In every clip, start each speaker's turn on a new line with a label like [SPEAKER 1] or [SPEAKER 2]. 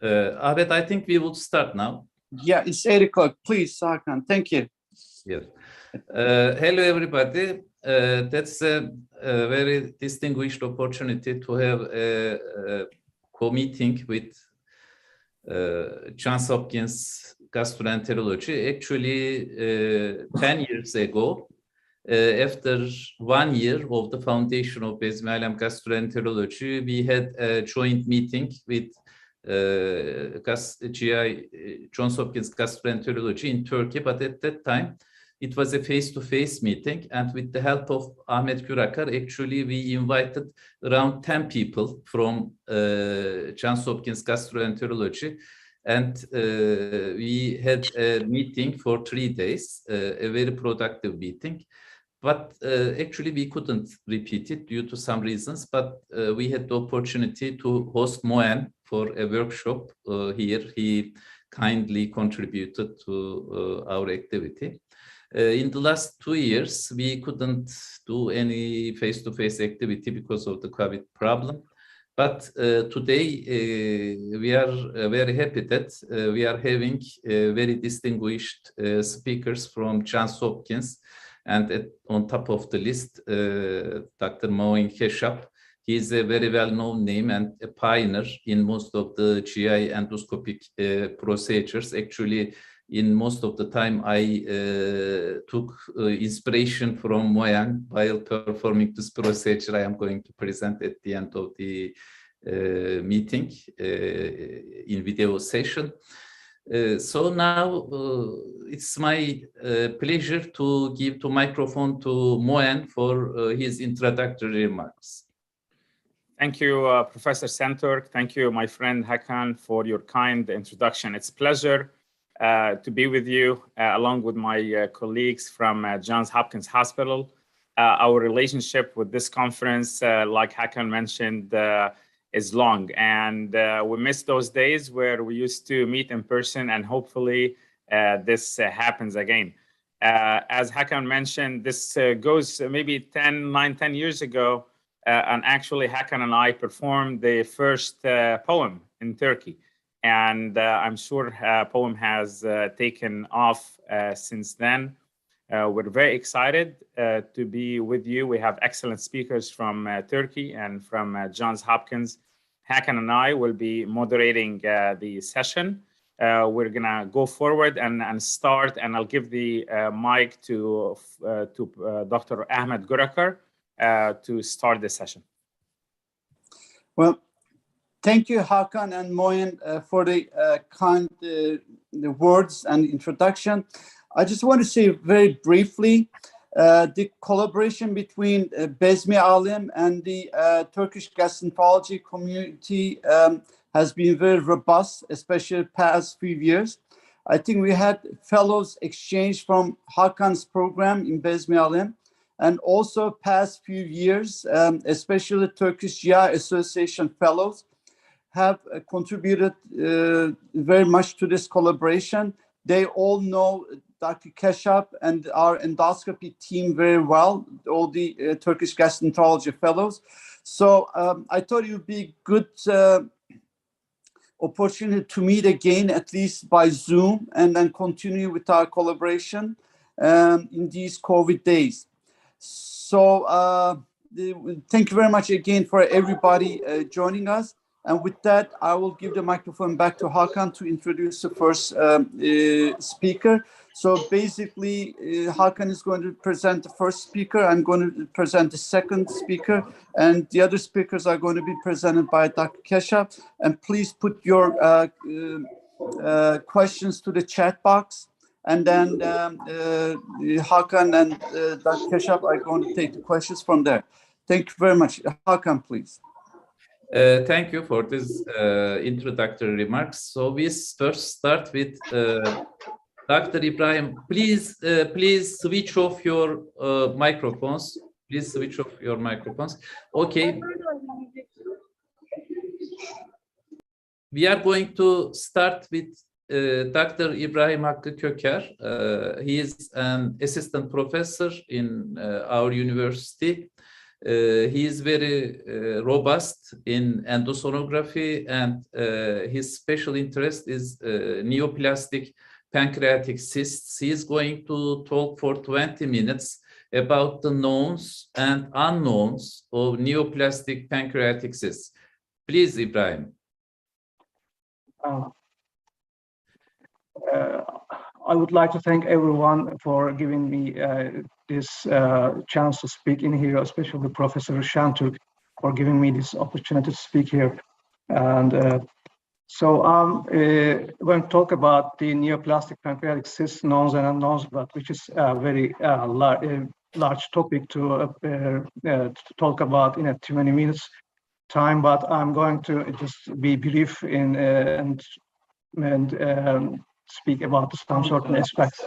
[SPEAKER 1] Ahmet, I think we will start now.
[SPEAKER 2] Yeah, it's 8 o'clock. Please, Hakan. Thank you.
[SPEAKER 1] Yes. Hello, everybody. That's a very distinguished opportunity to have a co-meeting with Johns Hopkins Gastroenterology. Actually, 10 years ago, after 1 year of the foundation of BEZMİÄLEM Gastroenterology, we had a joint meeting with Johns Hopkins Gastroenterology in Turkey, but at that time it was a face-to-face meeting, and with the help of Ahmet Gürakar, actually we invited around 10 people from Johns Hopkins Gastroenterology, and we had a meeting for 3 days, a very productive meeting. But actually, we couldn't repeat it due to some reasons, but we had the opportunity to host Moen for a workshop here. He kindly contributed to our activity. In the last 2 years, we couldn't do any face-to-face activity because of the COVID problem. But today, we are very happy that we are having very distinguished speakers from Johns Hopkins. And on top of the list, Dr. Moen Keshap. He is a very well-known name and a pioneer in most of the GI endoscopic procedures. Actually, in most of the time, I took inspiration from Moen while performing this procedure I am going to present at the end of the meeting in video session. So now it's my pleasure to give the microphone to Moen for his introductory remarks.
[SPEAKER 3] Thank you, Professor Şentürk. Thank you, my friend Hakan, for your kind introduction. It's a pleasure to be with you, along with my colleagues from Johns Hopkins Hospital. Our relationship with this conference, like Hakan mentioned, is long, and we miss those days where we used to meet in person, and hopefully this happens again. As Hakan mentioned, this goes maybe 10 years ago, and actually Hakan and I performed the first poem in Turkey, and I'm sure poem has taken off since then. We're very excited to be with you. We have excellent speakers from Turkey and from Johns Hopkins. Hakan and I will be moderating the session. We're gonna go forward and start, and I'll give the mic to Dr. Ahmet Gürakar to start the session.
[SPEAKER 2] Well, thank you, Hakan and Moen, for the kind the words and introduction. I just want to say very briefly, the collaboration between BEZMİÄLEM and the Turkish gastroenterology community has been very robust, especially the past few years. I think we had fellows exchange from Hakan's program in BEZMİÄLEM, and also past few years, especially Turkish GI Association fellows have contributed very much to this collaboration. They all know Dr. Keshap and our endoscopy team very well, all the Turkish gastroenterology fellows. So I thought it would be a good opportunity to meet again, at least by Zoom, and then continue with our collaboration in these COVID days. So thank you very much again for everybody joining us. And with that, I will give the microphone back to Hakan to introduce the first speaker. So basically, Hakan is going to present the first speaker. I'm going to present the second speaker, and the other speakers are going to be presented by Dr. Keshap. And please put your questions to the chat box, and then Hakan and Dr. Keshap are going to take the questions from there. Thank you very much. Hakan, please.
[SPEAKER 1] Thank you for this introductory remarks. So we first start with Dr. Ibrahim. Please switch off your microphones. Please switch off your microphones. Okay. We are going to start with Dr. Ibrahim Hakkı Köker. He is an assistant professor in our university. He is very robust in endosonography, and his special interest is neoplastic pancreatic cysts. He is going to talk for 20 minutes about the knowns and unknowns of neoplastic pancreatic cysts. Please, Ibrahim.
[SPEAKER 4] I would like to thank everyone for giving me this chance to speak in here, especially Professor Şentürk for giving me this opportunity to speak here. And so I'm going to talk about the neoplastic pancreatic cysts, knowns and unknowns, but which is a very large topic to talk about in a 20 minutes time. But I'm going to just be brief in and speak about some certain aspects.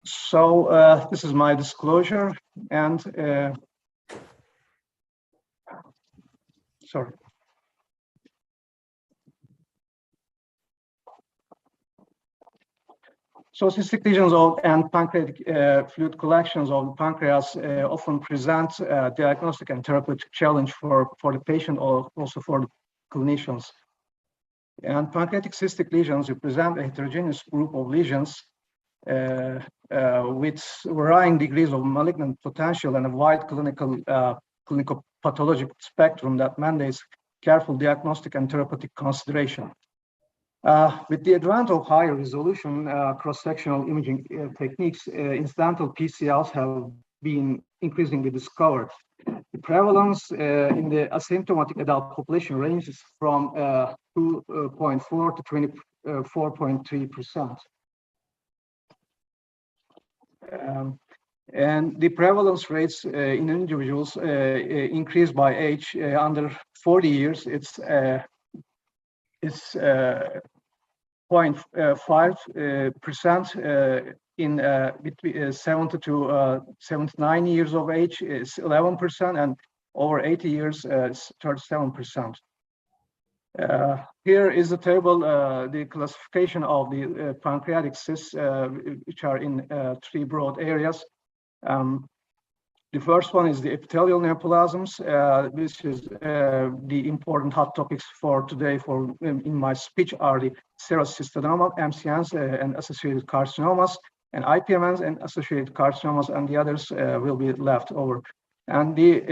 [SPEAKER 4] So this is my disclosure, and sorry. So cystic lesions and pancreatic fluid collections of the pancreas often present a diagnostic and therapeutic challenge for the patient or also for the clinicians. And pancreatic cystic lesions represent a heterogeneous group of lesions with varying degrees of malignant potential and a wide clinical pathologic spectrum that mandates careful diagnostic and therapeutic consideration. With the advent of higher resolution cross-sectional imaging techniques, incidental PCLs have been increasingly discovered. The prevalence in the asymptomatic adult population ranges from 2.4 to 24.3%. And the prevalence rates in individuals increase by age. Under 40 years, it's 0.5%. In between 70 to 79 years of age is 11%, and over 80 years is 37%. Here is the table, the classification of the pancreatic cysts, which are in 3 broad areas. The first one is the epithelial neoplasms. This is the important hot topics for today. In my speech are the serous cystodoma, MCNs, and associated carcinomas, and Ipms and associated carcinomas, and the others will be left over. And the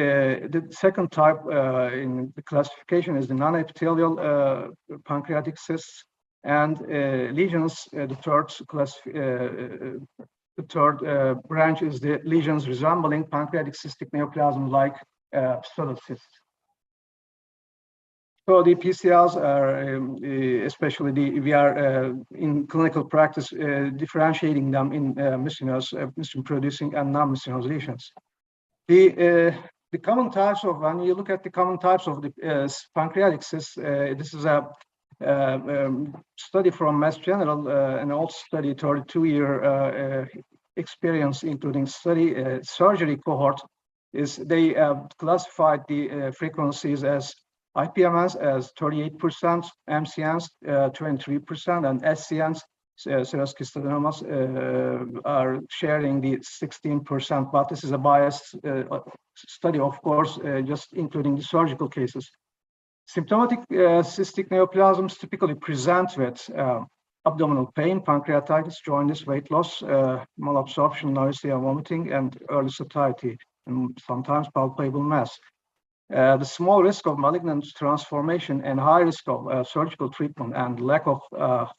[SPEAKER 4] second type in the classification is the non-epithelial pancreatic cysts, and lesions. The third branch is the lesions resembling pancreatic cystic neoplasm like pseudocysts. So the PCLs are, especially we are in clinical practice differentiating them in mucin-producing and non-mucinous lesions. The common types of, when you look at the common types of the pancreatic cysts, this is a study from Mass General, an old study, 32-year experience, including study surgery cohort. Is they classified the frequencies as Ipms as 38%, MCNs 23%, and SCNs, serous cystomas, are sharing the 16%. But this is a biased study, of course, just including the surgical cases. Symptomatic cystic neoplasms typically present with abdominal pain, pancreatitis, jaundice, weight loss, malabsorption, nausea, vomiting, and early satiety, and sometimes palpable mass. The small risk of malignant transformation and high risk of surgical treatment and lack of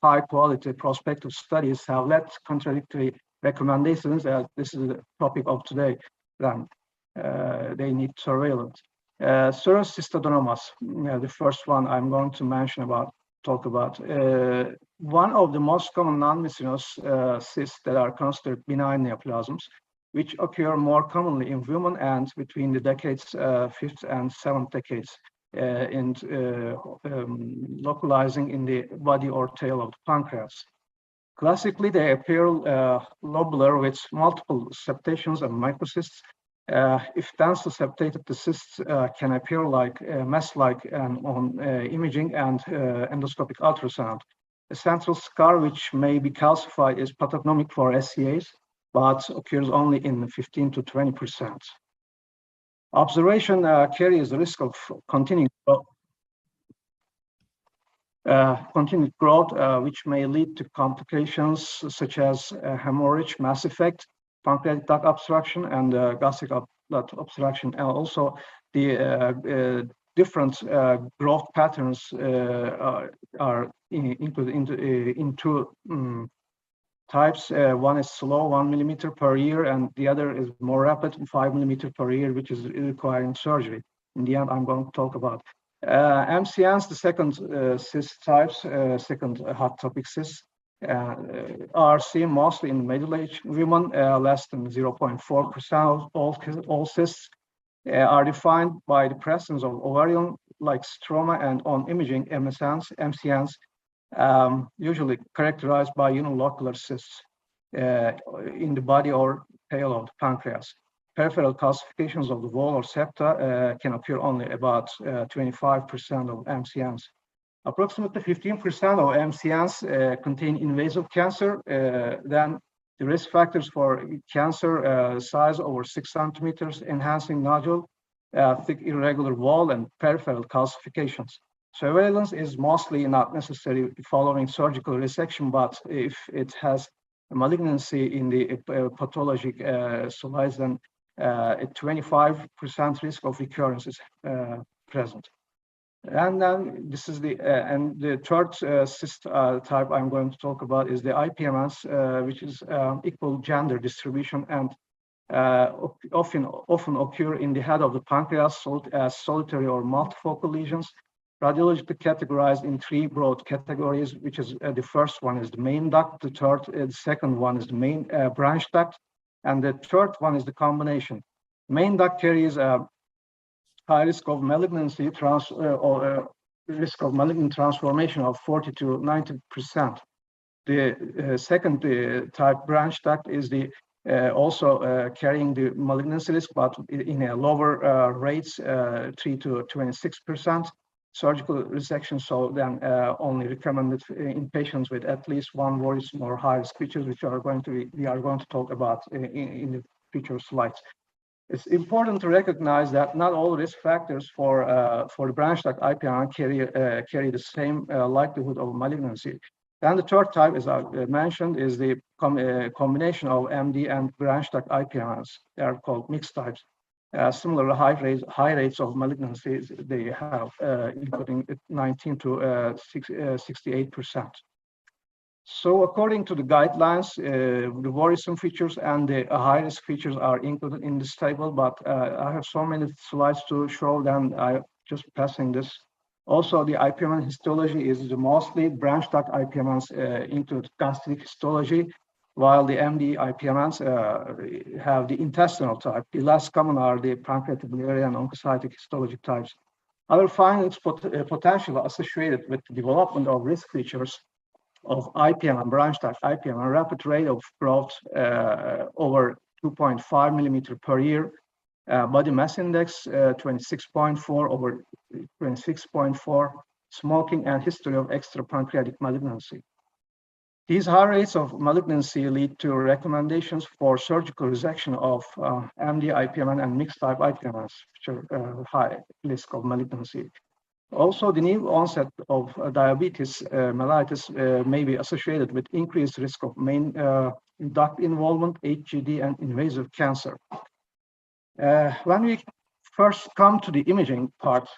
[SPEAKER 4] high-quality prospective studies have led to contradictory recommendations. This is the topic of today. Then they need surveillance. Serous cystodomas, the first one I'm going to talk about. One of the most common non-mucinous cysts that are considered benign neoplasms. which occur more commonly in women and between the decades 5th and 7th decades, and localizing in the body or tail of the pancreas. Classically, they appear lobular with multiple septations and microcysts. If densely septated, the cysts can appear like mass-like on imaging and endoscopic ultrasound. A central scar, which may be calcified, is pathognomic for SCAs, but occurs only in 15 to 20%. Observation carries the risk of continued growth, which may lead to complications such as hemorrhage, mass effect, pancreatic duct obstruction, and gastric duct obstruction. And also the different growth patterns are included in two types. One is slow, 1 millimeter per year, and the other is more rapid, 5 millimeter per year, which is requiring surgery. In the end, I'm going to talk about MCNs, the second cyst types, second hot topic cysts, are seen mostly in middle-aged women. Less than 0.4% of all cysts are defined by the presence of ovarian-like stroma, and on imaging, MCNs, usually characterized by unilocular cysts in the body or tail of the pancreas. Peripheral calcifications of the wall or septa can occur only about 25% of MCNs. Approximately 15% of MCNs contain invasive cancer. Then the risk factors for cancer: size over 6 centimeters, enhancing nodule, thick irregular wall, and peripheral calcifications. Surveillance is mostly not necessary following surgical resection, but if it has a malignancy in the pathologic slides, then a 25% risk of recurrence is present. And then this is the third cyst type I'm going to talk about is the IPMS, which is equal gender distribution, and often occur in the head of the pancreas as solitary or multifocal lesions, radiologically categorized in three broad categories, which is the first one is the main duct, the second one is the main branch duct, and the third one is the combination. Main duct carries a high risk of malignancy risk of malignant transformation of 40 to 90%. The second type branch duct is the also carrying the malignancy risk, but in a lower rates, 3 to 26%. Surgical resection, so then only recommended in patients with at least one worrisome or high-risk features, which we are going to talk about in the future slides. It's important to recognize that not all risk factors for the branch duct IPM carry the same likelihood of malignancy. And the third type, as I mentioned, is the combination of MD and branch duct IPMs. They are called mixed types. Similar high rates of malignancies they have, including 19 to 68%. So according to the guidelines, the worrisome features and the high-risk features are included in this table, but I have so many slides to show them, I'm just passing this. Also, the IPM histology is the mostly branch duct IPMs include gastric histology, while the MD IPMs have the intestinal type. The less common are the pancreatic, biliary, and oncocytic histologic types. Other findings potentially associated with the development of risk features of IPM and branch duct IPM, a rapid rate of growth over 2.5 millimeter per year, body mass index 26.4 over 26.4, smoking, and history of extrapancreatic malignancy. These high rates of malignancy lead to recommendations for surgical resection of MD IPM and mixed type IPMs, which are high risk of malignancy. Also, the new onset of diabetes mellitus may be associated with increased risk of main duct involvement, HGD, and invasive cancer. When we first come to the imaging part,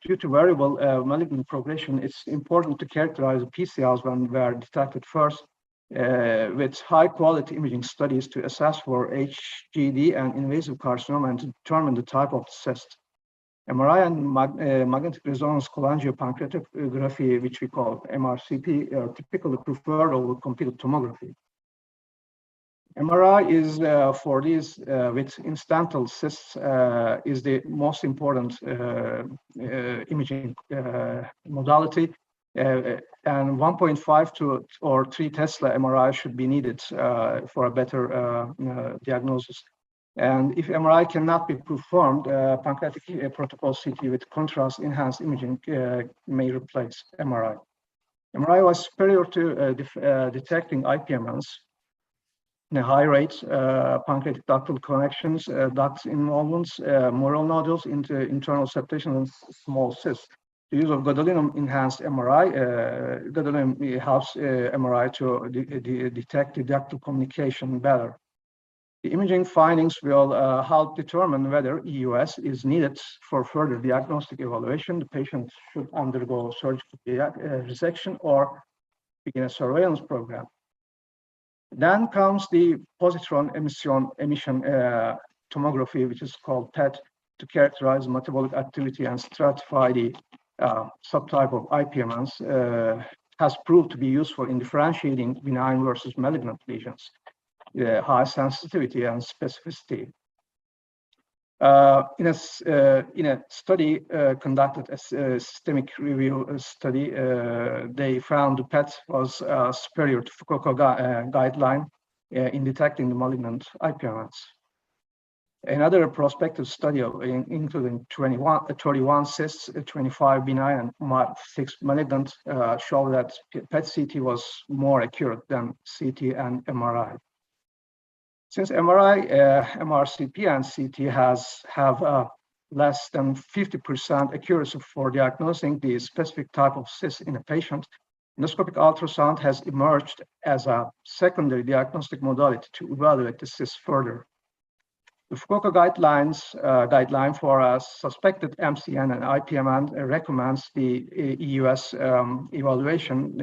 [SPEAKER 4] due to variable malignant progression, it's important to characterize the PCLs when they are detected first with high-quality imaging studies to assess for HGD and invasive carcinoma and to determine the type of the cyst. MRI and magnetic resonance cholangiopancreatography, which we call MRCP, are typically preferred over computed tomography. MRI is for these with incidental cysts is the most important imaging modality, and 1.5 to or 3 Tesla MRI should be needed for a better diagnosis. And if MRI cannot be performed, pancreatic protocol CT with contrast enhanced imaging may replace MRI. MRI was superior to detecting IPMNs in a high rate, pancreatic ductal connections, duct involvements, mural nodules into internal septation, and small cysts. The use of gadolinium enhanced MRI. Gadolinium helps MRI to detect the ductal communication better. The imaging findings will help determine whether EUS is needed for further diagnostic evaluation. The patient should undergo surgical resection or begin a surveillance program. Then comes the positron emission tomography, which is called PET, to characterize metabolic activity and stratify the subtype of IPMNs, has proved to be useful in differentiating benign versus malignant lesions, high sensitivity and specificity. In a study conducted, a systemic review study, they found the PET was superior to Fukuoka guideline in detecting the malignant IPMNs. Another prospective study including 31 cysts, 25 benign and 6 malignant showed that PET-CT was more accurate than CT and MRI. Since MRI, MRCP and CT have less than 50% accuracy for diagnosing the specific type of cyst in a patient, endoscopic ultrasound has emerged as a secondary diagnostic modality to evaluate the cyst further. The Fukuoka guideline for suspected MCN and IPMN recommends the EUS evaluation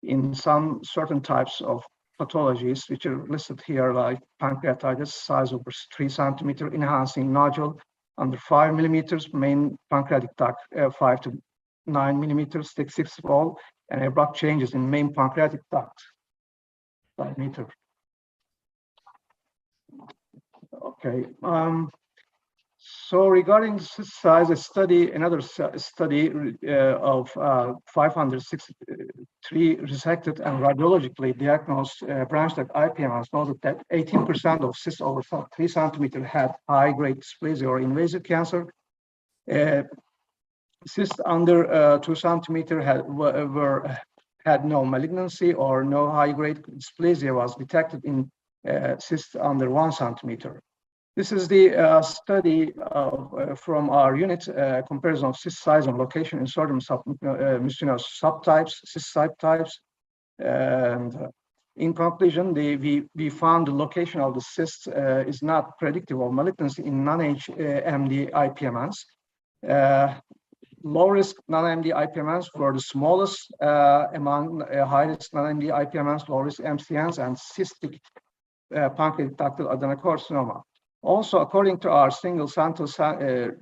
[SPEAKER 4] in some certain types of pathologies, which are listed here, like pancreatitis, size over 3 centimeter, enhancing nodule under 5 millimeters, main pancreatic duct 5 to 9 millimeters, thick 6 wall, and abrupt changes in main pancreatic duct diameter. Okay. So regarding cyst size, another study of 563 resected and radiologically diagnosed branch-duct IPMNs noted that 18% of cysts over 3 centimeters had high-grade dysplasia or invasive cancer. Cysts under 2 centimeters had no malignancy or no high-grade dysplasia was detected in cysts under 1 centimeter. This is the study from our unit, comparison of cyst size and location in certain subtypes, cyst subtypes. And in conclusion, we found the location of the cyst is not predictive of malignancy in non-HMD IPMNs. Low-risk non-MD IPMNs were the smallest among high-risk non-MD IPMNs, low-risk MCNs, and cystic pancreatic ductal adenocarcinoma. Also, according to our single sample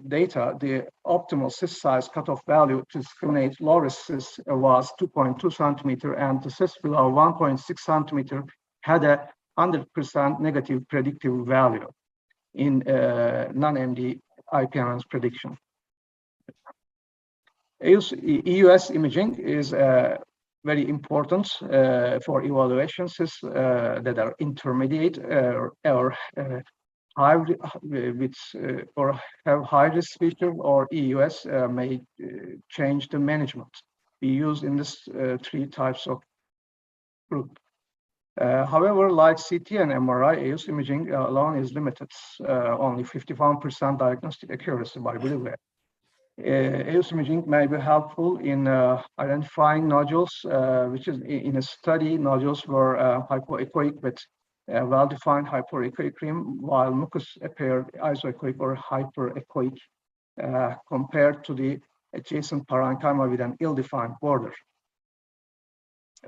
[SPEAKER 4] data, the optimal cyst size cutoff value to discriminate low-risk cysts was 2.2 centimeter, and the cysts below 1.6 centimeter had a 100% negative predictive value in non-MD IPMN's prediction. EUS imaging is very important for evaluation cysts that are intermediate or high or have high risk feature, or EUS may change the management we use in this 3 types of group. However, like CT and MRI, EUS imaging alone is limited, only 51% diagnostic accuracy by Biliary. EUS imaging may be helpful in identifying nodules, which is in a study, nodules were hypoechoic with well-defined hypoechoic rim, while mucus appeared isoechoic or hyperechoic compared to the adjacent parenchyma with an ill-defined border.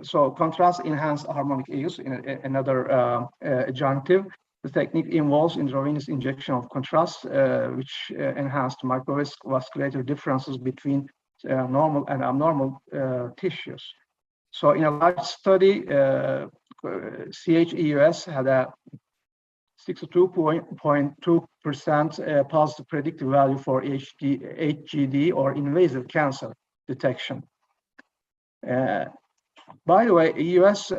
[SPEAKER 4] So contrast-enhanced harmonic EUS in another adjunctive. The technique involves intravenous injection of contrast, which enhanced microvasculature differences between normal and abnormal tissues. So in a large study CHEUS had a 62.2% positive predictive value for HGD or invasive cancer detection. By the way, EUS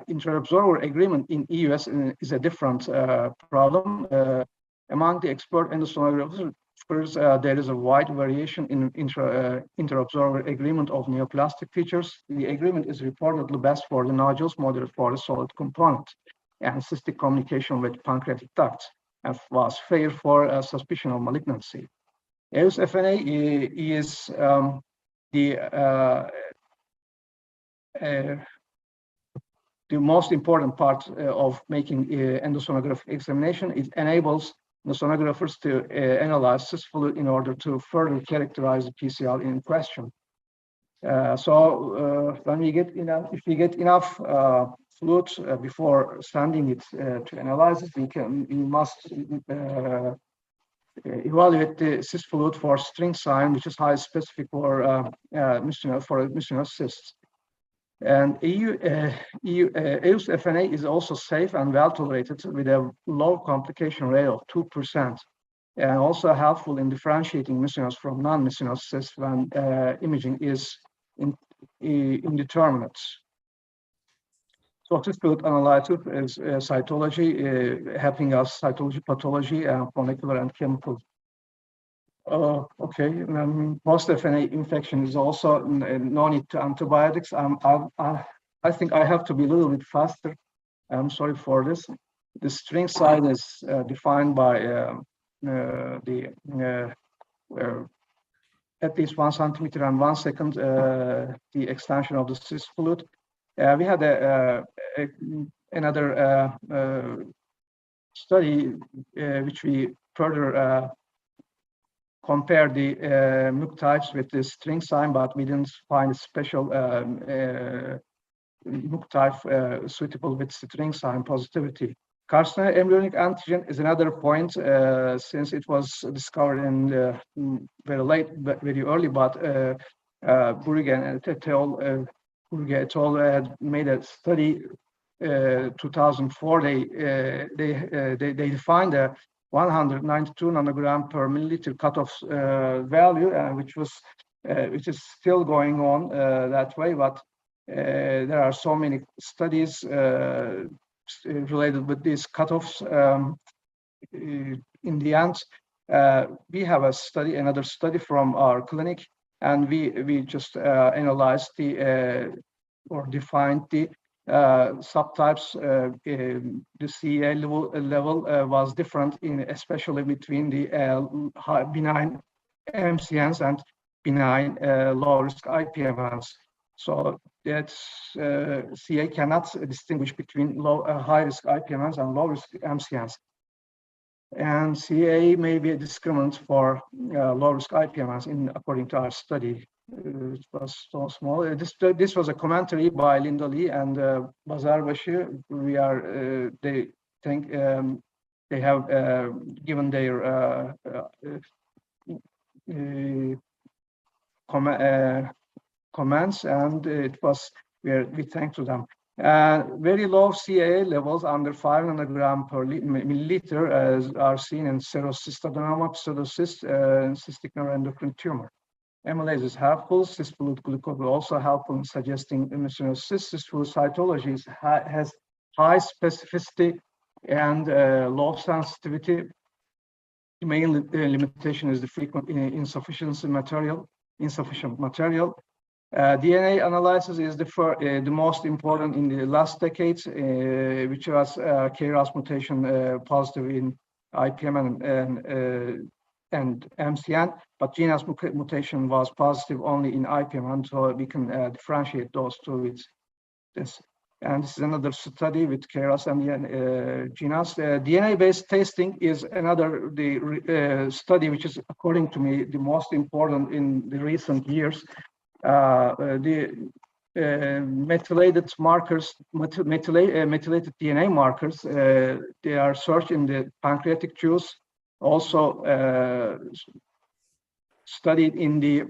[SPEAKER 4] inter-observer agreement in EUS is a different problem. Among the expert endosonographers, there is a wide variation in inter-observer agreement of neoplastic features. The agreement is reportedly best for the nodules, moderate for the solid component, and cystic communication with pancreatic ducts, and was fair for suspicion of malignancy. EUS-FNA is the most important part of making endosonographic examination. It enables the sonographers to analyze cyst fluid in order to further characterize the PCL in question. When we get enough, if we get enough fluid before sending it to analysis, we must evaluate the cyst fluid for string sign, which is highly specific for miscellaneous cysts. And EUS-FNA is also safe and well tolerated with a low complication rate of 2%, and also helpful in differentiating miscellaneous from non-miscellaneous cysts when imaging is indeterminate. So cyst fluid analysis is cytology, helping us cytology, pathology, molecular and chemical. Post-FNA infection is also no need to antibiotics. I think I have to be a little bit faster. I'm sorry for this. The string size is defined by at least 1 centimeter and 1 second the extension of the cyst fluid. We had another study which we further compared the MUC types with the string sign, but we didn't find a special MUC type suitable with string sign positivity. Carcinoma embryonic antigen is another point since it was discovered in very early, but Burger et al. Had made a study 2004. They defined a 192 nanogram per milliliter cutoff value, which is still going on that way, but there are so many studies related with these cutoffs. In the end, we have another study from our clinic, and we just analyzed or defined the subtypes. The CA level was different, especially between the benign MCNs and benign low-risk IPMNs. So that CA cannot distinguish between high-risk IPMNs and low-risk MCNs. And CA may be a discriminant for low-risk IPMNs according to our study. It was so small. This was a commentary by Linda Lee and Bazarbaşı. They think they have given their comments, and we thank to them. Very low CAA levels under 5 nanogram per milliliter are seen in serocystadenoma, pseudocyst, and cystic neuroendocrine tumor. Amylase is helpful. Cyst fluid glucose is also helpful in suggesting miscellaneous cyst. Cyst fluid cytology has high specificity and low sensitivity. The main limitation is the frequent insufficient material. DNA analysis is the most important in the last decades, which was KRAS mutation positive in IPM and MCN, but GNAS mutation was positive only in IPM, so we can differentiate those two with this. And this is another study with KRAS and GNAS. DNA-based testing is another study which is, according to me, the most important in the recent years. Methylated markers, methylated DNA markers, they are searched in the pancreatic juice, also studied in the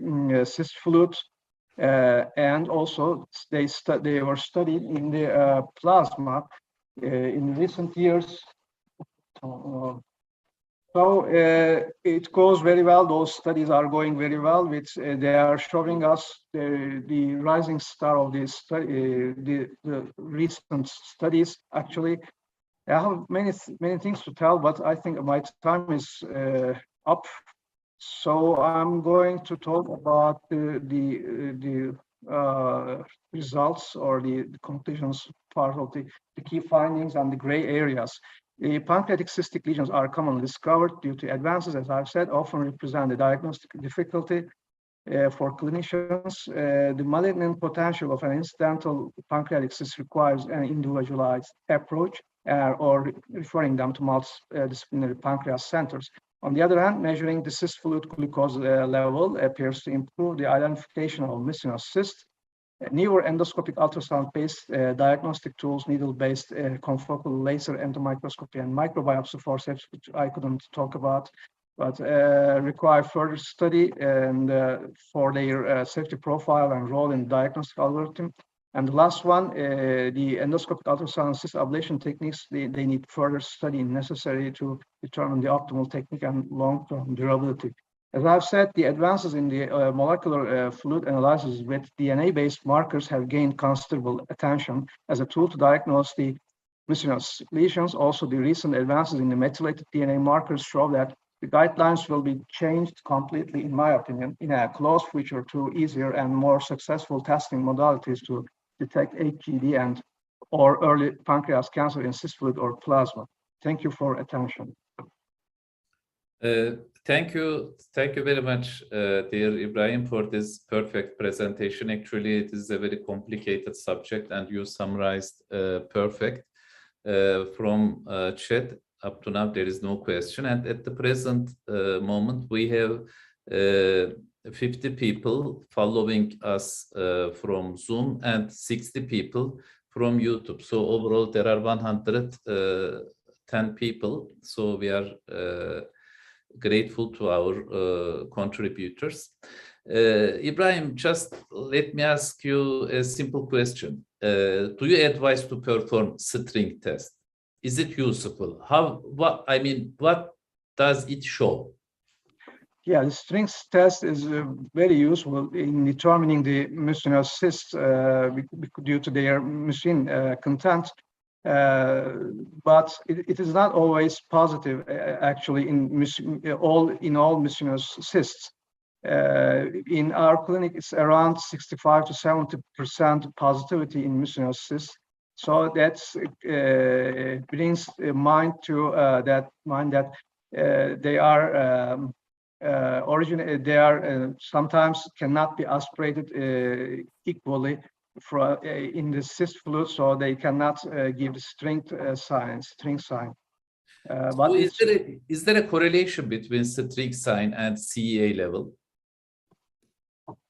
[SPEAKER 4] cyst fluid, And also they were studied in the plasma in recent years. So it goes very well. Those studies are going very well. Which they are showing us the rising star of this study, the recent studies. Actually, I have many things to tell, but I think my time is up. So I'm going to talk about the results or the conclusions part of the key findings and the gray areas. The pancreatic cystic lesions are commonly discovered due to advances, as I've said, often represent a diagnostic difficulty for clinicians. The malignant potential of an incidental pancreatic cyst requires an individualized approach or referring them to multidisciplinary pancreas centers. On the other hand, measuring the cyst fluid glucose level appears to improve the identification of mucinous cysts. Newer endoscopic ultrasound-based diagnostic tools, needle-based confocal laser endomicroscopy and microbiopsy forceps, which I couldn't talk about, but require further study and for their safety profile and role in diagnostic algorithm. And the last one, the endoscopic ultrasound cyst ablation techniques, they need further study necessary to determine the optimal technique and long-term durability. As I've said, the advances in the molecular fluid analysis with DNA-based markers have gained considerable attention as a tool to diagnose the mucinous lesions. Also, the recent advances in the methylated DNA markers show that the guidelines will be changed completely, in my opinion, in a close future to easier and more successful testing modalities to detect HGD and or early pancreas cancer in cyst fluid or plasma. Thank you for attention.
[SPEAKER 1] Thank you very much, dear Ibrahim, for this perfect presentation. Actually, it is a very complicated subject, and you summarized perfect. From chat up to now, there is no question. And at the present moment, we have 50 people following us from Zoom and 60 people from YouTube. So overall, there are 110 people. So we are grateful to our contributors. Ibrahim, just let me ask you a simple question. Do you advise to perform string test? Is it useful? What does it show?
[SPEAKER 4] Yeah, the strings test is very useful in determining the mucinous cysts due to their mucin content. But it is not always positive, actually, in all mucinous cysts. In our clinic, it's around 65 to 70% positivity in mucinous cysts. So that brings mind to that they are sometimes cannot be aspirated equally in the cyst fluid, so they cannot give the string sign. But
[SPEAKER 1] so is there a correlation between string sign and CEA level?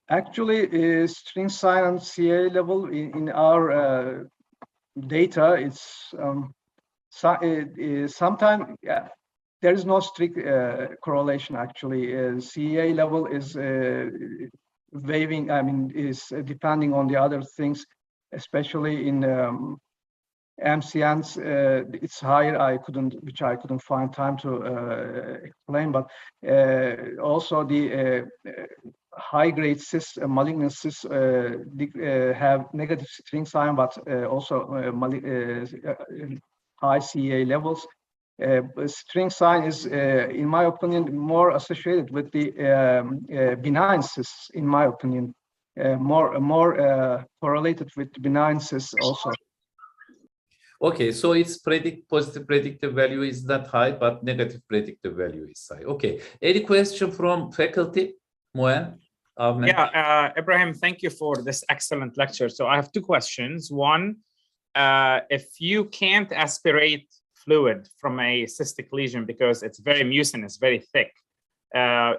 [SPEAKER 4] Actually, string sign and CEA level in our data, it's sometimes there is no strict correlation. Actually, CEA level is varying. Is depending on the other things, especially in MCNs. It's higher. Which I couldn't find time to explain. But also the high-grade cysts, malignant cysts, have negative string sign, but also high CEA levels. String sign is, in my opinion, more associated with the benign cysts. In my opinion, more correlated with benign cysts also.
[SPEAKER 1] Okay, so its positive predictive value is not high, but negative predictive value is high. Okay, any question from faculty? Moen?
[SPEAKER 3] Yeah, Ibrahim, thank you for this excellent lecture. So I have two questions. One, if you can't aspirate fluid from a cystic lesion because it's very mucinous, very thick,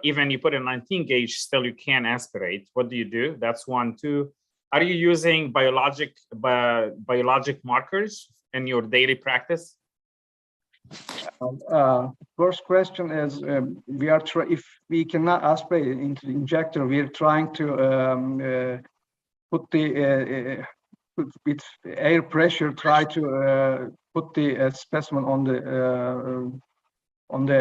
[SPEAKER 3] even you put a 19 gauge, still you can't aspirate. What do you do? That's one. Two, are you using biologic markers in your daily practice?
[SPEAKER 4] First question is, if we cannot aspirate into the injector, we are trying to put the with air pressure, try to put the specimen on the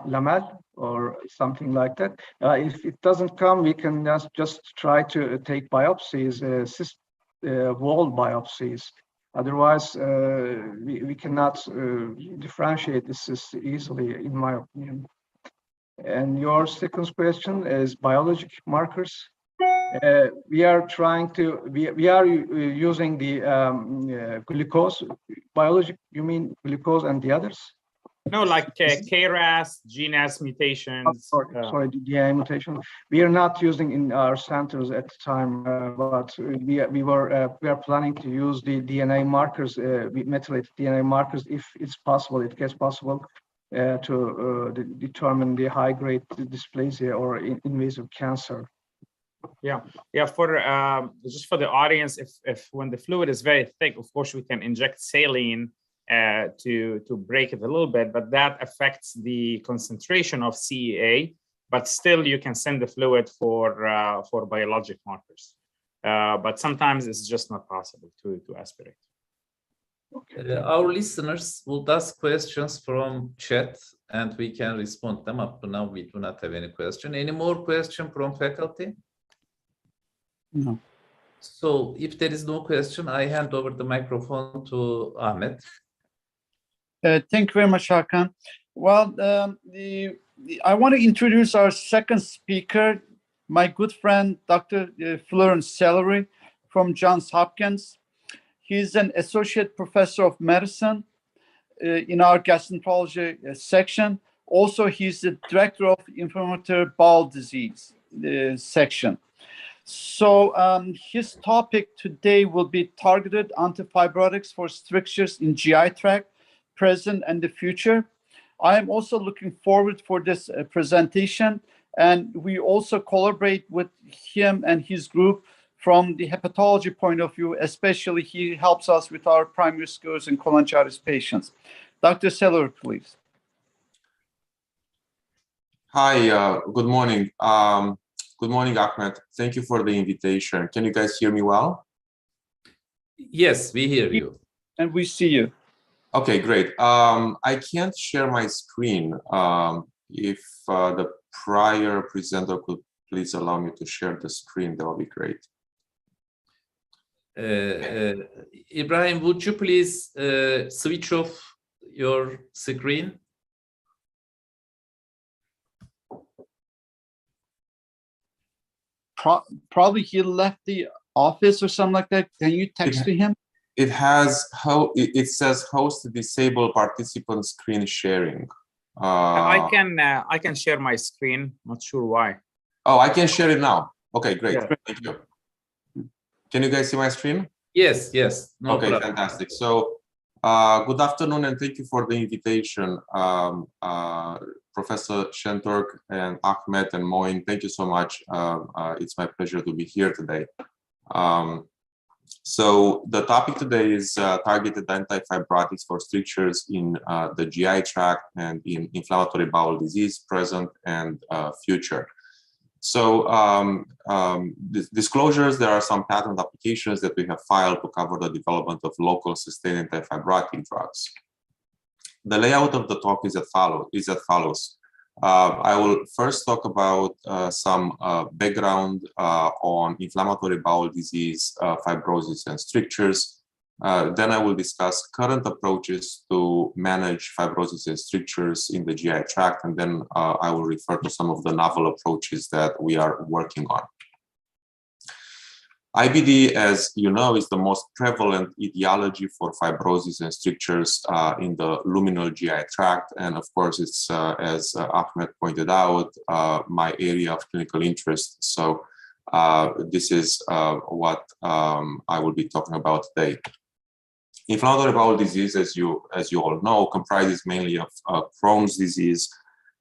[SPEAKER 4] lamel or something like that. If it doesn't come, we can just try to take biopsies, wall biopsies. Otherwise, we cannot differentiate this easily, in my opinion. And your second question is biologic markers. We are trying to, we are using the glucose, biologic, you mean glucose and the others?
[SPEAKER 3] No, like KRAS, GNAS mutations.
[SPEAKER 4] Sorry, the DNA mutation. We are not using in our centers at the time, but we are planning to use the DNA markers, methylated DNA markers, if it's possible, it gets possible, to determine the high-grade dysplasia or invasive cancer.
[SPEAKER 3] Yeah. For just for the audience, if when the fluid is very thick, of course we can inject saline to break it a little bit, but that affects the concentration of CEA. But still, you can send the fluid for biologic markers. But sometimes it's just not possible to aspirate.
[SPEAKER 1] Okay. Our listeners will ask questions from chat, and we can respond them. Up to now, we do not have any question. Any more question from faculty?
[SPEAKER 2] No.
[SPEAKER 1] So if there is no question, I hand over the microphone to Ahmet.
[SPEAKER 2] Thank you very much, Hakan. Well, I want to introduce our second speaker, my good friend, Dr. Florence Celery from Johns Hopkins. He's an associate professor of medicine in our gastroenterology section. Also, he's the director of inflammatory bowel disease section. So his topic today will be targeted antifibrotics for strictures in GI tract, present and the future. I am also looking forward for this presentation, and we also collaborate with him and his group from the hepatology point of view. Especially, he helps us with our primary sclerosing cholangitis patients. Dr. Celery, please.
[SPEAKER 5] Hi, good morning. Good morning, Ahmed. Thank you for the invitation. Can you guys hear me well?
[SPEAKER 1] Yes, we hear you.
[SPEAKER 2] And we see you.
[SPEAKER 5] Okay, great. I can't share my screen. If the prior presenter could please allow me to share the screen, that would be great.
[SPEAKER 1] Ibrahim, would you please switch off your screen?
[SPEAKER 2] Probably he left the office or something like that. Can you text to him?
[SPEAKER 5] It says host disable participant screen sharing.
[SPEAKER 3] I can share my screen. Not sure why.
[SPEAKER 5] Oh, I can share it now. Okay, great.
[SPEAKER 3] Yeah.
[SPEAKER 5] Thank you. Can you guys see my screen?
[SPEAKER 1] Yes. No
[SPEAKER 5] okay,
[SPEAKER 1] problem.
[SPEAKER 5] Fantastic. So, good afternoon, and thank you for the invitation, Professor Şentürk and Ahmet and Moin. Thank you so much. It's my pleasure to be here today. So the topic today is targeted antifibrotics for strictures in the GI tract and in inflammatory bowel disease, present and future. So disclosures, there are some patent applications that we have filed to cover the development of local sustained antifibrotic drugs. The layout of the talk is as follows. I will first talk about some background on inflammatory bowel disease, fibrosis, and strictures. Then I will discuss current approaches to manage fibrosis and strictures in the GI tract, and then I will refer to some of the novel approaches that we are working on. IBD, as you know, is the most prevalent etiology for fibrosis and strictures in the luminal GI tract. And of course, it's, as Ahmed pointed out, my area of clinical interest. So this is what I will be talking about today. Inflammatory bowel disease, as you all know, comprises mainly of Crohn's disease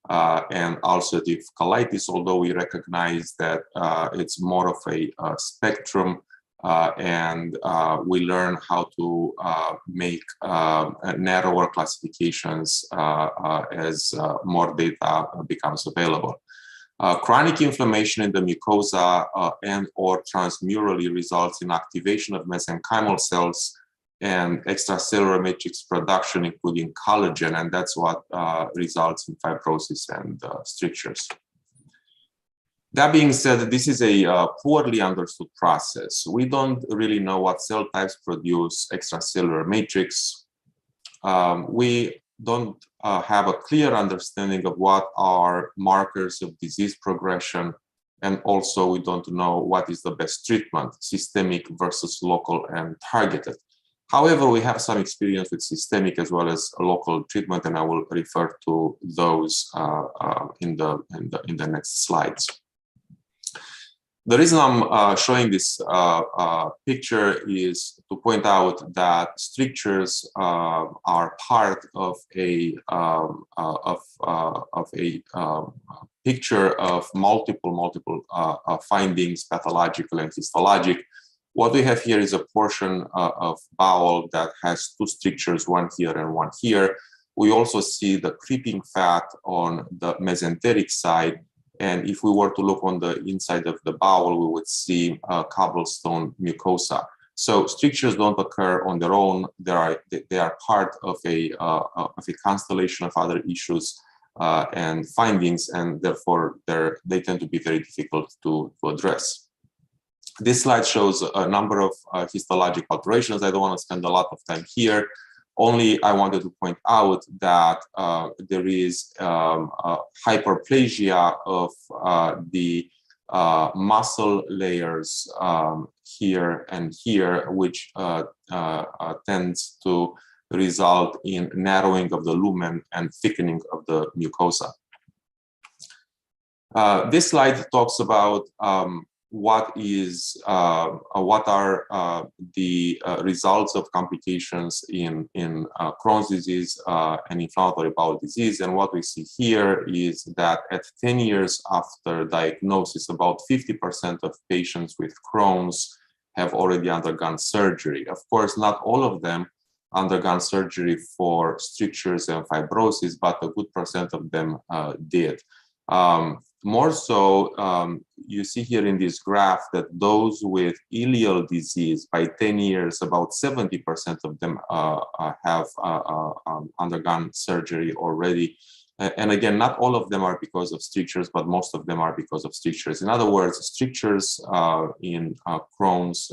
[SPEAKER 5] and ulcerative colitis, although we recognize that it's more of a spectrum, and we learn how to make narrower classifications as more data becomes available. Chronic inflammation in the mucosa and or transmurally results in activation of mesenchymal cells and extracellular matrix production, including collagen, and that's what results in fibrosis and strictures. That being said, this is a poorly understood process. We don't really know what cell types produce extracellular matrix. We don't have a clear understanding of what are markers of disease progression, and also we don't know what is the best treatment, systemic versus local and targeted. However, we have some experience with systemic as well as local treatment, and I will refer to those in the next slides. The reason I'm showing this picture is to point out that strictures are part of a picture of multiple findings, pathological and histologic. What we have here is a portion of bowel that has two strictures, one here and one here. We also see the creeping fat on the mesenteric side. And if we were to look on the inside of the bowel, we would see cobblestone mucosa. So strictures don't occur on their own. They are part of a constellation of other issues and findings, and therefore they tend to be very difficult to address. This slide shows a number of histologic alterations. I don't want to spend a lot of time here. Only I wanted to point out that there is hyperplasia of the muscle layers here and here, which tends to result in narrowing of the lumen and thickening of the mucosa. This slide talks about what are the results of complications in Crohn's disease and inflammatory bowel disease. And what we see here is that at 10 years after diagnosis, about 50% of patients with Crohn's have already undergone surgery. Of course, not all of them undergone surgery for strictures and fibrosis, but a good percent of them did. More so, you see here in this graph that those with ileal disease, by 10 years, about 70% of them have undergone surgery already. And again, not all of them are because of strictures, but most of them are because of strictures. In other words, strictures in Crohn's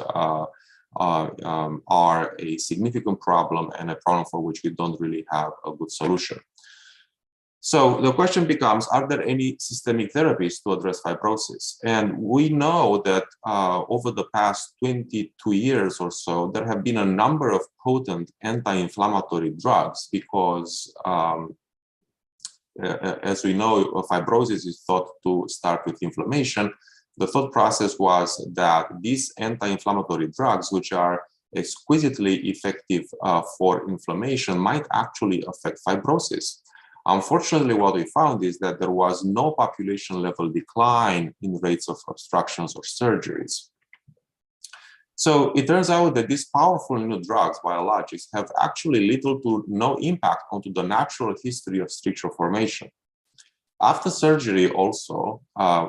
[SPEAKER 5] are a significant problem and a problem for which we don't really have a good solution. So the question becomes, are there any systemic therapies to address fibrosis? And we know that over the past 22 years or so, there have been a number of potent anti-inflammatory drugs because, as we know, fibrosis is thought to start with inflammation. The thought process was that these anti-inflammatory drugs, which are exquisitely effective for inflammation, might actually affect fibrosis. Unfortunately, what we found is that there was no population-level decline in rates of obstructions or surgeries. So it turns out that these powerful new drugs, biologics, have actually little to no impact onto the natural history of stricture formation. After surgery also,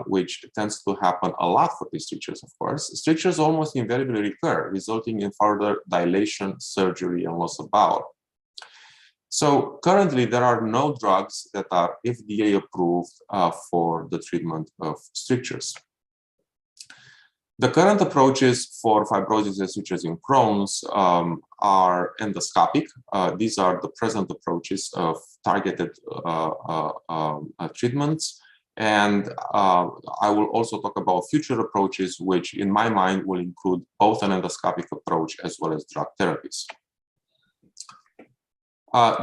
[SPEAKER 5] which tends to happen a lot for these strictures, of course, strictures almost invariably recur, resulting in further dilation, surgery, and loss of bowel. So currently, there are no drugs that are FDA approved for the treatment of strictures. The current approaches for fibrosis and strictures in Crohn's are endoscopic. These are the present approaches of targeted treatments. And I will also talk about future approaches, which in my mind will include both an endoscopic approach as well as drug therapies.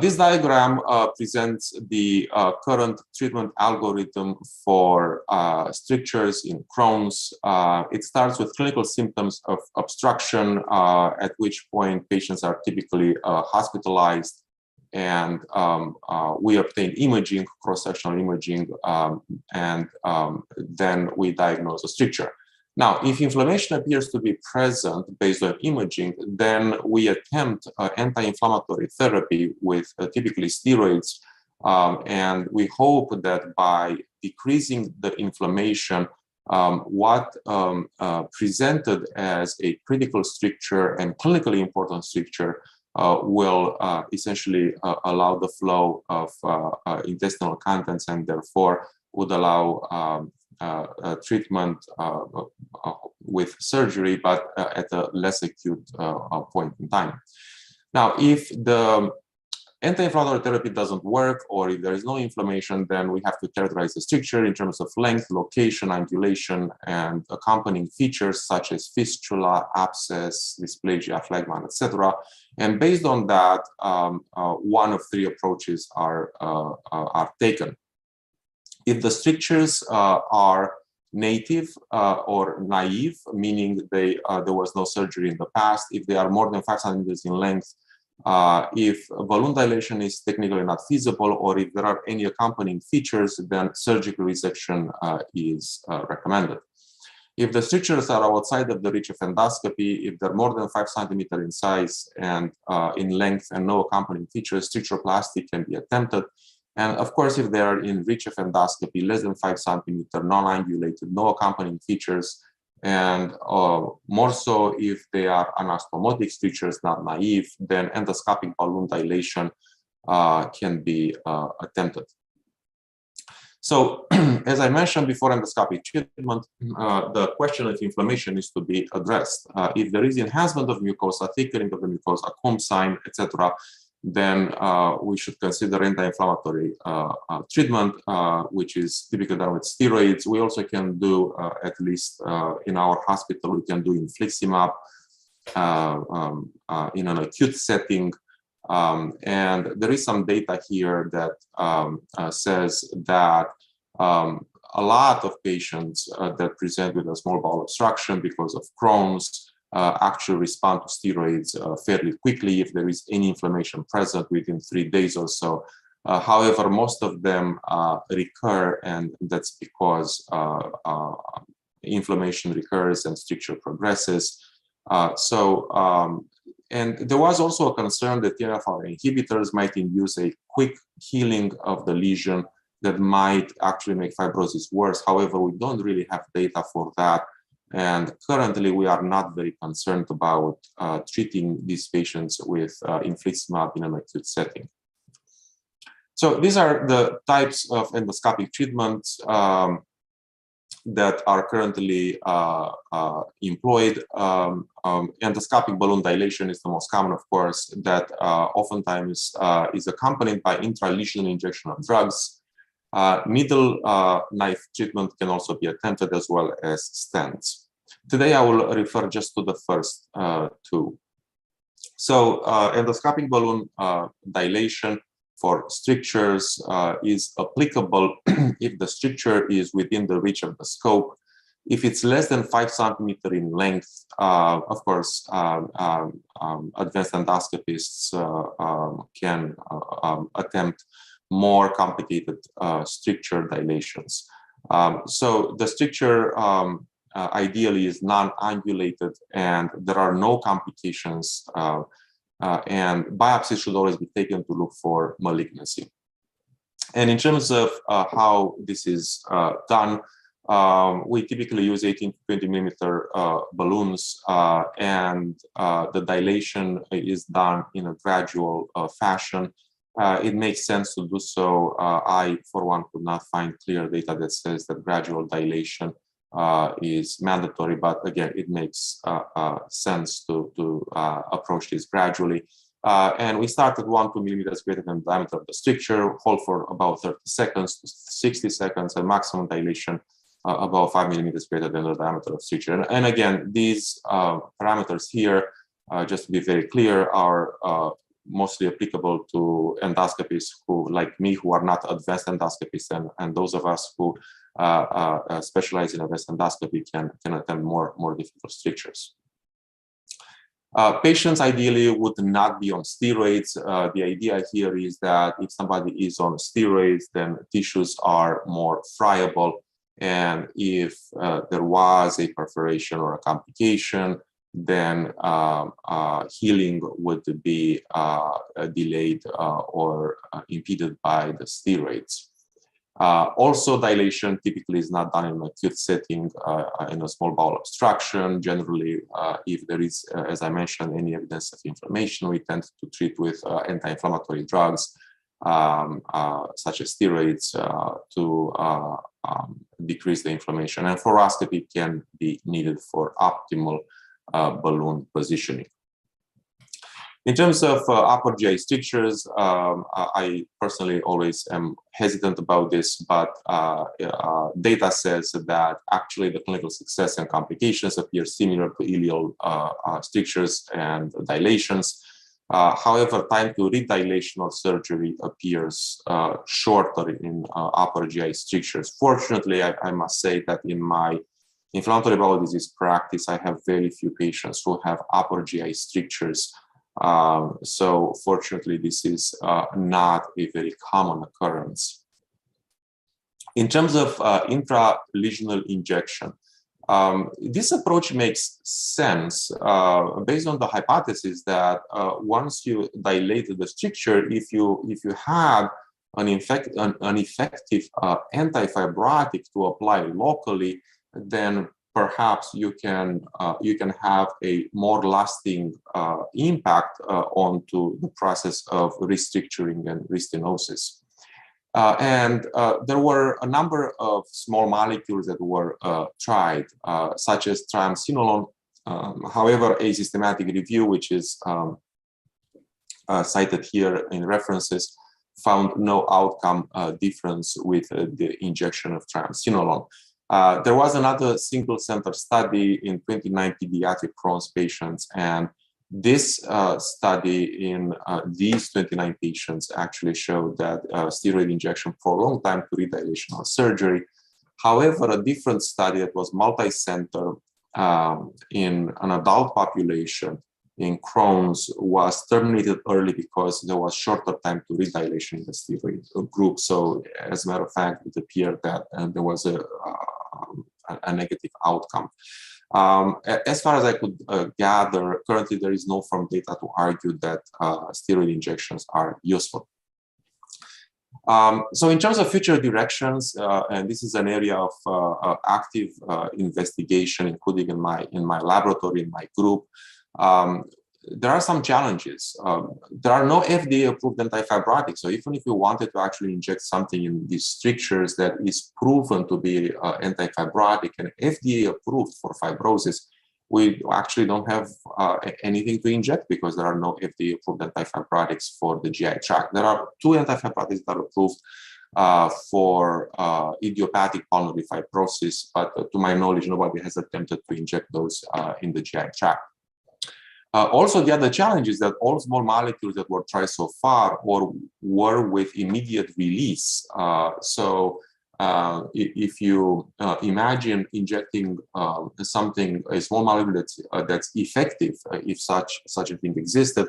[SPEAKER 5] This diagram presents the current treatment algorithm for strictures in Crohn's. It starts with clinical symptoms of obstruction, at which point patients are typically hospitalized, and we obtain imaging, cross-sectional imaging, and then we diagnose a stricture. Now, if inflammation appears to be present based on imaging, then we attempt anti-inflammatory therapy with typically steroids, and we hope that by decreasing the inflammation, what presented as a critical stricture and clinically important stricture will essentially allow the flow of intestinal contents, and therefore would allow treatment with surgery, but at a less acute point in time. Now, if the anti-inflammatory therapy doesn't work, or if there is no inflammation, then we have to characterize the stricture in terms of length, location, angulation, and accompanying features such as fistula, abscess, dysplasia, phlegma, etc. And based on that, one of three approaches are taken. If the strictures are native or naive, meaning there was no surgery in the past, if they are more than 5 centimeters in length, if balloon dilation is technically not feasible, or if there are any accompanying features, then surgical resection is recommended. If the strictures are outside of the reach of endoscopy, if they're more than 5 centimeters in size and in length and no accompanying features, stricturoplasty can be attempted. And of course, if they are in reach of endoscopy, less than 5 centimeters, non-angulated, no accompanying features, and more so if they are anastomotic strictures, not naive, then endoscopic balloon dilation can be attempted. So, as I mentioned before, endoscopic treatment, the question of inflammation is to be addressed. If there is enhancement of mucosa, thickening of the mucosa, comb sign, etc., then we should consider anti-inflammatory treatment, which is typically done with steroids. We also can do, at least in our hospital, we can do infliximab in an acute setting. And there is some data here that says that a lot of patients that present with a small bowel obstruction because of Crohn's actually respond to steroids fairly quickly if there is any inflammation present within 3 days or so. However, most of them recur, and that's because inflammation recurs and stricture progresses. And there was also a concern that TNF-alpha inhibitors might induce a quick healing of the lesion that might actually make fibrosis worse. However, we don't really have data for that. And currently, we are not very concerned about treating these patients with infliximab in an acute setting. So these are the types of endoscopic treatments that are currently employed. Endoscopic balloon dilation is the most common, of course, that oftentimes is accompanied by intralesional injection of drugs. Needle knife treatment can also be attempted, as well as stents. Today, I will refer just to the first two. So endoscopic balloon dilation for strictures is applicable if the stricture is within the reach of the scope. If it's less than 5 centimeters in length, of course, advanced endoscopists can attempt more complicated stricture dilations. So the stricture ideally is non-angulated, and there are no complications, and biopsy should always be taken to look for malignancy. And in terms of how this is done, we typically use 18 to 20 millimeter balloons, and the dilation is done in a gradual fashion. It makes sense to do so. I, for one, could not find clear data that says that gradual dilation is mandatory, but again, it makes sense to approach this gradually. And we start at 1 to 2 millimeters greater than the diameter of the stricture, hold for about 30 seconds to 60 seconds, and maximum dilation about 5 millimeters greater than the diameter of stricture. And again, these parameters here, just to be very clear, are mostly applicable to endoscopists who, like me, who are not advanced endoscopists, and those of us who specialize in advanced endoscopy can attempt more difficult strictures. Patients ideally would not be on steroids. The idea here is that if somebody is on steroids, then tissues are more friable, and if there was a perforation or a complication, then healing would be delayed or impeded by the steroids. Also, dilation typically is not done in an acute setting in a small bowel obstruction. Generally, if there is, as I mentioned, any evidence of inflammation, we tend to treat with anti-inflammatory drugs such as steroids to decrease the inflammation. And fluoroscopy can be needed for optimal balloon positioning. In terms of upper GI strictures, I personally always am hesitant about this, but data says that actually the clinical success and complications appear similar to ileal strictures and dilations. However, time to redilation or surgery appears shorter in upper GI strictures. Fortunately, I must say that in my inflammatory bowel disease practice, I have very few patients who have upper GI strictures. So fortunately, this is not a very common occurrence. In terms of intralesional injection, this approach makes sense based on the hypothesis that once you dilate the stricture, if you have an effective antifibrotic to apply locally, then perhaps you can have a more lasting impact onto the process of restricturing and restenosis. And there were a number of small molecules that were tried, such as triamcinolone. However, a systematic review, which is cited here in references, found no outcome difference with the injection of triamcinolone. There was another single-center study in 29 pediatric Crohn's patients, and this study in these 29 patients actually showed that steroid injection prolonged time to redilation or surgery. However, a different study that was multi-center in an adult population in Crohn's was terminated early because there was shorter time to redilation in the steroid group. So, as a matter of fact, it appeared that there was a negative outcome. As far as I could gather, currently there is no firm data to argue that steroid injections are useful. So in terms of future directions, and this is an area of active investigation, including in my laboratory, in my group, there are some challenges. There are no FDA-approved antifibrotics. So even if you wanted to actually inject something in these strictures that is proven to be antifibrotic and FDA-approved for fibrosis, we actually don't have anything to inject because there are no FDA-approved antifibrotics for the GI tract. There are 2 antifibrotics that are approved for idiopathic pulmonary fibrosis, but to my knowledge, nobody has attempted to inject those in the GI tract. Also, the other challenge is that all small molecules that were tried so far were with immediate release. So if you imagine injecting a small molecule that's effective, if such a thing existed,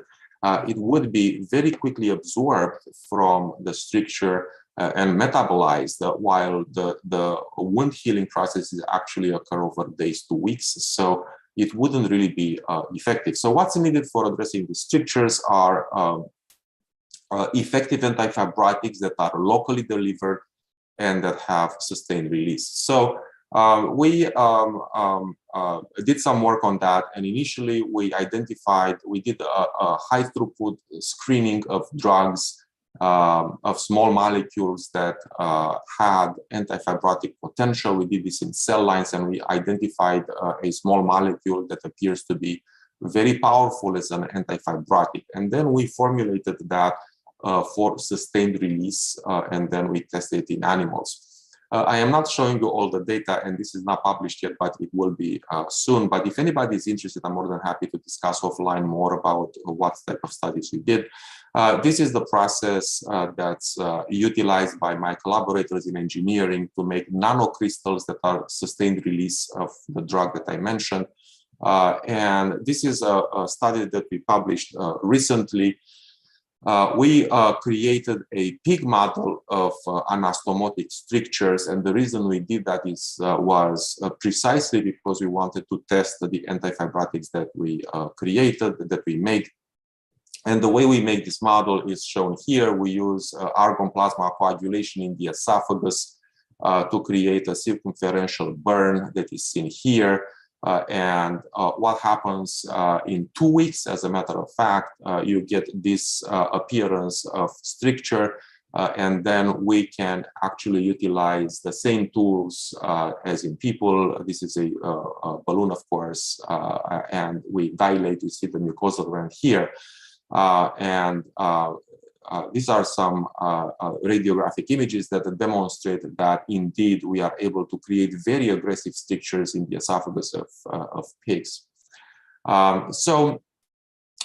[SPEAKER 5] it would be very quickly absorbed from the stricture and metabolized, while the wound healing processes actually occur over days to weeks. So it wouldn't really be effective. So what's needed for addressing the strictures are effective antifibrotics that are locally delivered and that have sustained release. So we did some work on that, and initially we did a high throughput screening of drugs, of small molecules that had antifibrotic potential. We did this in cell lines, and we identified a small molecule that appears to be very powerful as an antifibrotic. And then we formulated that for sustained release, and then we tested it in animals. I am not showing you all the data, and this is not published yet, but it will be soon. But if anybody is interested, I'm more than happy to discuss offline more about what type of studies we did. This is the process that's utilized by my collaborators in engineering to make nanocrystals that are sustained release of the drug that I mentioned. And this is a study that we published recently. We created a pig model of anastomotic strictures, and the reason we did that was precisely because we wanted to test the antifibrotics that we created, that we made. And the way we make this model is shown here. We use argon plasma coagulation in the esophagus to create a circumferential burn that is seen here. And what happens in 2 weeks, as a matter of fact, you get this appearance of stricture, and then we can actually utilize the same tools as in people. This is a balloon, of course, and we dilate. You see the mucosal rand here. These are some radiographic images that demonstrate that indeed we are able to create very aggressive strictures in the esophagus of pigs. So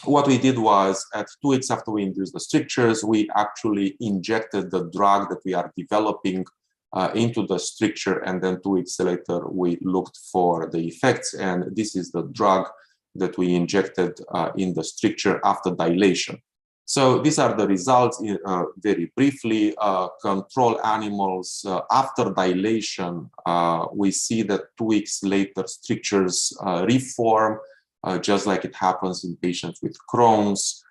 [SPEAKER 5] what we did was, at 2 weeks after we induced the strictures, we actually injected the drug that we are developing into the stricture, and then 2 weeks later we looked for the effects, and this is the drug that we injected in the stricture after dilation. So these are the results very briefly. Control animals after dilation, we see that 2 weeks later strictures reform, just like it happens in patients with Crohn's.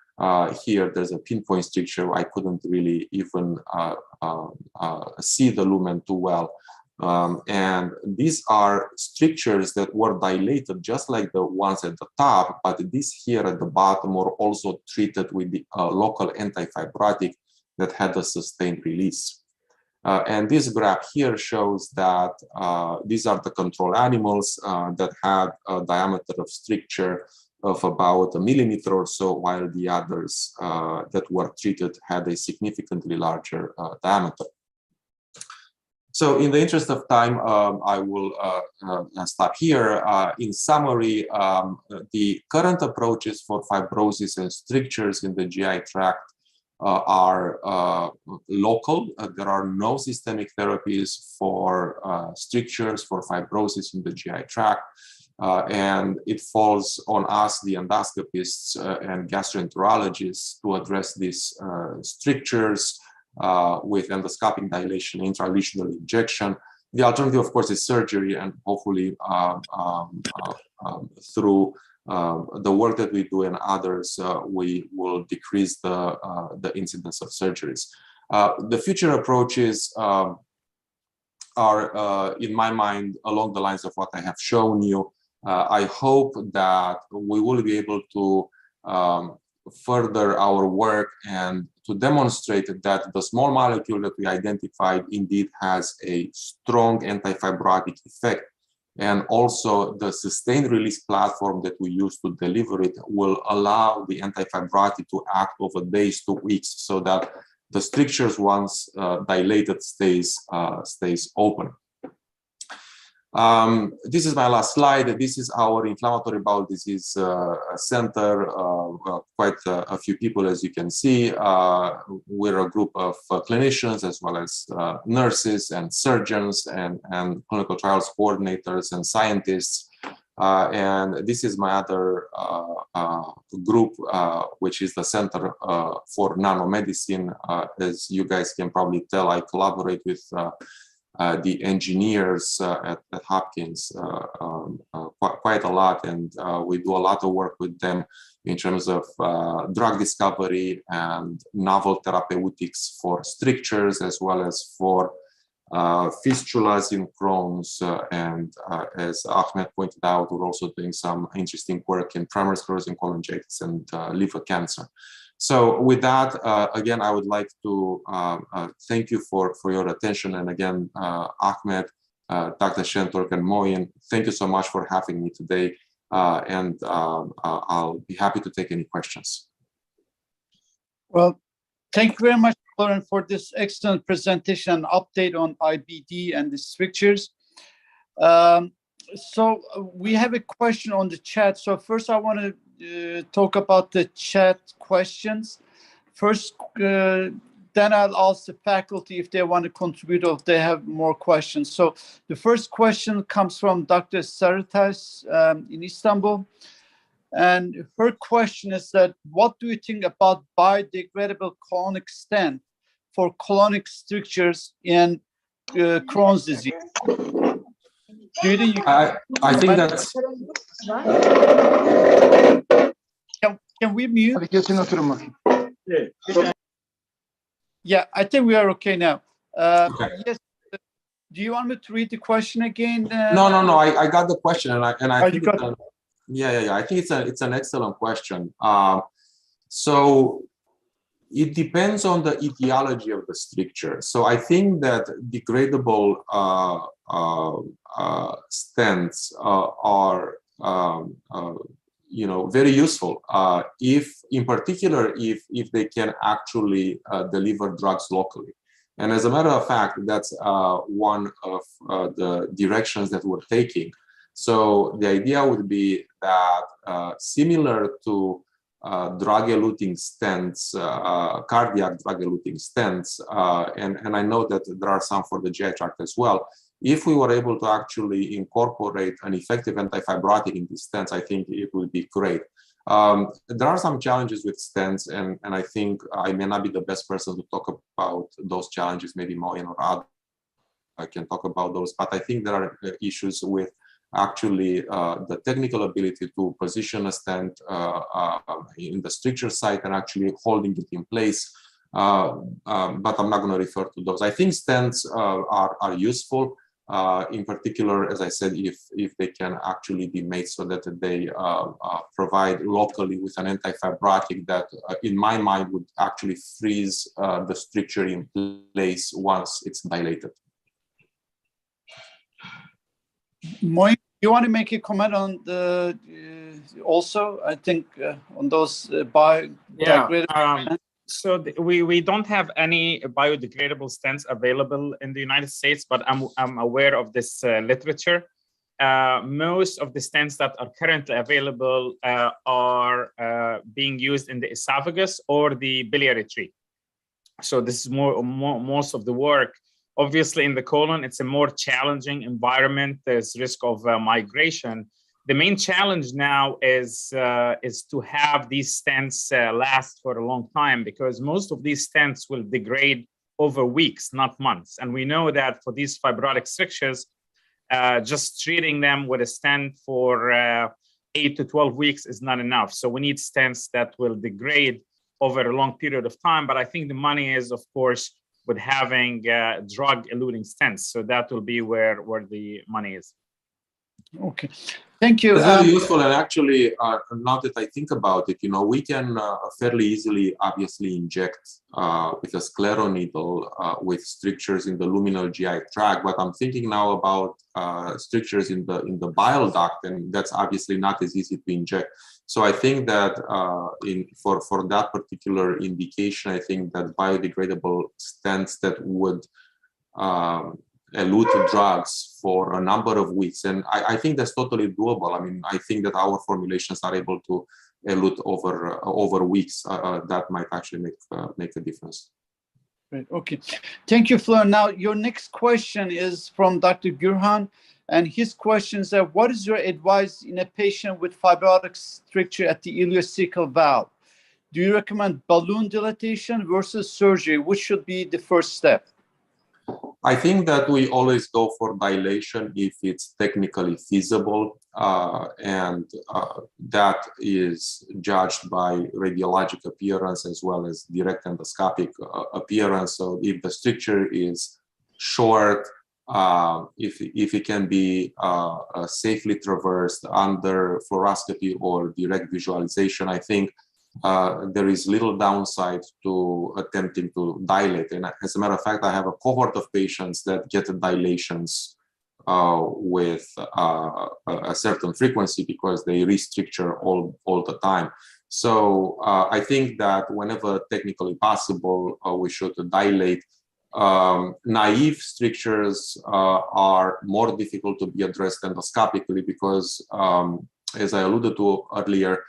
[SPEAKER 5] Here there's a pinpoint stricture. I couldn't really even see the lumen too well. And these are strictures that were dilated just like the ones at the top, but these here at the bottom were also treated with the local antifibrotic that had a sustained release. And this graph here shows that these are the control animals that had a diameter of stricture of about 1 millimeter or so, while the others that were treated had a significantly larger diameter. So in the interest of time, I will stop here. In summary, the current approaches for fibrosis and strictures in the GI tract are local. There are no systemic therapies for strictures, for fibrosis in the GI tract. And it falls on us, the endoscopists and gastroenterologists, to address these strictures with endoscopic dilation, intralesional injection. The alternative, of course, is surgery, and hopefully through the work that we do and others, we will decrease the incidence of surgeries. The future approaches are, in my mind, along the lines of what I have shown you. I hope that we will be able to further our work and to demonstrate that the small molecule that we identified indeed has a strong antifibrotic effect, and also the sustained release platform that we use to deliver it will allow the antifibrotic to act over days to weeks, so that the strictures, once dilated, stays open. This is my last slide. This is our inflammatory bowel disease center. Quite a few people, as you can see. We're a group of clinicians, as well as nurses and surgeons and clinical trials coordinators and scientists. And this is my other group, which is the Center for Nanomedicine. As you guys can probably tell, I collaborate with the engineers at Hopkins quite a lot, and we do a lot of work with them in terms of drug discovery and novel therapeutics for strictures, as well as for fistulas in Crohn's, and as Ahmed pointed out, we're also doing some interesting work in primary sclerosing cholangitis and liver cancer. So with that, again, I would like to thank you for your attention. And again, Ahmed, Dr. Shenturk, and Moin, thank you so much for having me today. And I'll be happy to take any questions.
[SPEAKER 2] Well, thank you very much, Florence, for this excellent presentation, update on IBD and the strictures. So we have a question on the chat. So first I want to talk about the chat questions. First, then I'll ask the faculty if they want to contribute or if they have more questions. So the first question comes from Dr. Saritas in Istanbul. And her question is that, what do you think about biodegradable colonic stent for colonic strictures in Crohn's disease? Do you think you
[SPEAKER 5] I think that's...
[SPEAKER 2] can we mute?
[SPEAKER 4] Hadi kesin oturun bakayım.
[SPEAKER 2] Yeah, I think we are okay now.
[SPEAKER 5] Okay.
[SPEAKER 2] Yes. Do you want me to read the question again?
[SPEAKER 5] No. I got the question, and I think
[SPEAKER 2] you
[SPEAKER 5] it's
[SPEAKER 2] got
[SPEAKER 5] yeah. I think it's an excellent question. So it depends on the etiology of the stricture. So I think that degradable stents are very useful if, in particular, if they can actually deliver drugs locally. And as a matter of fact, that's one of the directions that we're taking. So the idea would be that similar to drug-eluting stents, cardiac drug-eluting stents, and I know that there are some for the GI tract as well. If we were able to actually incorporate an effective antifibrotic in these stents, I think it would be great. There are some challenges with stents, and I think I may not be the best person to talk about those challenges. Maybe Moyen or Ad I can talk about those, but I think there are issues with actually the technical ability to position a stent in the stricture site and actually holding it in place. But I'm not going to refer to those. I think stents are useful. In particular, as I said, if they can actually be made so that they provide locally with an antifibrotic that, in my mind, would actually freeze the stricture in place once it's dilated.
[SPEAKER 2] Moy, you want to make a comment on the also? I think on those biodegradable.
[SPEAKER 3] So we don't have any biodegradable stents available in the United States, but I'm aware of this literature. Most of the stents that are currently available are being used in the esophagus or the biliary tree. So this is most of the work. Obviously, in the colon, it's a more challenging environment. There's risk of migration. The main challenge now is to have these stents last for a long time, because most of these stents will degrade over weeks, not months. And we know that for these fibrotic strictures, just treating them with a stent for 8 to 12 weeks is not enough. So we need stents that will degrade over a long period of time. But I think the money is, of course, with having drug-eluting stents. So that will be where the money is.
[SPEAKER 2] Okay, thank you.
[SPEAKER 5] It's very useful, and actually, now that I think about it, we can fairly easily, obviously, inject with a scleral needle with strictures in the luminal GI tract. But I'm thinking now about strictures in the bile duct, and that's obviously not as easy to inject. So I think that for that particular indication, I think that biodegradable stents that would elute drugs for a number of weeks, and I think that's totally doable. I mean, I think that our formulations are able to elute over weeks. That might actually make a difference.
[SPEAKER 2] Great. Okay, thank you, Florence. Now, your next question is from Dr. Gürhan, and his question is that what is your advice in a patient with fibrotic stricture at the ileocecal valve? Do you recommend balloon dilatation versus surgery? Which should be the first step?
[SPEAKER 5] I think that we always go for dilation if it's technically feasible, and that is judged by radiologic appearance as well as direct endoscopic appearance. So if the stricture is short, if it can be safely traversed under fluoroscopy or direct visualization, I think there is little downside to attempting to dilate. And as a matter of fact, I have a cohort of patients that get dilations with a certain frequency because they restricture all the time. So I think that whenever technically possible, we should dilate. Naive strictures are more difficult to be addressed endoscopically because, as I alluded to earlier,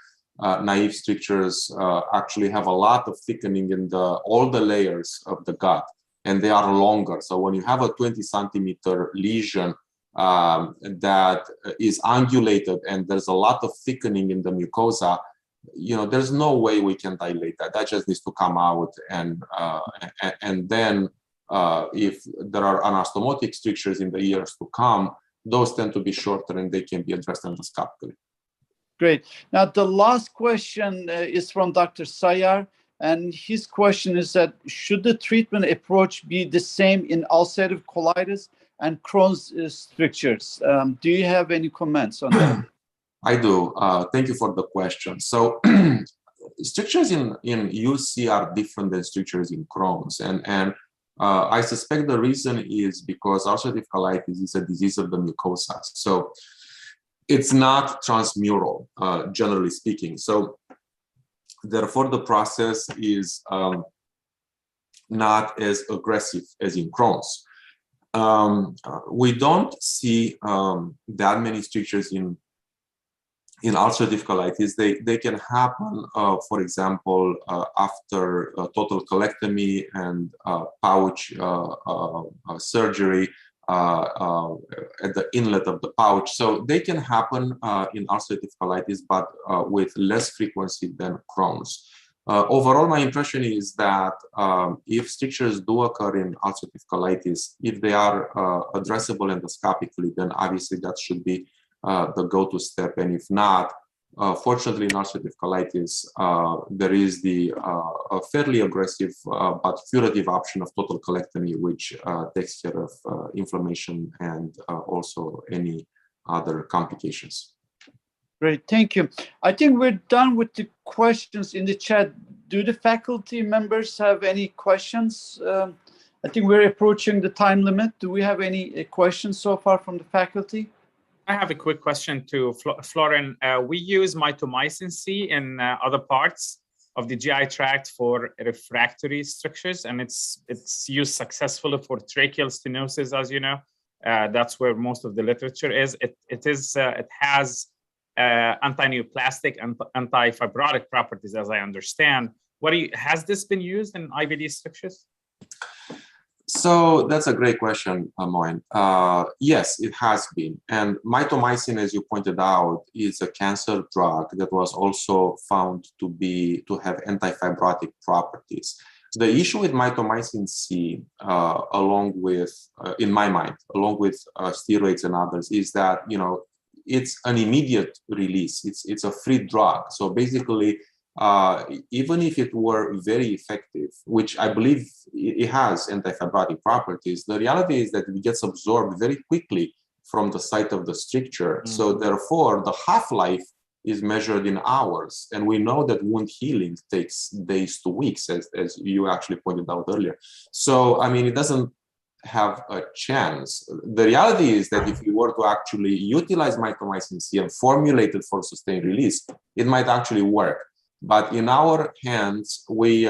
[SPEAKER 5] naive strictures actually have a lot of thickening in all the layers of the gut, and they are longer. So when you have a 20-centimeter lesion that is angulated and there's a lot of thickening in the mucosa, there's no way we can dilate that. That just needs to come out, and then if there are anastomotic strictures in the years to come, those tend to be shorter and they can be addressed endoscopically.
[SPEAKER 2] Great. Now, the last question is from Dr. Sayar, and his question is that should the treatment approach be the same in ulcerative colitis and Crohn's strictures? Do you have any comments on that?
[SPEAKER 5] I do. Thank you for the question. So strictures in UC are different than strictures in Crohn's. And I suspect the reason is because ulcerative colitis is a disease of the mucosa. So it's not transmural, generally speaking. So therefore, the process is not as aggressive as in Crohn's. We don't see that many strictures in ulcerative colitis. They can happen, for example, after total colectomy and pouch surgery at the inlet of the pouch. So they can happen in ulcerative colitis, but with less frequency than Crohn's. Overall, my impression is that if strictures do occur in ulcerative colitis, if they are addressable endoscopically, then obviously that should be the go-to step. And if not, fortunately in ulcerative colitis, there is the fairly aggressive but curative option of total colectomy, which takes care of inflammation and also any other complications.
[SPEAKER 2] Great, thank you. I think we're done with the questions in the chat. Do the faculty members have any questions? I think we're approaching the time limit. Do we have any questions so far from the faculty?
[SPEAKER 3] I have a quick question to Florence. We use mitomycin C in other parts of the GI tract for refractory strictures, and it's used successfully for tracheal stenosis, as you know. That's where most of the literature is. It has anti-neoplastic and anti-fibrotic properties, as I understand. Has this been used in IBD strictures?
[SPEAKER 5] So that's a great question, Moin. Yes, it has been. And mitomycin, as you pointed out, is a cancer drug that was also found to have anti-fibrotic properties. The issue with mitomycin C, along with, in my mind, along with steroids and others, is that it's an immediate release. It's a free drug. So basically, even if it were very effective, which I believe it has anti-fibrotic properties, the reality is that it gets absorbed very quickly from the site of the stricture. So therefore, the half-life is measured in hours. And we know that wound healing takes days to weeks, as you actually pointed out earlier. So, I mean, it doesn't have a chance. The reality is that if you were to actually utilize mitomycin C and formulate it for sustained release, it might actually work. But in our hands, we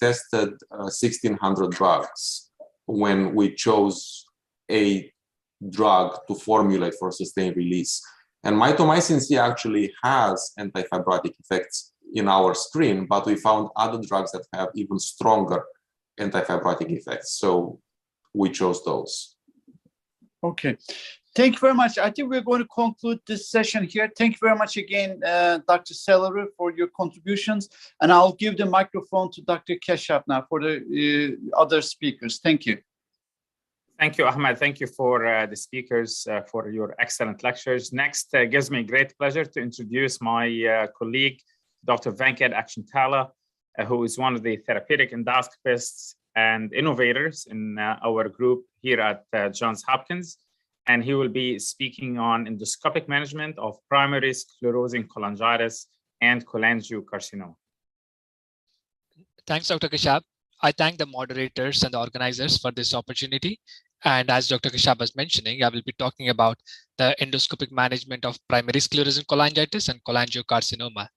[SPEAKER 5] tested 1,600 drugs when we chose a drug to formulate for sustained release. And mitomycin C actually has anti-fibrotic effects in our screen, but we found other drugs that have even stronger anti-fibrotic effects. So we chose those.
[SPEAKER 2] Okay. Thank you very much. I think we're going to conclude this session here. Thank you very much again, Dr. Celery, for your contributions. And I'll give the microphone to Dr. Keshap now for the other speakers. Thank you.
[SPEAKER 3] Thank you, Ahmed. Thank you for the speakers for your excellent lectures. Next, gives me great pleasure to introduce my colleague, Dr. Venkat Akshontala, who is one of the therapeutic endoscopists and innovators in our group here at Johns Hopkins. And he will be speaking on endoscopic management of primary sclerosing cholangitis and cholangiocarcinoma.
[SPEAKER 6] Thanks, Dr. Keshap. I thank the moderators and the organizers for this opportunity. And as Dr. Keshap was mentioning, I will be talking about the endoscopic management of primary sclerosing cholangitis and cholangiocarcinoma.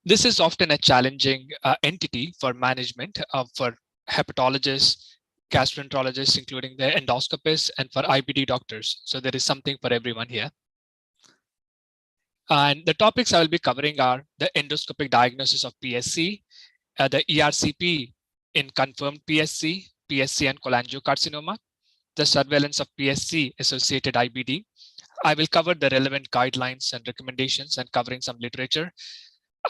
[SPEAKER 6] This is often a challenging entity for management for hepatologists, gastroenterologists, including the endoscopists, and for IBD doctors. So there is something for everyone here. And the topics I will be covering are the endoscopic diagnosis of PSC, the ERCP in confirmed PSC, Psc and cholangiocarcinoma, the surveillance of PSC associated IBD. I will cover the relevant guidelines and recommendations and covering some literature.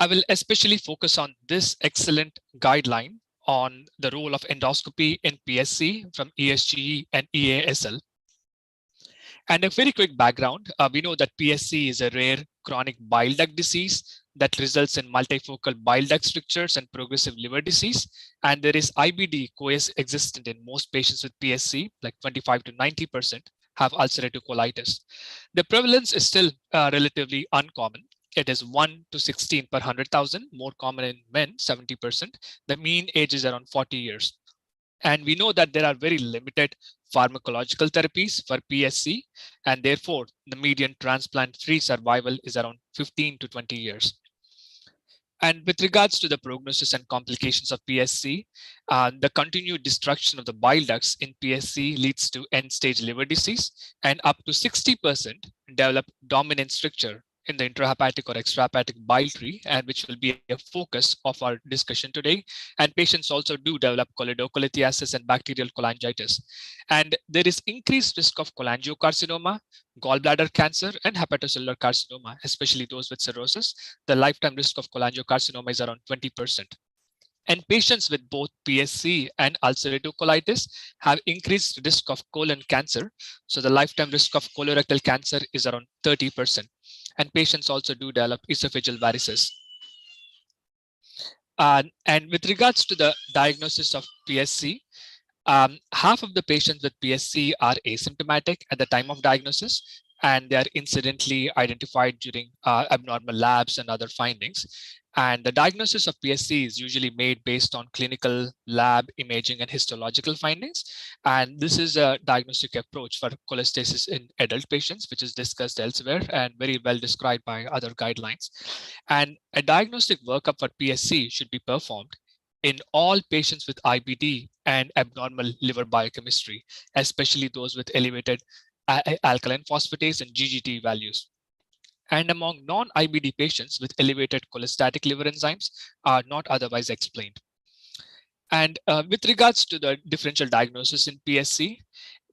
[SPEAKER 6] I will especially focus on this excellent guideline on the role of endoscopy in PSC from ESGE and EASL. And a very quick background, we know that PSC is a rare chronic bile duct disease that results in multifocal bile duct strictures and progressive liver disease. And there is IBD coexistent in most patients with PSC, like 25 to 90% have ulcerative colitis. The prevalence is still relatively uncommon. It is 1 to 16 per 100,000, more common in men, 70%. The mean age is around 40 years. And we know that there are very limited pharmacological therapies for PSC, and therefore the median transplant-free survival is around 15 to 20 years. And with regards to the prognosis and complications of PSC, the continued destruction of the bile ducts in PSC leads to end-stage liver disease, and up to 60% develop dominant stricture in the intrahepatic or extrahepatic bile tree, and which will be a focus of our discussion today. And patients also do develop cholelocholithiasis and bacterial cholangitis. And there is increased risk of cholangiocarcinoma, gallbladder cancer, and hepatocellular carcinoma, especially those with cirrhosis. The lifetime risk of cholangiocarcinoma is around 20%. And patients with both PSC and ulcerative colitis have increased risk of colon cancer. So the lifetime risk of colorectal cancer is around 30%. And patients also do develop esophageal varices. And with regards to the diagnosis of PSC, half of the patients with PSC are asymptomatic at the time of diagnosis, and they are incidentally identified during abnormal labs and other findings. And the diagnosis of PSC is usually made based on clinical lab imaging and histological findings. And this is a diagnostic approach for cholestasis in adult patients, which is discussed elsewhere and very well described by other guidelines. And a diagnostic workup for PSC should be performed in all patients with IBD and abnormal liver biochemistry, especially those with elevated alkaline phosphatase and GGT values. And among non-IBD patients with elevated cholestatic liver enzymes are not otherwise explained. And with regards to the differential diagnosis in PSC,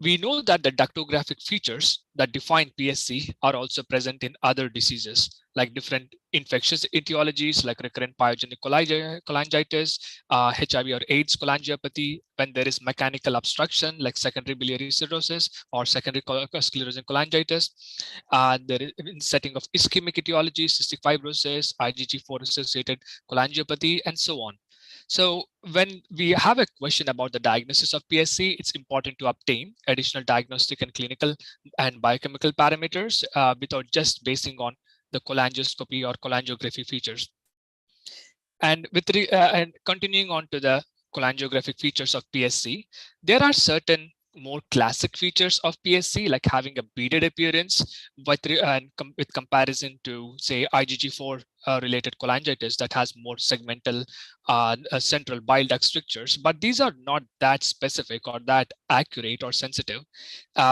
[SPEAKER 6] we know that the ductographic features that define PSC are also present in other diseases, like different infectious etiologies, like recurrent pyogenic cholangitis, HIV or AIDS cholangiopathy, when there is mechanical obstruction, like secondary biliary cirrhosis or secondary sclerosing cholangitis. There is in setting of ischemic etiology, cystic fibrosis, IgG4 associated cholangiopathy, and so on. So when we have a question about the diagnosis of PSC, it's important to obtain additional diagnostic and clinical and biochemical parameters without just basing on the cholangioscopy or cholangiography features. And and continuing on to the cholangiographic features of PSC, there are certain more classic features of PSC, like having a beaded appearance with comparison to, say, IgG4 related cholangitis that has more segmental central bile duct strictures, but these are not that specific or that accurate or sensitive.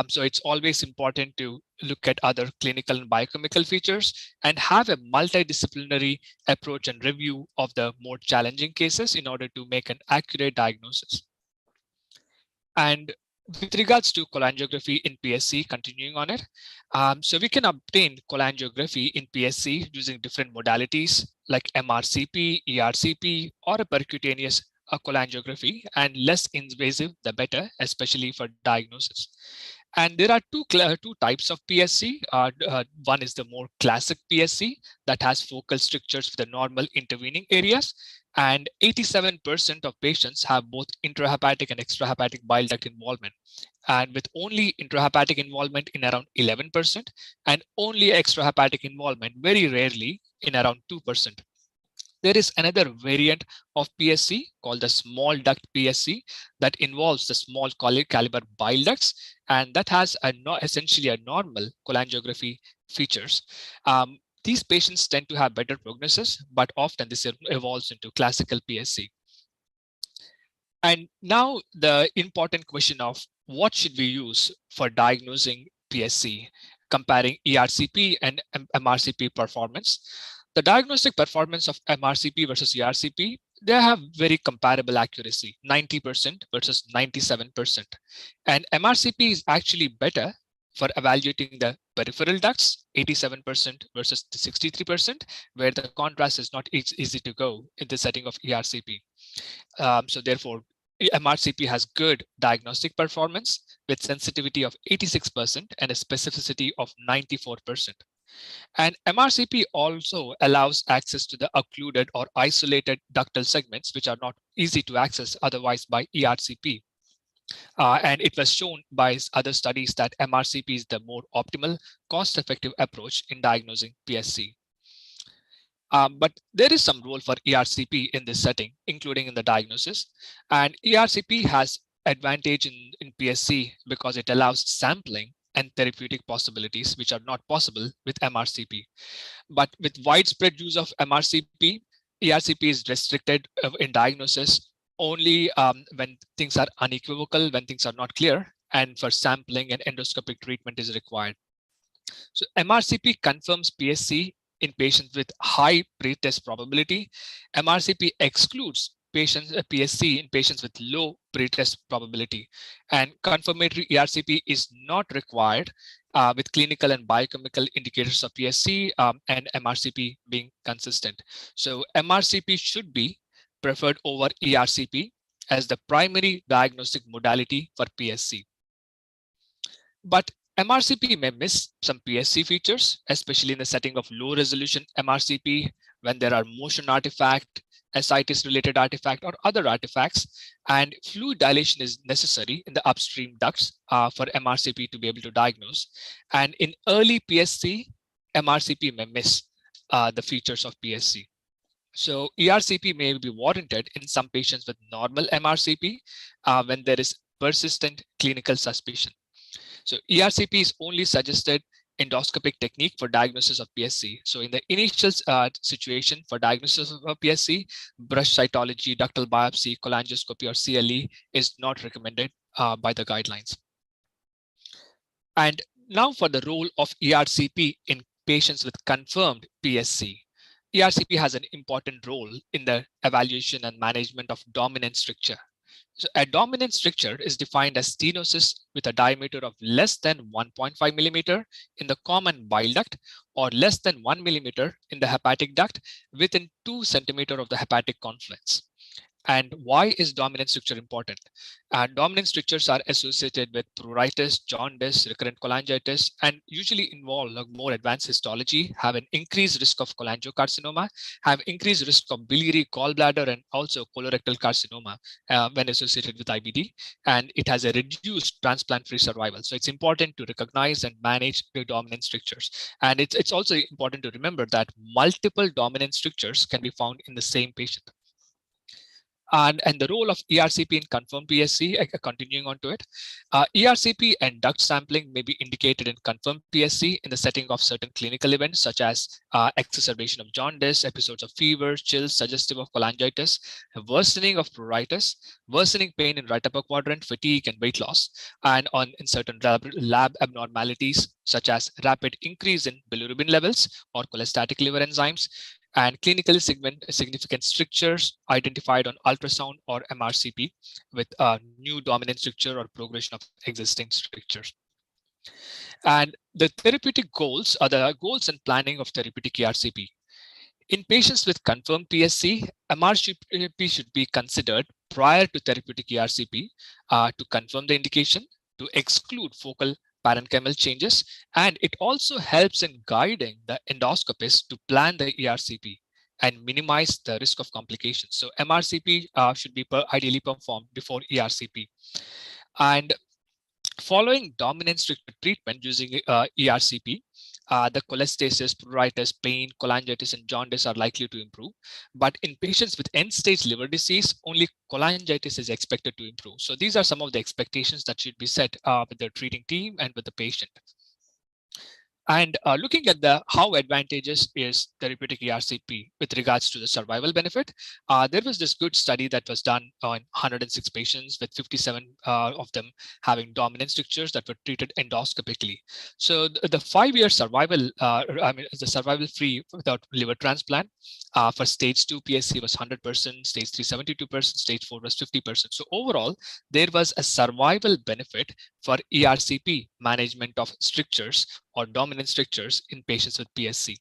[SPEAKER 6] So it's always important to look at other clinical and biochemical features and have a multidisciplinary approach and review of the more challenging cases in order to make an accurate diagnosis. And with regards to cholangiography in PSC, continuing on it, so we can obtain cholangiography in PSC using different modalities like MRCP, ERCP, or a percutaneous cholangiography, and less invasive, the better, especially for diagnosis. And there are two types of PSC. One is the more classic PSC that has focal strictures with the normal intervening areas. And 87% of patients have both intrahepatic and extrahepatic bile duct involvement. And with only intrahepatic involvement in around 11% and only extrahepatic involvement very rarely in around 2%. There is another variant of PSC called the small duct PSC that involves the small caliber bile ducts, and that has essentially a normal cholangiography features. These patients tend to have better prognosis, but often this evolves into classical PSC. And now the important question of what should we use for diagnosing PSC, comparing ERCP and MRCP performance. The diagnostic performance of MRCP versus ERCP, they have very comparable accuracy, 90% versus 97%. And MRCP is actually better for evaluating the peripheral ducts, 87% versus 63%, where the contrast is not easy to go in the setting of ERCP. So therefore, MRCP has good diagnostic performance with sensitivity of 86% and a specificity of 94%. And MRCP also allows access to the occluded or isolated ductal segments, which are not easy to access otherwise by ERCP. And it was shown by other studies that MRCP is the more optimal, cost-effective approach in diagnosing PSC. But there is some role for ERCP in this setting, including in the diagnosis. And ERCP has advantage in PSC because it allows sampling and therapeutic possibilities, which are not possible with MRCP. But with widespread use of MRCP, ERCP is restricted in diagnosis only when things are unequivocal, when things are not clear, and for sampling and endoscopic treatment is required. So MRCP confirms PSC in patients with high pretest probability. MRCP excludes PSC in patients with low pretest probability. And confirmatory ERCP is not required with clinical and biochemical indicators of PSC and MRCP being consistent. So MRCP should be preferred over ERCP as the primary diagnostic modality for PSC. But MRCP may miss some PSC features, especially in the setting of low resolution MRCP, when there are motion artifact, ascites related artifact, or other artifacts, and fluid dilation is necessary in the upstream ducts for MRCP to be able to diagnose. And in early PSC, MRCP may miss the features of PSC. So ERCP may be warranted in some patients with normal MRCP when there is persistent clinical suspicion. So ERCP is only suggested endoscopic technique for diagnosis of PSC. So in the initial situation for diagnosis of PSC, brush cytology, ductal biopsy, cholangioscopy, or CLE is not recommended by the guidelines. And now for the role of ERCP in patients with confirmed PSC. ERCP has an important role in the evaluation and management of dominant stricture. So a dominant stricture is defined as stenosis with a diameter of less than 1.5 millimeter in the common bile duct or less than 1 millimeter in the hepatic duct within 2 centimeter of the hepatic confluence. And why is dominant stricture important? Dominant strictures are associated with pruritus, jaundice, recurrent cholangitis, and usually involve more advanced histology, have an increased risk of cholangiocarcinoma, have increased risk of biliary gallbladder, and also colorectal carcinoma when associated with IBD. And it has a reduced transplant-free survival. So it's important to recognize and manage the dominant strictures. And it's also important to remember that multiple dominant strictures can be found in the same patient. And the role of ERCP in confirmed PSC, continuing on to it, ERCP and duct sampling may be indicated in confirmed PSC in the setting of certain clinical events such as exacerbation of jaundice, episodes of fever, chills suggestive of cholangitis, worsening of pruritus, worsening pain in right upper quadrant, fatigue, and weight loss, and in certain lab abnormalities such as rapid increase in bilirubin levels or cholestatic liver enzymes, and clinically significant strictures identified on ultrasound or MRCP with a new dominant stricture or progression of existing strictures. And the therapeutic goals are the goals and planning of therapeutic ERCP. In patients with confirmed PSC, MRCP should be considered prior to therapeutic ERCP to confirm the indication, to exclude focal parenchymal changes, and it also helps in guiding the endoscopist to plan the ERCP and minimize the risk of complications. So MRCP should be ideally performed before ERCP. And following dominant stricture treatment using ERCP, the cholestasis, pruritus, pain, cholangitis, and jaundice are likely to improve. But in patients with end-stage liver disease, only cholangitis is expected to improve. So these are some of the expectations that should be set with the treating team and with the patient. And looking at how advantageous is therapeutic ERCP with regards to the survival benefit, there was this good study that was done on 106 patients with 57 of them having dominant strictures that were treated endoscopically. So the 5-year survival, the survival free without liver transplant for stage 2 PSC was 100%, stage 3 72%, stage 4 was 50%. So overall, there was a survival benefit for ERCP management of strictures or dominant strictures in patients with PSC.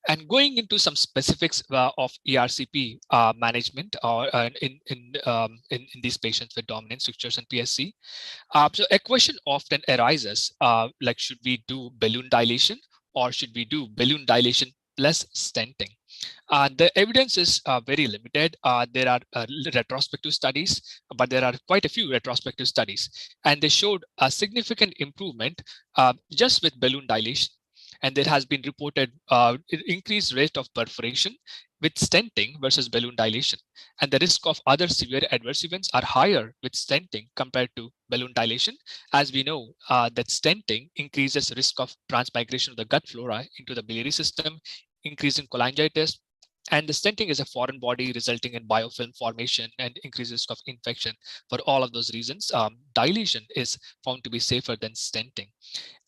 [SPEAKER 6] And going into some specifics of ERCP management in these patients with dominant strictures and PSC. So a question often arises, like should we do balloon dilation or should we do balloon dilation plus stenting? The evidence is very limited. There are retrospective studies, but there are quite a few retrospective studies, and they showed a significant improvement just with balloon dilation. And there has been reported increased rate of perforation with stenting versus balloon dilation. And the risk of other severe adverse events are higher with stenting compared to balloon dilation. As we know that stenting increases risk of transmigration of the gut flora into the biliary system, increasing cholangitis, and the stenting is a foreign body resulting in biofilm formation and increased risk of infection. For all of those reasons, dilation is found to be safer than stenting.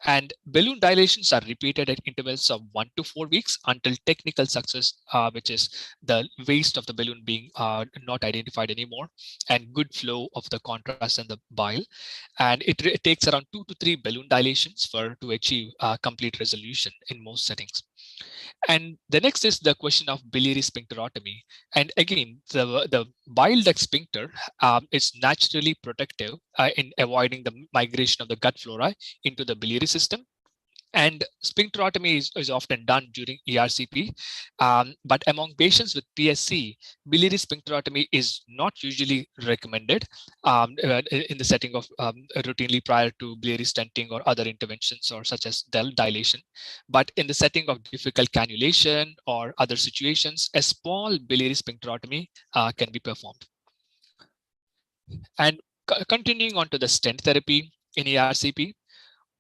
[SPEAKER 6] And balloon dilations are repeated at intervals of 1 to 4 weeks until technical success, which is the waist of the balloon being not identified anymore, and good flow of the contrast and the bile. And it takes around 2 to 3 balloon dilations to achieve complete resolution in most settings. And the next is the question of biliary sphincterotomy. And again, the bile duct sphincter is naturally protective in avoiding the migration of the gut flora into the biliary system. And sphincterotomy is often done during ERCP, but among patients with PSC, biliary sphincterotomy is not usually recommended in the setting of routinely prior to biliary stenting or other interventions or such as dilation. But in the setting of difficult cannulation or other situations, a small biliary sphincterotomy can be performed. And continuing on to the stent therapy in ERCP,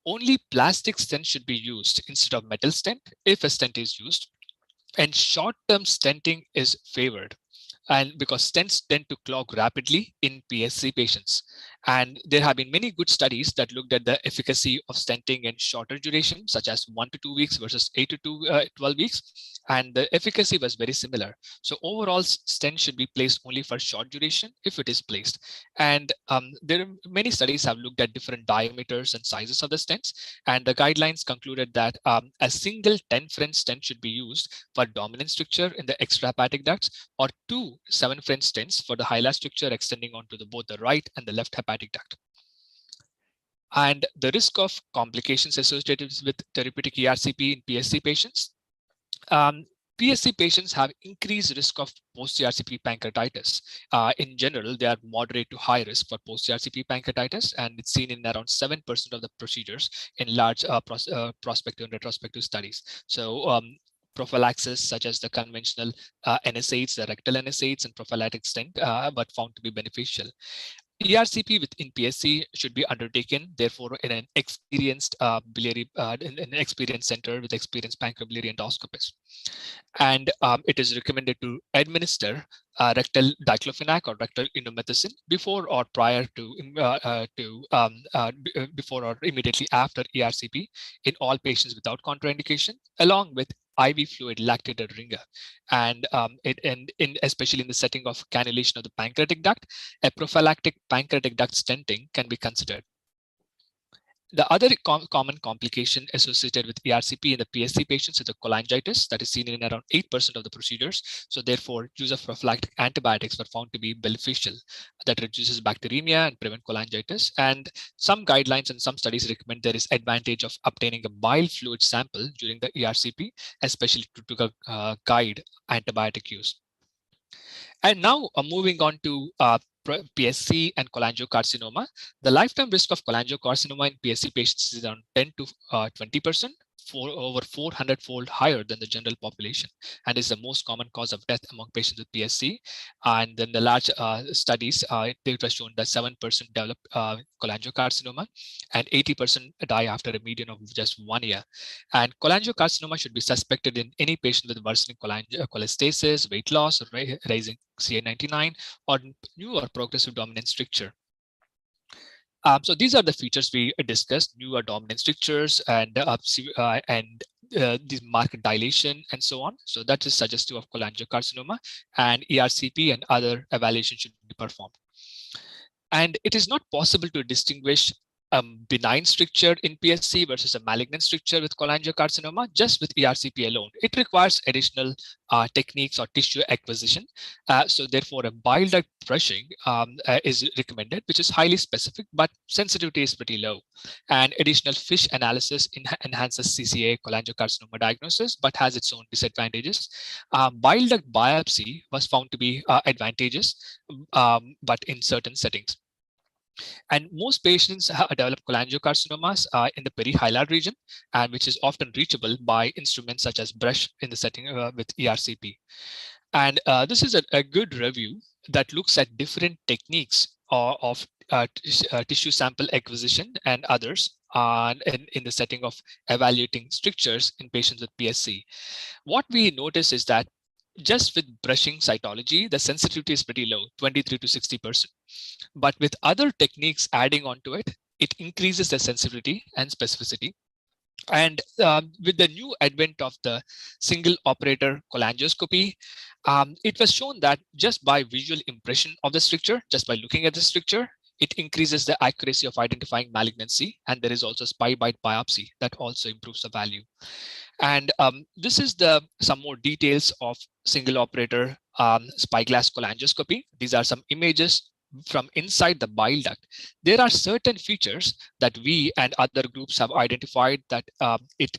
[SPEAKER 6] only plastic stent should be used instead of metal stent if a stent is used, and short-term stenting is favored, and because stents tend to clog rapidly in PSC patients. And there have been many good studies that looked at the efficacy of stenting in shorter duration, such as 1 to 2 weeks versus 8 to 12 weeks. And the efficacy was very similar. So overall, stent should be placed only for short duration if it is placed. And there are many studies have looked at different diameters and sizes of the stents. And the guidelines concluded that a single 10 French stent should be used for dominant stricture in the extrahepatic ducts, or 2 7 French stents for the hilar stricture extending onto both the right and the left hepatic duct. And the risk of complications associated with therapeutic ERCP in PSC patients. PSC patients have increased risk of post-ERCP pancreatitis. In general, they are moderate to high risk for post-ERCP pancreatitis, and it's seen in around 7% of the procedures in large prospective and retrospective studies. So prophylaxis, such as the conventional NSAIDs, the rectal NSAIDs, and prophylactic stent, but found to be beneficial. ERCP within PSC should be undertaken, therefore, in an experienced biliary, in an experienced center with experienced pancreabiliary endoscopists. And it is recommended to administer rectal diclofenac or rectal indomethacin before or prior to before or immediately after ERCP in all patients without contraindication, along with IV fluid lactated ringer. And especially in the setting of cannulation of the pancreatic duct, a prophylactic pancreatic duct stenting can be considered. The other common complication associated with ERCP in the PSC patients is the cholangitis that is seen in around 8% of the procedures. So therefore, use of prophylactic antibiotics were found to be beneficial. That reduces bacteremia and prevent cholangitis. And some guidelines and some studies recommend there is advantage of obtaining a bile fluid sample during the ERCP, especially to guide antibiotic use. And now moving on to PSC and cholangiocarcinoma. The lifetime risk of cholangiocarcinoma in PSC patients is around 10 to 20%, over 400-fold higher than the general population, and is the most common cause of death among patients with PSC. And then the large studies, it was shown that 7% develop cholangiocarcinoma, and 80% die after a median of just 1 year. And cholangiocarcinoma should be suspected in any patient with worsening cholestasis, weight loss, or rising CA99, or new or progressive dominant stricture. So these are the features we discussed: newer dominant strictures and these marked dilation and so on. So that is suggestive of cholangiocarcinoma, and ERCP and other evaluations should be performed. And it is not possible to distinguish benign stricture in PSC versus a malignant stricture with cholangiocarcinoma just with ERCP alone. It requires additional techniques or tissue acquisition. So therefore, a bile duct brushing is recommended, which is highly specific, but sensitivity is pretty low. And additional FISH analysis enhances CCA cholangiocarcinoma diagnosis, but has its own disadvantages. Bile duct biopsy was found to be advantageous, but in certain settings. And most patients develop cholangiocarcinomas in the perihilar region, and which is often reachable by instruments such as brush in the setting with ERCP. And this is a good review that looks at different techniques of tissue sample acquisition and others in the setting of evaluating strictures in patients with PSC. What we notice is that just with brushing cytology, the sensitivity is pretty low, 23 to 60%. But with other techniques adding onto it, it increases the sensitivity and specificity. And with the new advent of the single operator cholangioscopy, it was shown that just by visual impression of the stricture, just by looking at the stricture, it increases the accuracy of identifying malignancy. And there is also spy bite biopsy that also improves the value. And this is some more details of single operator spyglass cholangioscopy. These are some images from inside the bile duct. There are certain features that we and other groups have identified that it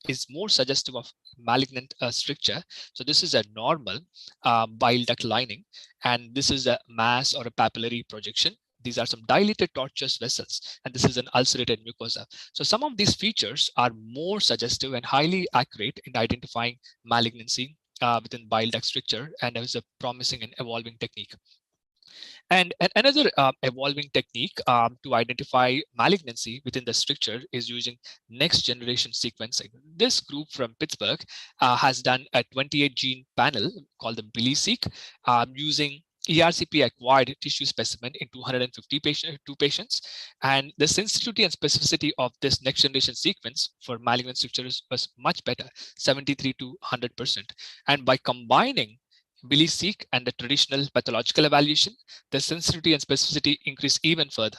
[SPEAKER 6] is more suggestive of malignant stricture. So this is a normal bile duct lining, and this is a mass or a papillary projection. These are some dilated tortuous vessels, and this is an ulcerated mucosa. So some of these features are more suggestive and highly accurate in identifying malignancy within bile duct stricture, and it is a promising and evolving technique. And another evolving technique to identify malignancy within the stricture is using next generation sequencing. This group from Pittsburgh has done a 28 gene panel called the Biliary using ERCP acquired tissue specimen in 252 patients, and the sensitivity and specificity of this next generation sequence for malignant strictures was much better, 73 to 100%. And by combining Biliary and the traditional pathological evaluation, the sensitivity and specificity increase even further.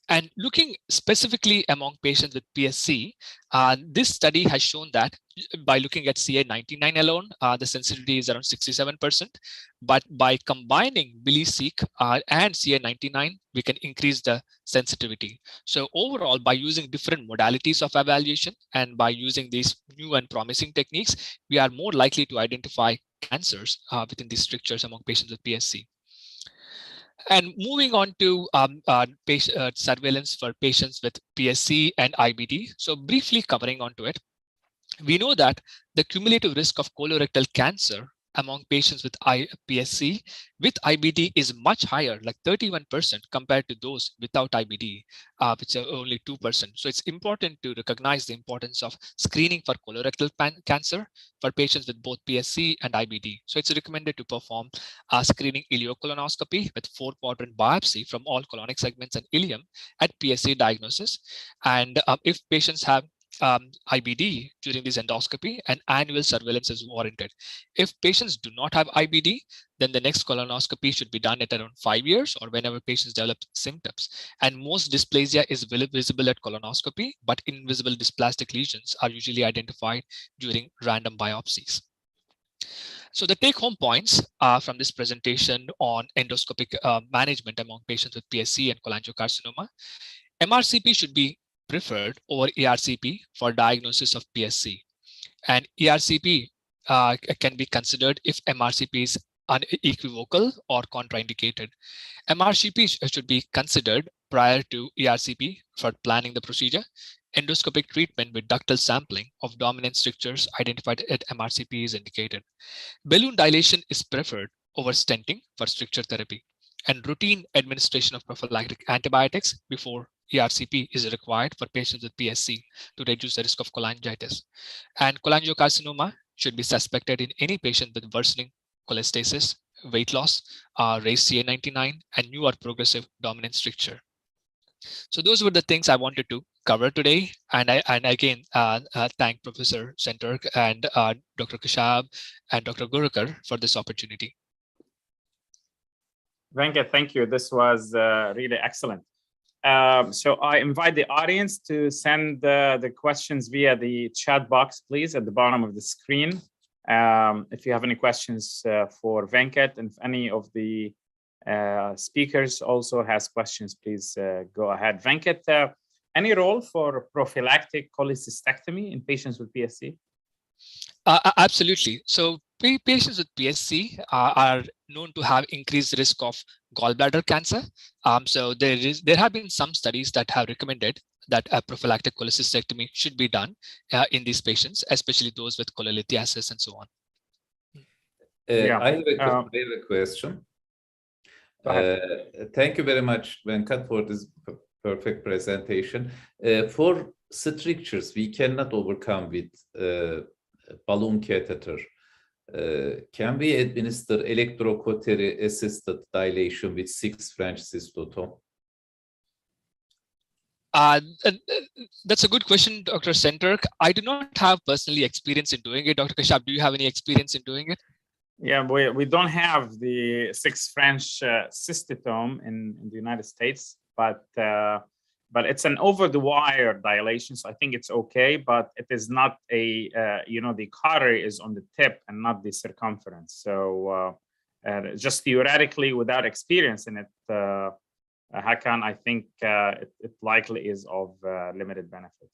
[SPEAKER 6] And looking specifically among patients with PSC, this study has shown that by looking at CA99 alone, the sensitivity is around 67%. But by combining Biliary and CA99, we can increase the sensitivity. So overall, by using different modalities of evaluation and by using these new and promising techniques, we are more likely to identify cancers within these strictures among patients with PSC. And moving on to surveillance for patients with PSC and IBD. So briefly covering onto it, we know that the cumulative risk of colorectal cancer among patients with PSC with IBD is much higher, like 31% compared to those without IBD, which are only 2%. So it's important to recognize the importance of screening for colorectal cancer for patients with both PSC and IBD. So it's recommended to perform a screening ileocolonoscopy with 4-quadrant biopsy from all colonic segments and ileum at PSC diagnosis. And if patients have IBD during this endoscopy, an annual surveillance is warranted. If patients do not have IBD, then the next colonoscopy should be done at around 5 years or whenever patients develop symptoms. And most dysplasia is visible at colonoscopy, but invisible dysplastic lesions are usually identified during random biopsies. So the take-home points from this presentation on endoscopic management among patients with PSC and cholangiocarcinoma: MRCP should be preferred over ERCP for diagnosis of PSC. And ERCP can be considered if MRCP is unequivocal or contraindicated. MRCP should be considered prior to ERCP for planning the procedure. Endoscopic treatment with ductal sampling of dominant strictures identified at MRCP is indicated. Balloon dilation is preferred over stenting for stricture therapy. And routine administration of prophylactic antibiotics before ERCP is required for patients with PSC to reduce the risk of cholangitis. And cholangiocarcinoma should be suspected in any patient with worsening cholestasis, weight loss, raised CA99, and new or progressive dominant stricture. So those were the things I wanted to cover today. And again, thank Professor Senturk and Dr. Kashab and Dr. Gurukar for this opportunity.
[SPEAKER 3] Venkat, thank you. This was really excellent. So I invite the audience to send the questions via the chat box, please, at the bottom of the screen. If you have any questions for Venkat, and if any of the speakers also has questions, please go ahead. Venkat, any role for prophylactic cholecystectomy in patients with PSC?
[SPEAKER 6] Absolutely. So patients with PSC are known to have increased risk of gallbladder cancer. So there have been some studies that have recommended that a prophylactic cholecystectomy should be done in these patients, especially those with cholelithiasis and so on.
[SPEAKER 1] I have a question. Thank you very much, Venkat, for this perfect presentation. For strictures, we cannot overcome with balloon catheter. Can we administer electrocautery assisted dilation with 6 French cystotome?
[SPEAKER 6] That's a good question, Dr. Senturk. I do not have personally experience in doing it. Dr. Kashyap, do you have any experience in doing it?
[SPEAKER 3] Yeah, we don't have the 6 French cystotome in the United States, but it's an over-the-wire dilation, so I think it's okay. But it is not a the cautery is on the tip and not the circumference. So just theoretically, without experience in it, Hakan, I think it likely is of limited benefit.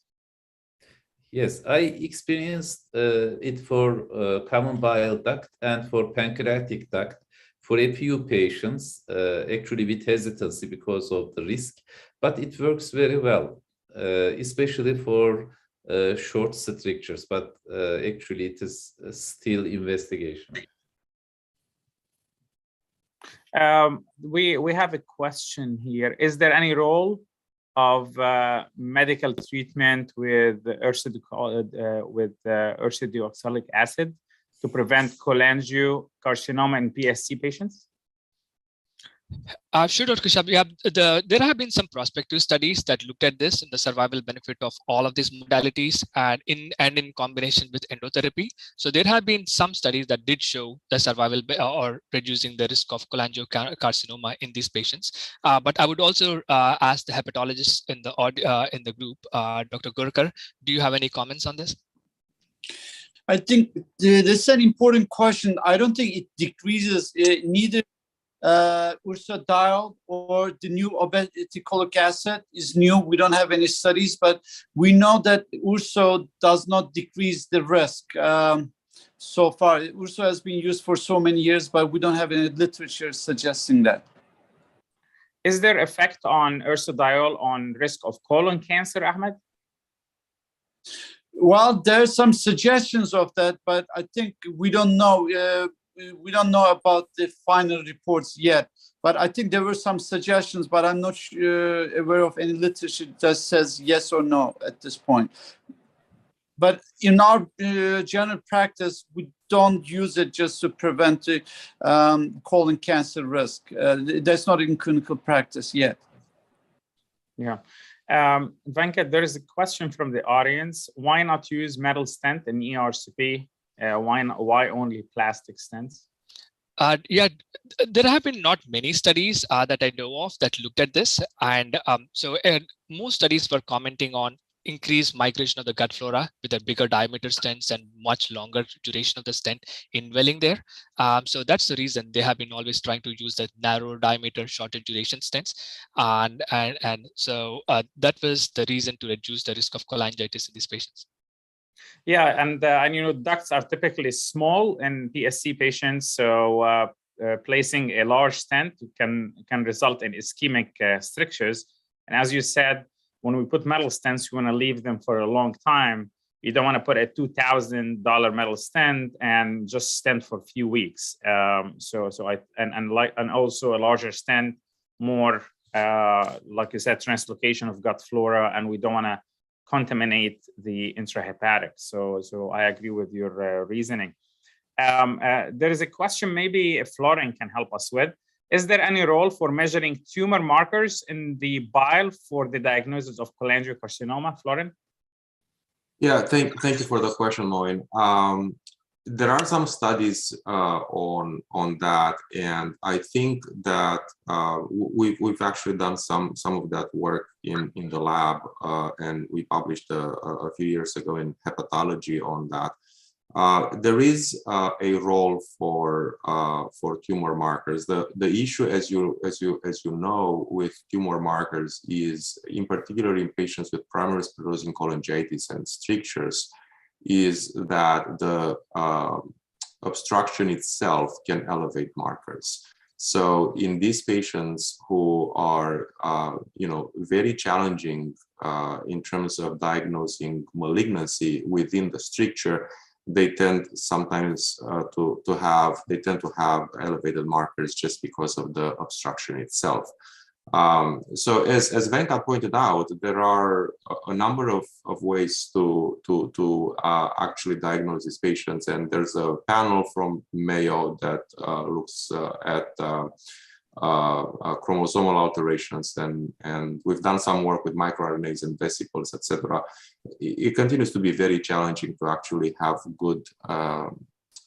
[SPEAKER 1] Yes, I experienced it for common bile duct and for pancreatic duct for a few patients, actually with hesitancy because of the risk, but it works very well, especially for short strictures, but actually it is still investigation.
[SPEAKER 3] We have a question here. Is there any role of medical treatment with ursodeoxylic acid to prevent cholangiocarcinoma in PSC patients?
[SPEAKER 6] Sure, Dr. Kashyap. There have been some prospective studies that looked at this and the survival benefit of all of these modalities and in combination with endotherapy. So there have been some studies that did show the survival or reducing the risk of cholangiocarcinoma in these patients. But I would also ask the hepatologist in the group, Dr. Gurkar, do you have any comments on this?
[SPEAKER 2] I think this is an important question. I don't think it decreases neither ursodiol or the new obeticholic acid is new. We don't have any studies, but we know that urso does not decrease the risk. So far, urso has been used for so many years, but we don't have any literature suggesting that.
[SPEAKER 3] Is there effect on ursodiol on risk of colon cancer, Ahmed?
[SPEAKER 2] Well, there's some suggestions of that, but I think we don't know. We don't know about the final reports yet, but I think there were some suggestions, but I'm not aware of any literature that says yes or no at this point. But in our general practice, we don't use it just to prevent the colon cancer risk. That's not in clinical practice yet.
[SPEAKER 3] Yeah. Venkat, there is a question from the audience. Why not use metal stent in ERCP? Why only plastic stents?
[SPEAKER 6] Yeah, there have been not many studies that I know of that looked at this. And most studies were commenting on increased migration of the gut flora with a bigger diameter stents and much longer duration of the stent indwelling there. So that's the reason they have been always trying to use the narrow diameter, shorter duration stents. And so that was the reason to reduce the risk of cholangitis in these patients.
[SPEAKER 3] Yeah, and ducts are typically small in PSC patients, so placing a large stent can result in ischemic strictures. And as you said, when we put metal stents, we want to leave them for a long time. You don't want to put a $2,000 metal stent and just stent for a few weeks. And also a larger stent, more like you said, translocation of gut flora, and we don't want to contaminate the intrahepatic. So I agree with your reasoning. There is a question maybe Florence can help us with. Is there any role for measuring tumor markers in the bile for the diagnosis of cholangiocarcinoma, Florence?
[SPEAKER 5] Yeah, thank you for the question, Moin. there are some studies on that, and I think that we've actually done some of that work in the lab, and we published a few years ago in Hepatology on that. There is a role for tumor markers. The issue, as you know, with tumor markers is, in particular in patients with primary sclerosing cholangitis and strictures, is that the obstruction itself can elevate markers. So in these patients who are, very challenging in terms of diagnosing malignancy within the stricture, they tend sometimes to have elevated markers just because of the obstruction itself. So as Venkat pointed out, there are a number of ways to actually diagnose these patients, and there's a panel from Mayo that looks at chromosomal alterations, and we've done some work with microRNAs and vesicles, etc. It continues to be very challenging to actually have good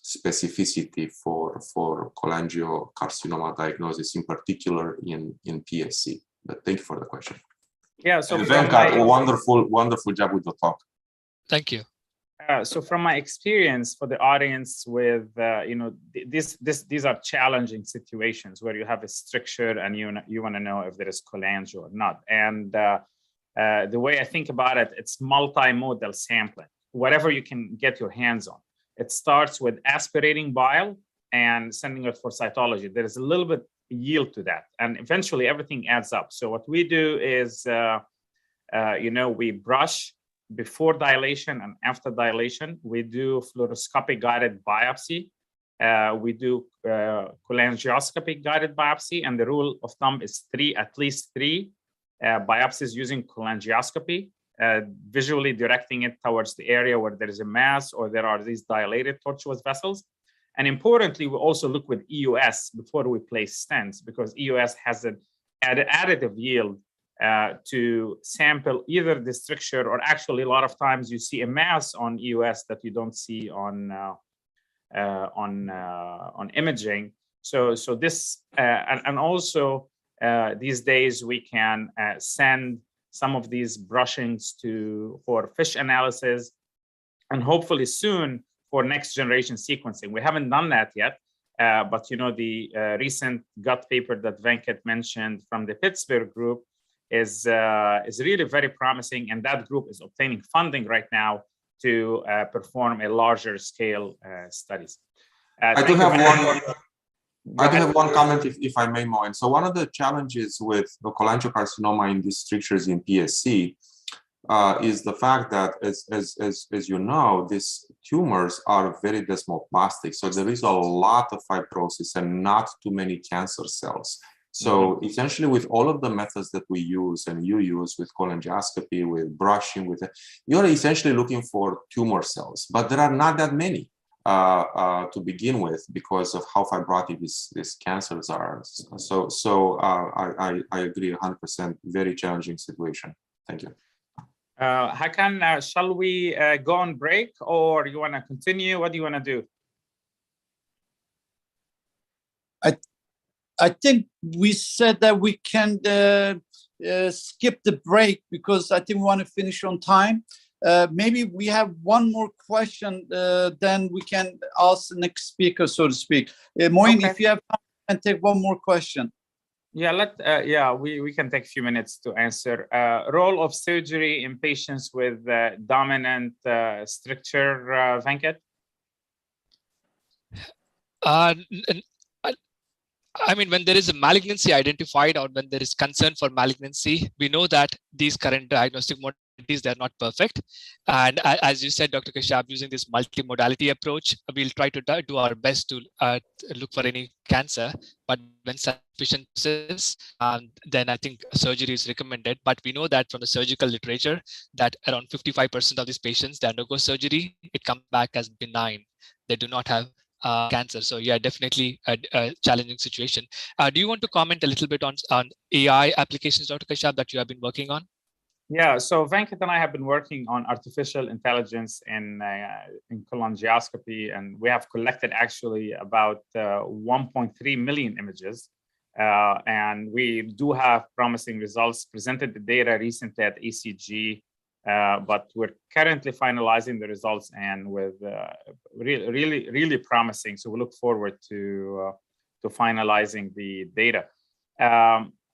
[SPEAKER 5] specificity for cholangiocarcinoma diagnosis, in particular in PSC. But thank you for the question.
[SPEAKER 3] Yeah, so
[SPEAKER 5] Venkat, wonderful job with the talk.
[SPEAKER 6] Thank you.
[SPEAKER 3] So from my experience for the audience with, these are challenging situations where you have a stricture and you want to know if there is cholangio or not. And the way I think about it, it's multimodal sampling, whatever you can get your hands on. It starts with aspirating bile and sending it for cytology. There is a little bit yield to that, and eventually everything adds up. So what we do is, we brush before dilation and after dilation. We do fluoroscopic guided biopsy. We do cholangioscopic guided biopsy, and the rule of thumb is at least three biopsies using cholangioscopy. Visually directing it towards the area where there is a mass or there are these dilated tortuous vessels. And importantly, we also look with EUS before we place stents, because EUS has an additive yield to sample either the stricture, or actually a lot of times you see a mass on EUS that you don't see on imaging. So this and also these days we can send some of these brushings for fish analysis, and hopefully soon for next generation sequencing. We haven't done that yet, but the recent gut paper that Venkat mentioned from the Pittsburgh group is really very promising, and that group is obtaining funding right now to perform a larger scale studies.
[SPEAKER 5] I do have one comment, if I may, Moin. So one of the challenges with the cholangiocarcinoma in these strictures in PSC is the fact that, as you know, these tumors are very desmoplastic. So there is a lot of fibrosis and not too many cancer cells. So essentially, with all of the methods that we use and you use with cholangioscopy, with brushing, you're essentially looking for tumor cells, but there are not that many to begin with because of how fibrotic these cancers are. So I agree 100%. Very challenging situation. Thank you.
[SPEAKER 3] Hakan, shall we go on break, or you want to continue? What do you want to do?
[SPEAKER 2] I think we said that we can skip the break because I think we want to finish on time. Maybe we have one more question, then we can ask the next speaker, so to speak. Moin,
[SPEAKER 3] Okay.
[SPEAKER 2] if you have time, we can take one more question.
[SPEAKER 3] Yeah, we can take a few minutes to answer. Role of surgery in patients with dominant stricture, Venkat?
[SPEAKER 6] I mean, when there is a malignancy identified or when there is concern for malignancy, we know that these current diagnostic modalities, they're not perfect. And as you said, Dr. Kashab, using this multimodality approach, we'll try to do our best to look for any cancer. But when sufficient is, then I think surgery is recommended. But we know that from the surgical literature that around 55% of these patients that undergo surgery, it comes back as benign. They do not have cancer. So yeah, definitely a challenging situation. Do you want to comment a little bit on AI applications, Dr. Kashab, that you have been working on?
[SPEAKER 3] Yeah, so Venkat and I have been working on artificial intelligence in cholangioscopy, and we have collected actually about 1.3 million images. And we do have promising results, presented the data recently at ACG, but we're currently finalizing the results and with really promising. So we look forward to finalizing the data.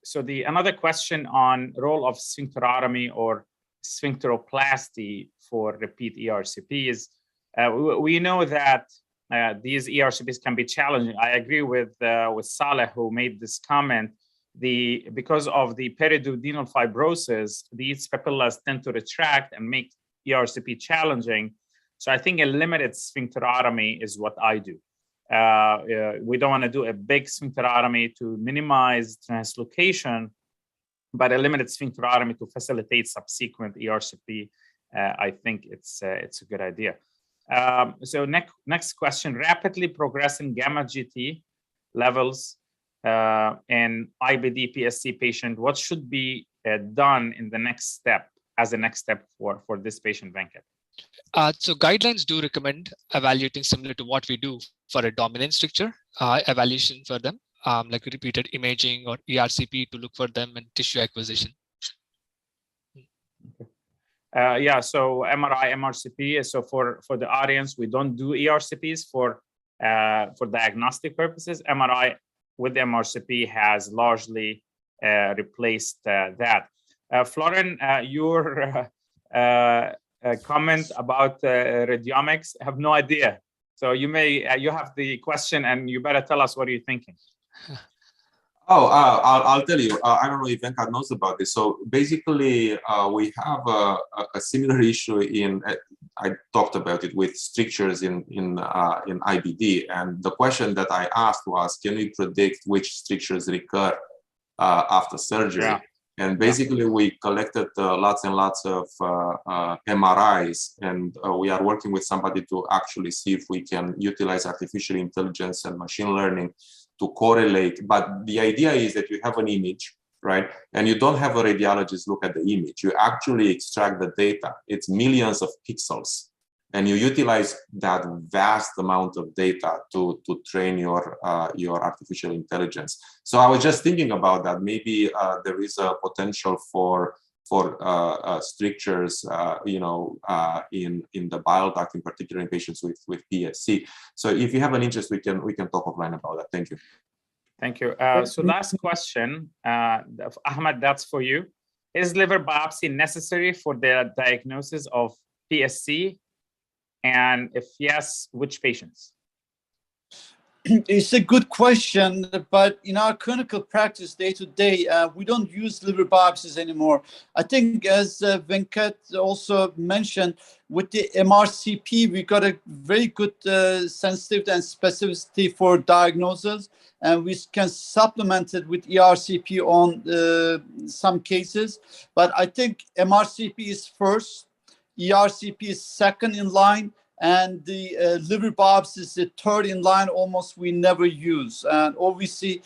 [SPEAKER 3] So another question on role of sphincterotomy or sphincteroplasty for repeat ERCPs. We know that these ERCPs can be challenging. I agree with Saleh, who made this comment. Because of the periduodenal fibrosis, these papillas tend to retract and make ERCP challenging. So I think a limited sphincterotomy is what I do. We don't want to do a big sphincterotomy to minimize translocation, but a limited sphincterotomy to facilitate subsequent ERCP. I think it's a good idea. So next question: rapidly progressing gamma GT levels in IBD PSC patient. What should be done in the next step as a next step for this patient, Venkat?
[SPEAKER 6] So guidelines do recommend evaluating similar to what we do for a dominant stricture, evaluation for them, like repeated imaging or ERCP to look for them and tissue acquisition.
[SPEAKER 3] Yeah, so MRI, MRCP. So for the audience, we don't do ERCPs for diagnostic purposes. MRI with MRCP has largely replaced that. Florence, your comment about radiomics, I have no idea. So you have the question, and you better tell us what are you thinking.
[SPEAKER 5] I'll tell you. I don't know if Venkat knows about this. So basically, we have a similar issue in. I talked about it with strictures in IBD, and the question that I asked was, can we predict which strictures recur after surgery? Yeah. And basically, we collected lots and lots of MRIs, and we are working with somebody to actually see if we can utilize artificial intelligence and machine learning to correlate. But the idea is that you have an image, right? And you don't have a radiologist look at the image. You actually extract the data. It's millions of pixels. And you utilize that vast amount of data to train your artificial intelligence. So I was just thinking about that. Maybe there is a potential for strictures, in the bile duct, in particular in patients with PSC. So if you have an interest, we can talk offline about that. Thank you.
[SPEAKER 3] Thank you. So last question, Ahmed, that's for you. Is liver biopsy necessary for the diagnosis of PSC? And if yes, which patients?
[SPEAKER 2] It's a good question, but in our clinical practice day to day, we don't use liver biopsies anymore. I think, as Venkat also mentioned, with the MRCP, we got a very good sensitivity and specificity for diagnosis, and we can supplement it with ERCP on some cases. But I think MRCP is first, ERCP is second in line, and the liver biopsy is the third in line. Almost we never use. And obviously,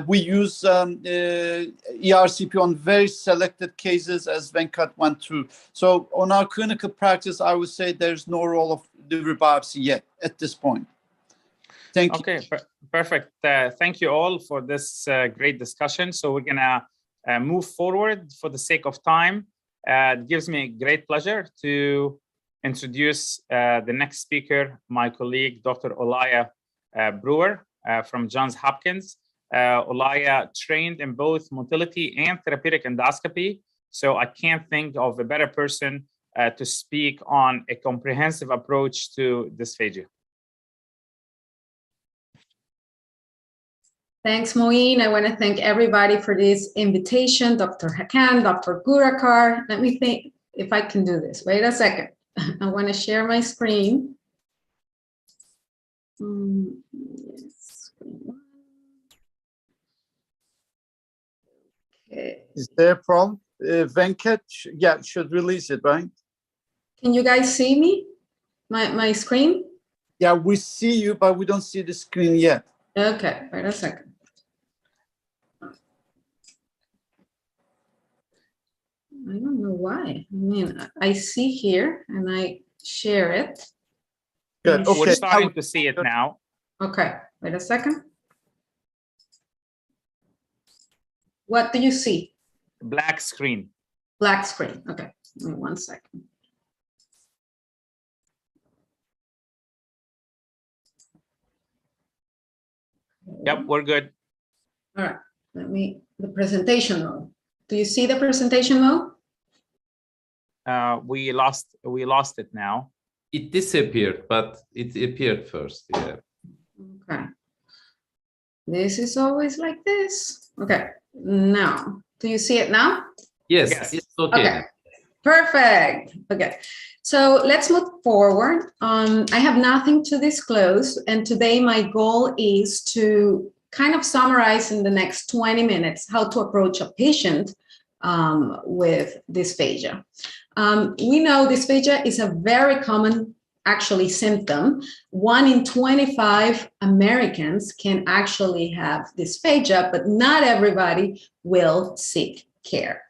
[SPEAKER 2] we use ERCP on very selected cases, as Venkat went through. So on our clinical practice, I would say there's no role of liver biopsy yet at this point. Thank you.
[SPEAKER 3] Okay, perfect. Thank you all for this great discussion. So we're gonna move forward for the sake of time. It gives me great pleasure to introduce the next speaker, my colleague, Dr. Olaya Brewer from Johns Hopkins. Olaya trained in both motility and therapeutic endoscopy, so I can't think of a better person to speak on a comprehensive approach to dysphagia.
[SPEAKER 7] Thanks, Moeen. I want to thank everybody for this invitation, Dr. Hakan, Dr. Gurakar. Let me think if I can do this. Wait a second. I want to share my screen. Yes. Okay.
[SPEAKER 2] Is there a problem? Venkat, should release it, right?
[SPEAKER 7] Can you guys see me? My screen?
[SPEAKER 2] Yeah, we see you, but we don't see the screen yet.
[SPEAKER 7] Okay, wait a second. I don't know why. I mean, I see here and I share it.
[SPEAKER 2] Good.
[SPEAKER 3] We're
[SPEAKER 2] Okay.
[SPEAKER 3] starting to see it now.
[SPEAKER 7] Okay, wait a second. What do you see?
[SPEAKER 3] Black screen.
[SPEAKER 7] Black screen. Okay, give me 1 second.
[SPEAKER 3] Yep, we're good.
[SPEAKER 7] All right, the presentation mode. Do you see the presentation mode?
[SPEAKER 3] We lost it now.
[SPEAKER 1] It disappeared, but it appeared first. Yeah.
[SPEAKER 7] Okay. This is always like this. Okay, now, do you see it now?
[SPEAKER 1] Yes,
[SPEAKER 3] Yes.
[SPEAKER 1] it's okay.
[SPEAKER 7] Okay, perfect. Okay, so let's move forward. I have nothing to disclose, and today my goal is to kind of summarize in the next 20 minutes how to approach a patient with dysphagia. We know dysphagia is a very common actually symptom. 1 in 25 Americans can actually have dysphagia, but not everybody will seek care.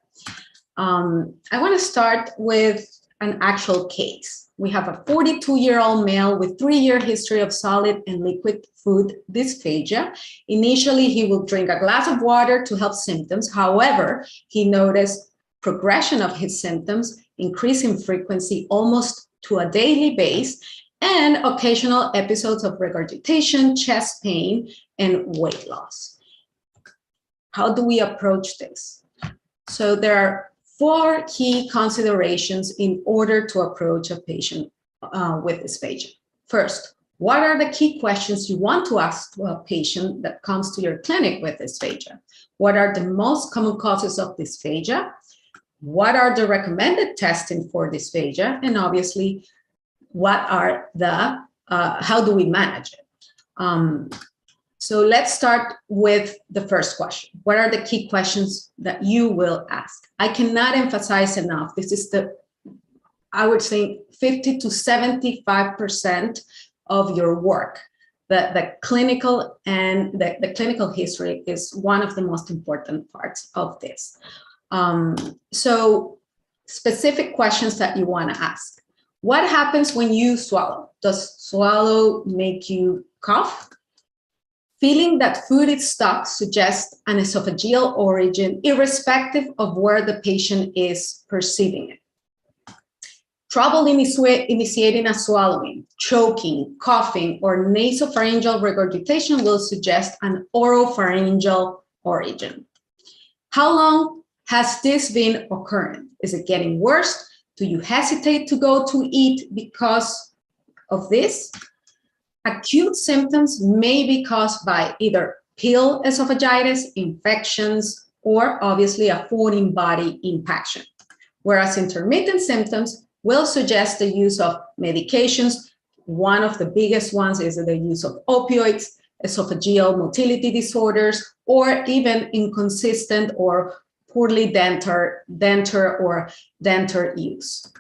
[SPEAKER 7] I want to start with an actual case. We have a 42-year-old male with 3-year history of solid and liquid food dysphagia. Initially, he will drink a glass of water to help symptoms. However, he noticed progression of his symptoms, increasing frequency almost to a daily base, and occasional episodes of regurgitation, chest pain, and weight loss. How do we approach this? So there are 4 key considerations in order to approach a patient with dysphagia. First, what are the key questions you want to ask to a patient that comes to your clinic with dysphagia? What are the most common causes of dysphagia? What are the recommended testing for dysphagia? And obviously, what are the, how do we manage it? So let's start with the first question. What are the key questions that you will ask? I cannot emphasize enough. This is I would say 50 to 75% of your work. The clinical and the clinical history is one of the most important parts of this. So specific questions that you want to ask. What happens when you swallow? Does swallow make you cough? Feeling that food is stuck suggests an esophageal origin, irrespective of where the patient is perceiving it. Trouble initiating a swallowing, choking, coughing, or nasopharyngeal regurgitation will suggest an oropharyngeal origin. How long has this been occurring? Is it getting worse? Do you hesitate to go to eat because of this? Acute symptoms may be caused by either pill esophagitis, infections, or obviously a foreign body impaction, whereas intermittent symptoms will suggest the use of medications. One of the biggest ones is the use of opioids, esophageal motility disorders, or even inconsistent or poorly denture use.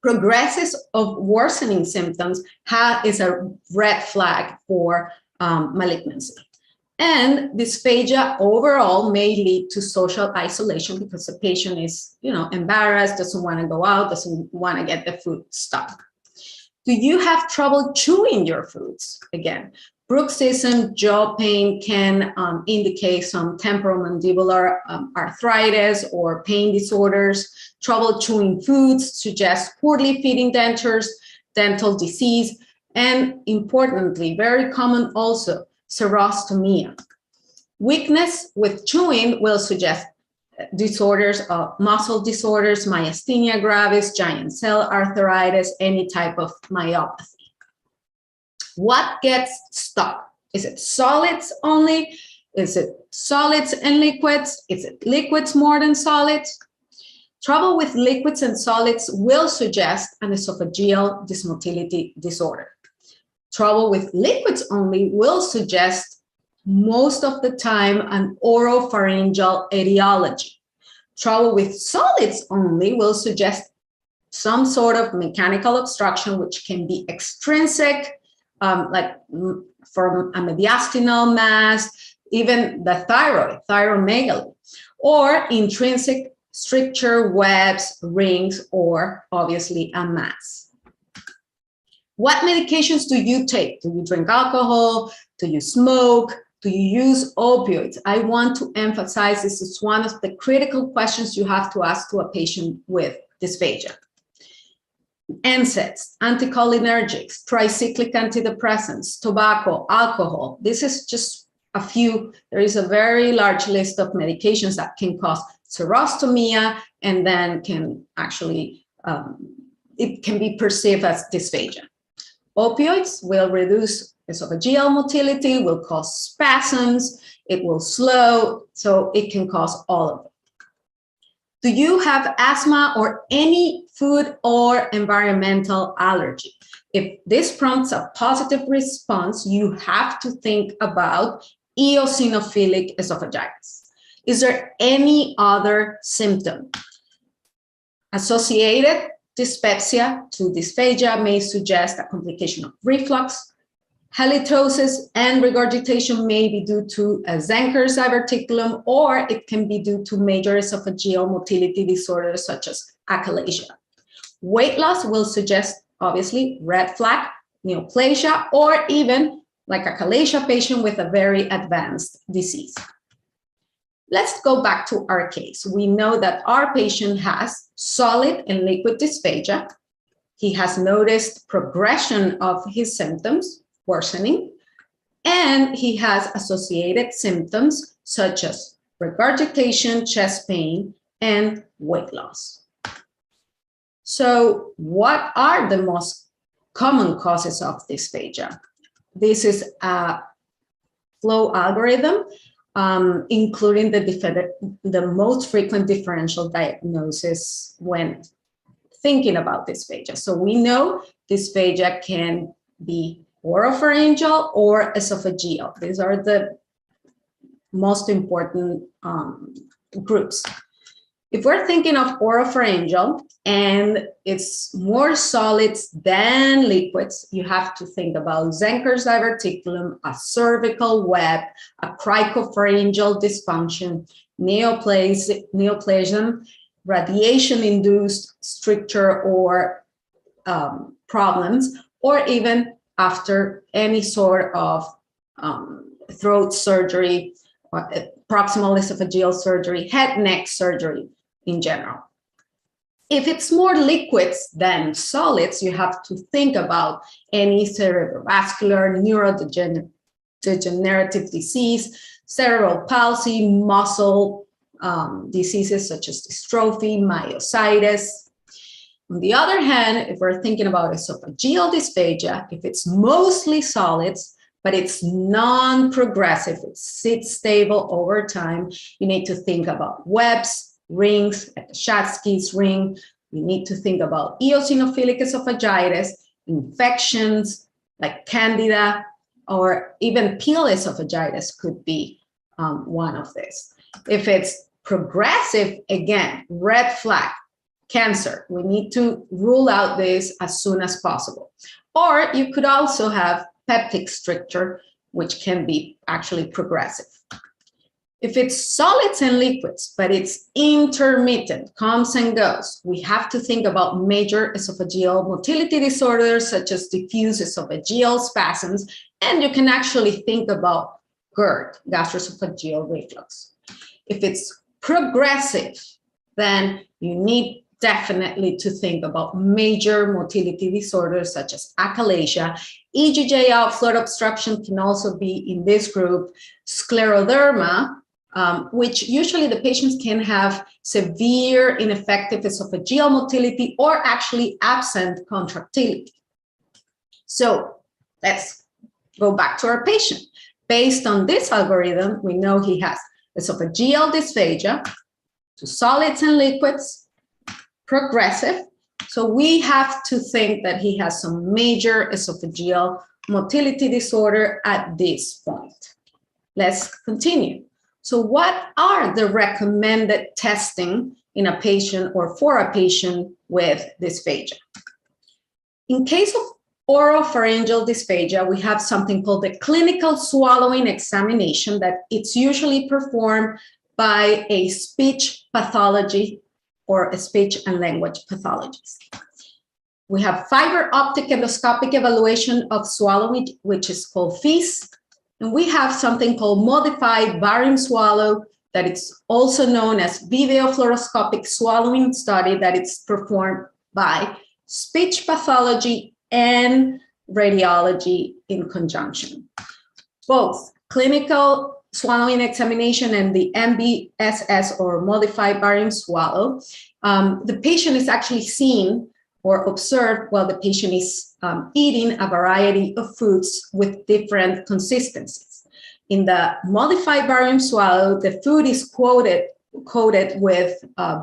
[SPEAKER 7] Progresses of worsening symptoms is a red flag for malignancy. And dysphagia overall may lead to social isolation because the patient is, embarrassed, doesn't want to go out, doesn't want to get the food stuck. Do you have trouble chewing your foods? Again, bruxism, jaw pain can indicate some temporomandibular arthritis or pain disorders. Trouble chewing foods suggests poorly fitting dentures, dental disease, and importantly, very common also, serostomia. Weakness with chewing will suggest disorders of muscle disorders, myasthenia gravis, giant cell arthritis, any type of myopathy. What gets stuck? Is it solids only? Is it solids and liquids? Is it liquids more than solids? Trouble with liquids and solids will suggest an esophageal dysmotility disorder. Trouble with liquids only will suggest most of the time an oropharyngeal etiology. Trouble with solids only will suggest some sort of mechanical obstruction, which can be extrinsic, like from a mediastinal mass, even the thyroid, thyromegaly, or intrinsic stricture, webs, rings, or obviously a mass. What medications do you take? Do you drink alcohol? Do you smoke? Do you use opioids? I want to emphasize this is one of the critical questions you have to ask to a patient with dysphagia. NSAIDs, anticholinergics, tricyclic antidepressants, tobacco, alcohol. This is just a few. There is a very large list of medications that can cause xerostomia and then can actually, it can be perceived as dysphagia. Opioids will reduce esophageal motility, will cause spasms, it will slow, so it can cause all of them. Do you have asthma or any food or environmental allergy? If this prompts a positive response, you have to think about eosinophilic esophagitis. Is there any other symptom? Associated dyspepsia to dysphagia may suggest a complication of reflux. Halitosis and regurgitation may be due to a Zenker's diverticulum, or it can be due to major esophageal motility disorders such as achalasia. Weight loss will suggest, obviously, red flag, neoplasia, or even like a achalasia patient with a very advanced disease. Let's go back to our case. We know that our patient has solid and liquid dysphagia. He has noticed progression of his symptoms, worsening, and he has associated symptoms such as regurgitation, chest pain, and weight loss. So what are the most common causes of dysphagia? This is a flow algorithm, including the most frequent differential diagnosis when thinking about dysphagia. So we know dysphagia can be oropharyngeal or esophageal. These are the most important groups. If we're thinking of oropharyngeal and it's more solids than liquids, you have to think about Zenker's diverticulum, a cervical web, a cricopharyngeal dysfunction, neoplasm, radiation-induced stricture or problems, or even after any sort of throat surgery, or proximal esophageal surgery, head, neck surgery in general. If it's more liquids than solids, you have to think about any cerebrovascular, neurodegenerative disease, cerebral palsy, muscle diseases such as dystrophy, myositis. On the other hand, if we're thinking about esophageal dysphagia, if it's mostly solids, but it's non-progressive, it sits stable over time, you need to think about webs, rings, like the Schatzki's ring. You need to think about eosinophilic esophagitis, infections like Candida, or even peel esophagitis could be one of these. If it's progressive, again, red flag, cancer. We need to rule out this as soon as possible. Or you could also have peptic stricture, which can be actually progressive. If it's solids and liquids, but it's intermittent, comes and goes, we have to think about major esophageal motility disorders such as diffuse esophageal spasms, and you can actually think about GERD, gastroesophageal reflux. If it's progressive, then you need definitely to think about major motility disorders such as achalasia. EGJ outflow obstruction can also be in this group. Scleroderma, which usually the patients can have severe ineffective esophageal motility or actually absent contractility. So let's go back to our patient. Based on this algorithm, we know he has esophageal dysphagia to solids and liquids, progressive. So we have to think that he has some major esophageal motility disorder at this point. Let's continue. So what are the recommended testing in a patient or for a patient with dysphagia? In case of oropharyngeal dysphagia, we have something called the clinical swallowing examination that it's usually performed by a speech pathology or a speech and language pathologist. We have fiber optic endoscopic evaluation of swallowing, which is called FEAS. And we have something called modified barium swallow, that it's also known as video fluoroscopic swallowing study, that it's performed by speech pathology and radiology in conjunction. Both clinical swallowing examination and the MBSS, or modified barium swallow, the patient is actually seen or observed while the patient is eating a variety of foods with different consistencies. In the modified barium swallow, the food is coated with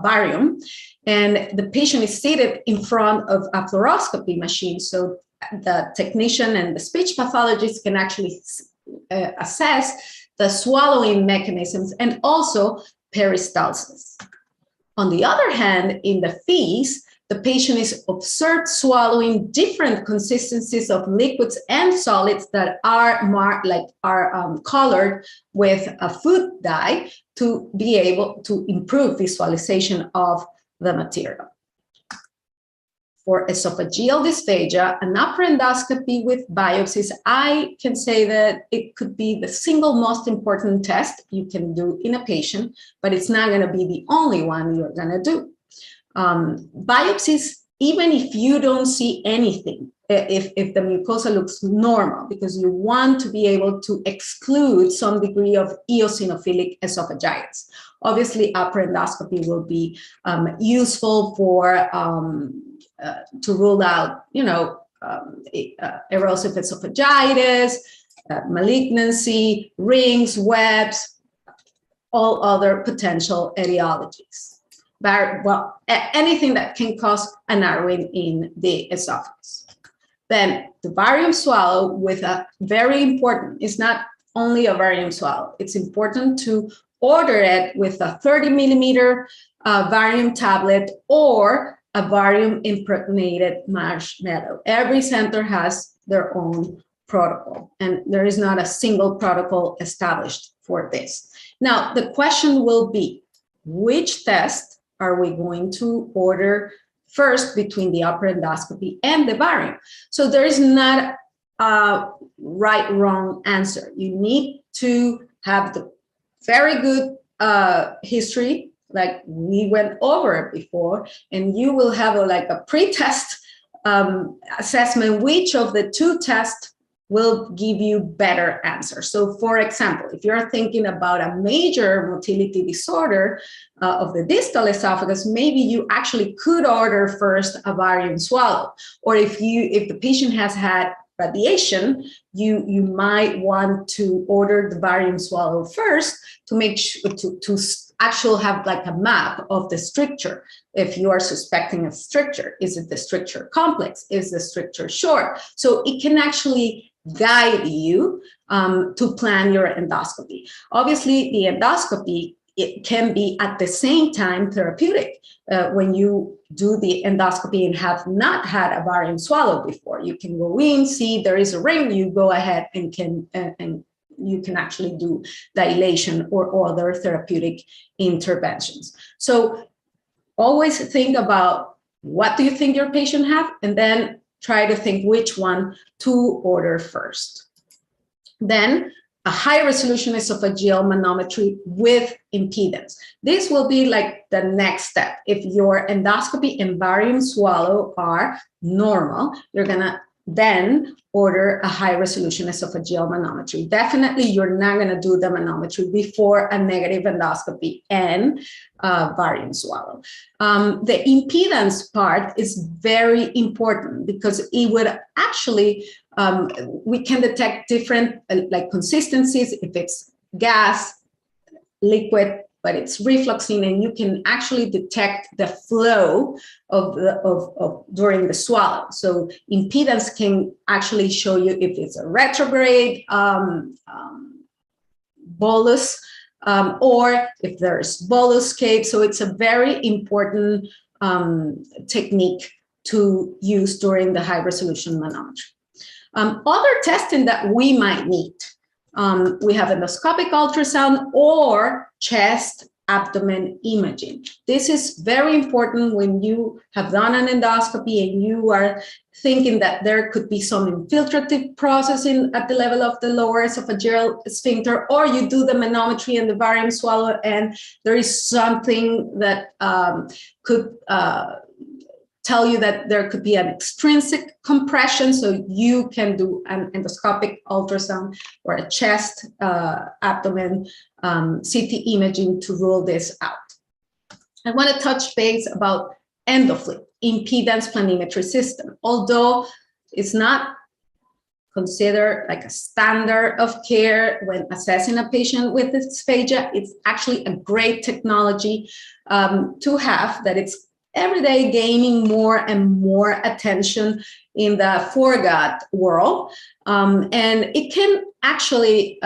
[SPEAKER 7] barium, and the patient is seated in front of a fluoroscopy machine, so the technician and the speech pathologist can actually assess the swallowing mechanisms and also peristalsis. On the other hand, in the FEAS, the patient is observed swallowing different consistencies of liquids and solids that are colored with a food dye to be able to improve visualization of the material. For esophageal dysphagia, an upper endoscopy with biopsies, I can say that it could be the single most important test you can do in a patient, but it's not going to be the only one you're going to do. Biopsies, even if you don't see anything, if the mucosa looks normal, because you want to be able to exclude some degree of eosinophilic esophagitis. Obviously, upper endoscopy will be useful for to rule out, erosive esophagitis, malignancy, rings, webs, all other potential etiologies. Well, anything that can cause a narrowing in the esophagus. Then the barium swallow with a very important, it's not only a barium swallow, it's important to order it with a 30 millimeter barium tablet or a barium impregnated marshmallow. Every center has their own protocol, and there is not a single protocol established for this. Now, the question will be, which test are we going to order first between the upper endoscopy and the barium? So there is not a right, wrong answer. You need to have the very good history, like we went over before, and you will have a pre-test assessment, which of the two tests will give you better answers. So for example, if you're thinking about a major motility disorder of the distal esophagus, maybe you actually could order first a barium swallow. Or if the patient has had radiation, you might want to order the barium swallow first to make sure to actually have like a map of the stricture. If you are suspecting a stricture, is it the stricture complex? Is the stricture short? So it can actually guide you to plan your endoscopy. Obviously, the endoscopy, it can be at the same time therapeutic. When you do the endoscopy and have not had a barium swallow before, you can go in, see there is a ring, you go ahead and you can actually do dilation or other therapeutic interventions. So always think about what do you think your patient have, and then try to think which one to order first. Then a high resolution esophageal manometry with impedance. This will be like the next step. If your endoscopy and barium swallow are normal, you're gonna then order a high resolution esophageal manometry. Definitely, you're not gonna do the manometry before a negative endoscopy and barium swallow. The impedance part is very important because it would actually, we can detect different consistencies if it's gas, liquid, but it's refluxing, and you can actually detect the flow of during the swallow. So impedance can actually show you if it's a retrograde bolus or if there's bolus-scape. So it's a very important technique to use during the high resolution manometry. Other testing that we might need We have endoscopic ultrasound or chest abdomen imaging. This is very important when you have done an endoscopy and you are thinking that there could be some infiltrative processing at the level of the lower esophageal sphincter, or you do the manometry and the barium swallow and there is something that could tell you that there could be an extrinsic compression, so you can do an endoscopic ultrasound or a chest abdomen CT imaging to rule this out. I want to touch base about EndoFlip, impedance planimetry system. Although it's not considered like a standard of care when assessing a patient with dysphagia, it's actually a great technology to have, that it's every day gaining more and more attention in the foregut world. And it can actually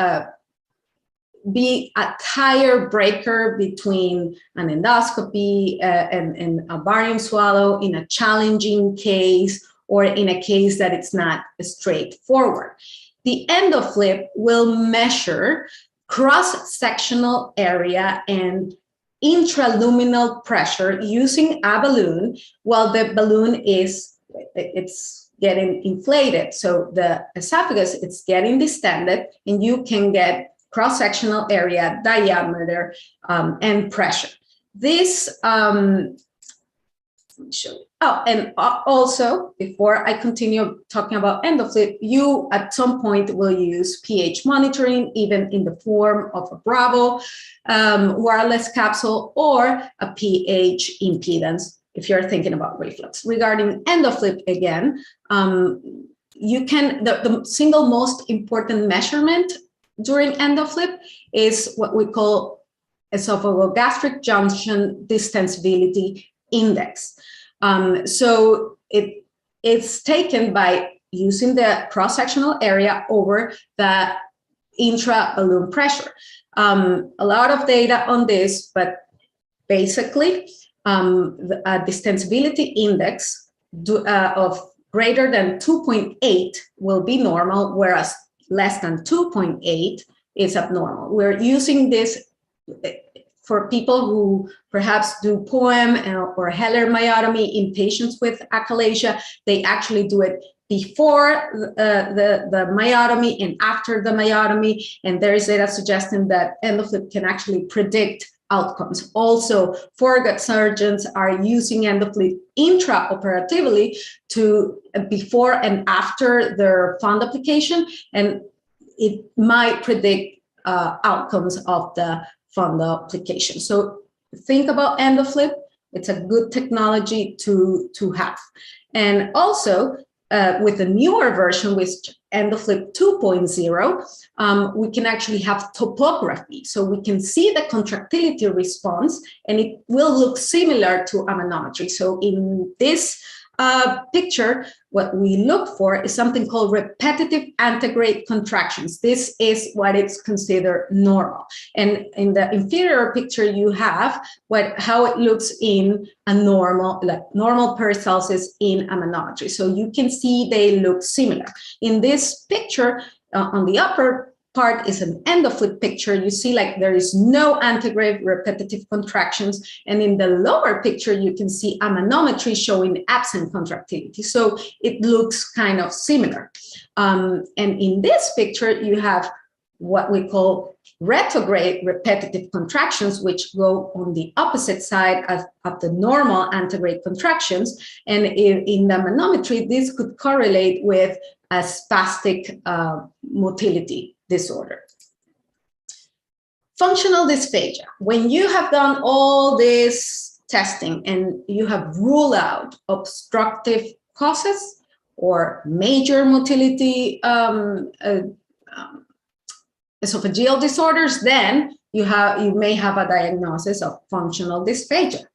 [SPEAKER 7] be a tire breaker between an endoscopy and a barium swallow in a challenging case or in a case that it's not straightforward. The EndoFlip will measure cross-sectional area and intraluminal pressure using a balloon while the balloon it's getting inflated. So the esophagus, it's getting distended, and you can get cross-sectional area, diameter, and pressure. This, let me show you. Oh, and also, before I continue talking about EndoFlip, you at some point will use pH monitoring, even in the form of a Bravo wireless capsule or a pH impedance, if you're thinking about reflux. Regarding EndoFlip again, you can, the single most important measurement during EndoFlip is what we call esophageal gastric junction distensibility index. So it's taken by using the cross-sectional area over the intra-balloon pressure. A lot of data on this, but basically a distensibility index of greater than 2.8 will be normal, whereas less than 2.8 is abnormal. We're using this for people who perhaps do POEM or Heller Myotomy in patients with achalasia. They actually do it before the myotomy and after the myotomy, and there is data suggesting that EndoFlip can actually predict outcomes. Also, foregut surgeons are using EndoFlip intraoperatively to before and after their fund application, and it might predict outcomes of the fund application. So think about EndoFlip. It's a good technology to have. And also, with the newer version, with EndoFlip 2.0, we can actually have topography. So we can see the contractility response, and it will look similar to a manometry. So in this picture, what we look for is something called repetitive antegrade contractions. This is what is considered normal. And in the inferior picture, you have how it looks in a normal, like normal peristalsis in a manometry. So you can see they look similar. In this picture, on the upper part is an EndoFlip picture. You see like there is no antegrade repetitive contractions. And in the lower picture, you can see a manometry showing absent contractility. So it looks kind of similar. And in this picture, you have what we call retrograde repetitive contractions, which go on the opposite side of the normal antegrade contractions. And in the manometry, this could correlate with a spastic motility disorder. Functional dysphagia. When you have done all this testing and you have ruled out obstructive causes or major motility esophageal disorders, then you may have a diagnosis of functional dysphagia.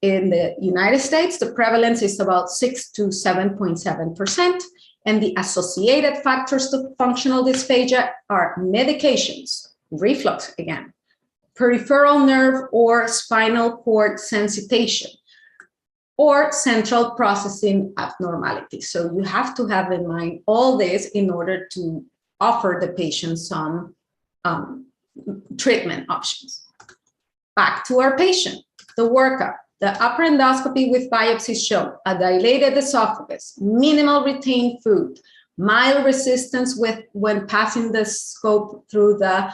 [SPEAKER 7] In the United States, the prevalence is about 6 to 7.7%. And the associated factors to functional dysphagia are medications, reflux again, peripheral nerve or spinal cord sensitization, or central processing abnormality. So you have to have in mind all this in order to offer the patient some treatment options. Back to our patient, the workup. The upper endoscopy with biopsy showed a dilated esophagus, minimal retained food, mild resistance when passing the scope through the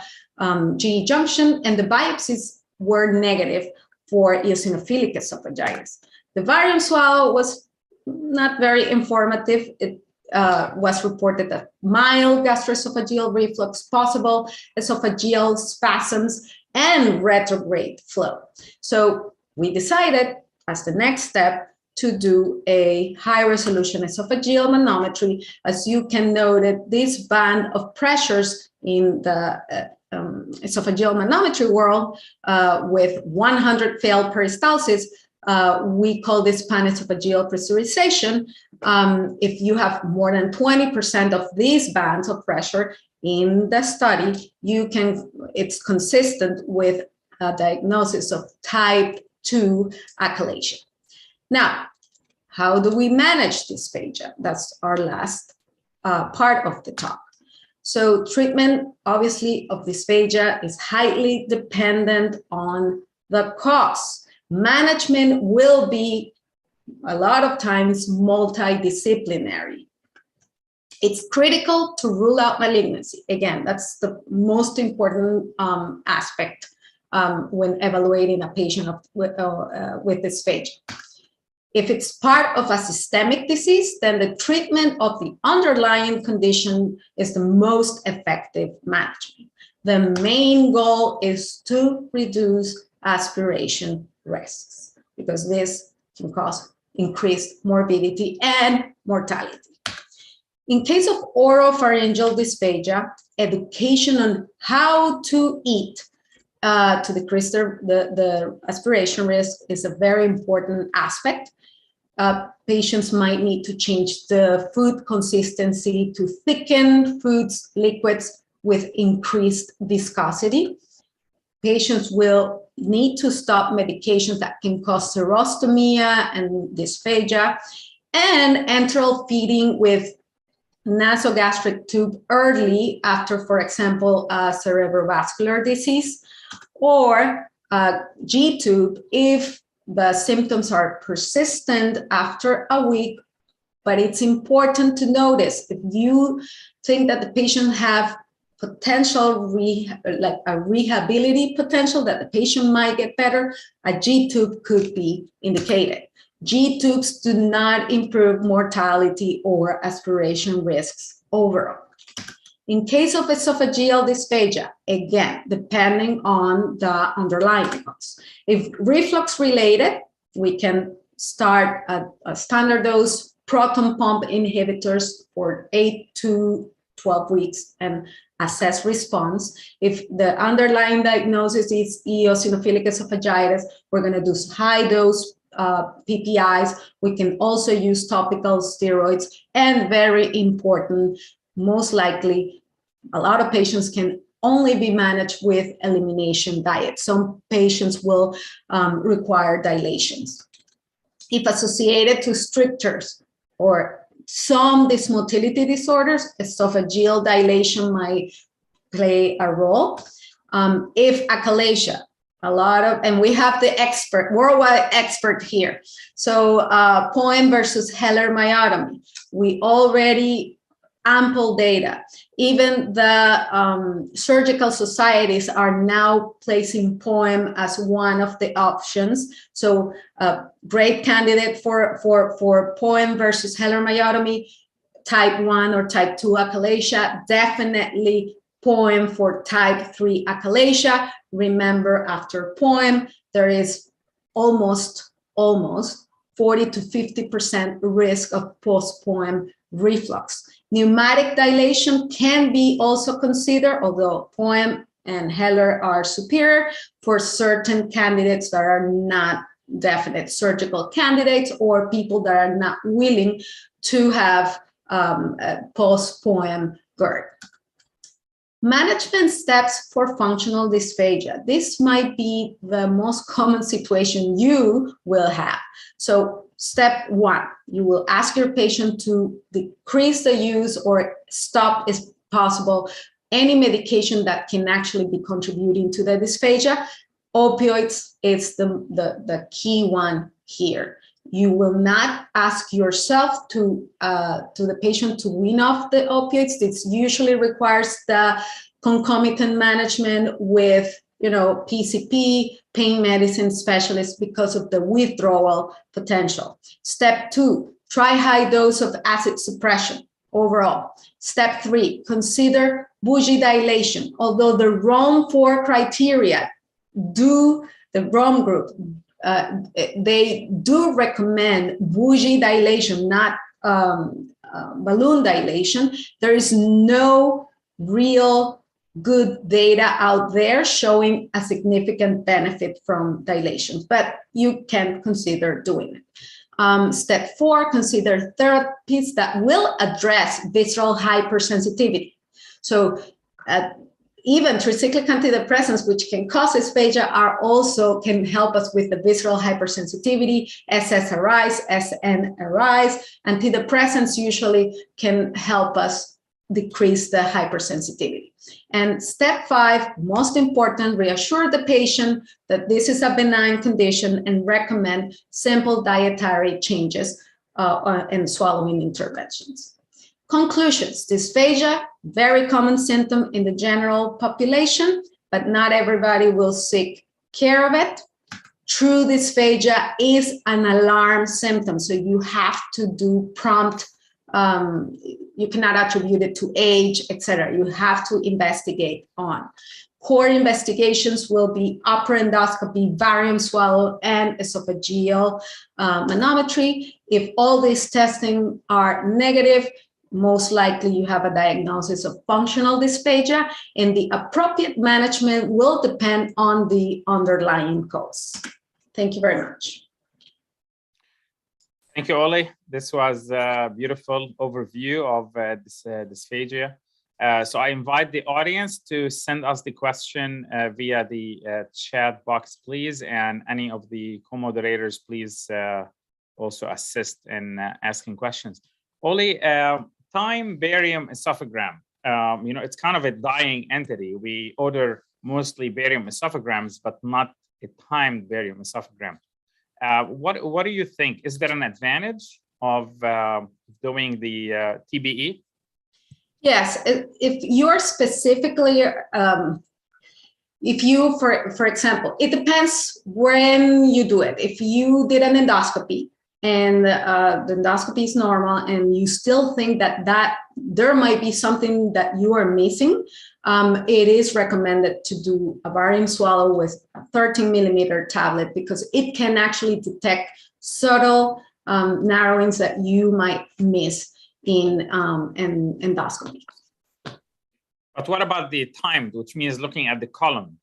[SPEAKER 7] GE junction, and the biopsies were negative for eosinophilic esophagitis. The barium swallow was not very informative. It was reported that mild gastroesophageal reflux possible, esophageal spasms, and retrograde flow. So we decided as the next step to do a high-resolution esophageal manometry. As you can note, this band of pressures in the esophageal manometry world with 100 failed peristalsis, we call this panesophageal pressurization. If you have more than 20% of these bands of pressure in the study, it's consistent with a diagnosis of type 2 achalasia. Now, how do we manage dysphagia? That's our last part of the talk. So treatment, obviously, of dysphagia is highly dependent on the cause. Management will be, a lot of times, multidisciplinary. It's critical to rule out malignancy. Again, that's the most important aspect when evaluating a patient with dysphagia. If it's part of a systemic disease, then the treatment of the underlying condition is the most effective management. The main goal is to reduce aspiration risks, because this can cause increased morbidity and mortality. In case of oropharyngeal dysphagia, education on how to eat to decrease the aspiration risk is a very important aspect. Patients might need to change the food consistency to thicken foods, liquids with increased viscosity. Patients will need to stop medications that can cause serostomia and dysphagia, and enteral feeding with nasogastric tube early after, for example, cerebrovascular disease, or G-tube if the symptoms are persistent after a week. But it's important to notice, if you think that the patient have potential, like a rehability potential, that the patient might get better, a G-tube could be indicated. G-tubes do not improve mortality or aspiration risks overall. In case of esophageal dysphagia, again, depending on the underlying cause. If reflux related, we can start a standard dose proton pump inhibitors for 8 to 12 weeks and assess response. If the underlying diagnosis is eosinophilic esophagitis, we're going to do high dose PPIs. We can also use topical steroids, and very important, most likely, a lot of patients can only be managed with elimination diet. Some patients will require dilations. If associated to strictures or some dysmotility disorders, esophageal dilation might play a role. If achalasia, and we have the worldwide expert here. So Poem versus Heller Myotomy, we already ample data. Even the surgical societies are now placing Poem as one of the options. So great candidate for Poem versus Heller Myotomy, type 1 or type 2 achalasia, definitely Poem for type 3 achalasia. Remember, after Poem, there is almost 40 to 50% risk of post-Poem reflux. Pneumatic dilation can be also considered, although Poem and Heller are superior for certain candidates that are not definite surgical candidates, or people that are not willing to have post-Poem GERD. Management steps for functional dysphagia. This might be the most common situation you will have. So step 1, you will ask your patient to decrease the use or stop possible, any medication that can actually be contributing to the dysphagia. Opioids is the key one here. You will not ask yourself to the patient to wean off the opioids. This usually requires the concomitant management with, PCP, pain medicine specialist, because of the withdrawal potential. Step 2, try high dose of acid suppression overall. Step 3, consider bougie dilation. Although the Rome 4 criteria the Rome group, they do recommend bougie dilation, not balloon dilation. There is no real good data out there showing a significant benefit from dilation, but you can consider doing it. Step 4, consider therapies that will address visceral hypersensitivity. So even tricyclic antidepressants, which can cause dysphagia, can help us with the visceral hypersensitivity, SSRIs, SNRIs. Antidepressants usually can help us decrease the hypersensitivity. And step 5, most important, reassure the patient that this is a benign condition and recommend simple dietary changes and swallowing interventions. Conclusions: dysphagia, very common symptom in the general population, but not everybody will seek care of it. True dysphagia is an alarm symptom, so you have to do prompt. You cannot attribute it to age, etc. You have to investigate on. Core investigations will be upper endoscopy, barium swallow, and esophageal manometry. If all these testing are negative, most likely you have a diagnosis of functional dysphagia, and the appropriate management will depend on the underlying cause. Thank you very much.
[SPEAKER 3] Thank you, Oli. This was a beautiful overview of this dysphagia. So I invite the audience to send us the question via the chat box, please. And any of the co-moderators, please also assist in asking questions. Oli, time barium esophagram. It's kind of a dying entity. We order mostly barium esophagams, but not a timed barium esophagram. What do you think? Is there an advantage of doing the TBE?
[SPEAKER 7] Yes, if you're specifically, if you, for example, it depends when you do it. If you did an endoscopy and the endoscopy is normal and you still think that there might be something that you are missing, it is recommended to do a barium swallow with a 13-millimeter tablet, because it can actually detect subtle narrowings that you might miss in endoscopy.
[SPEAKER 3] But what about the timed, which means looking at the column?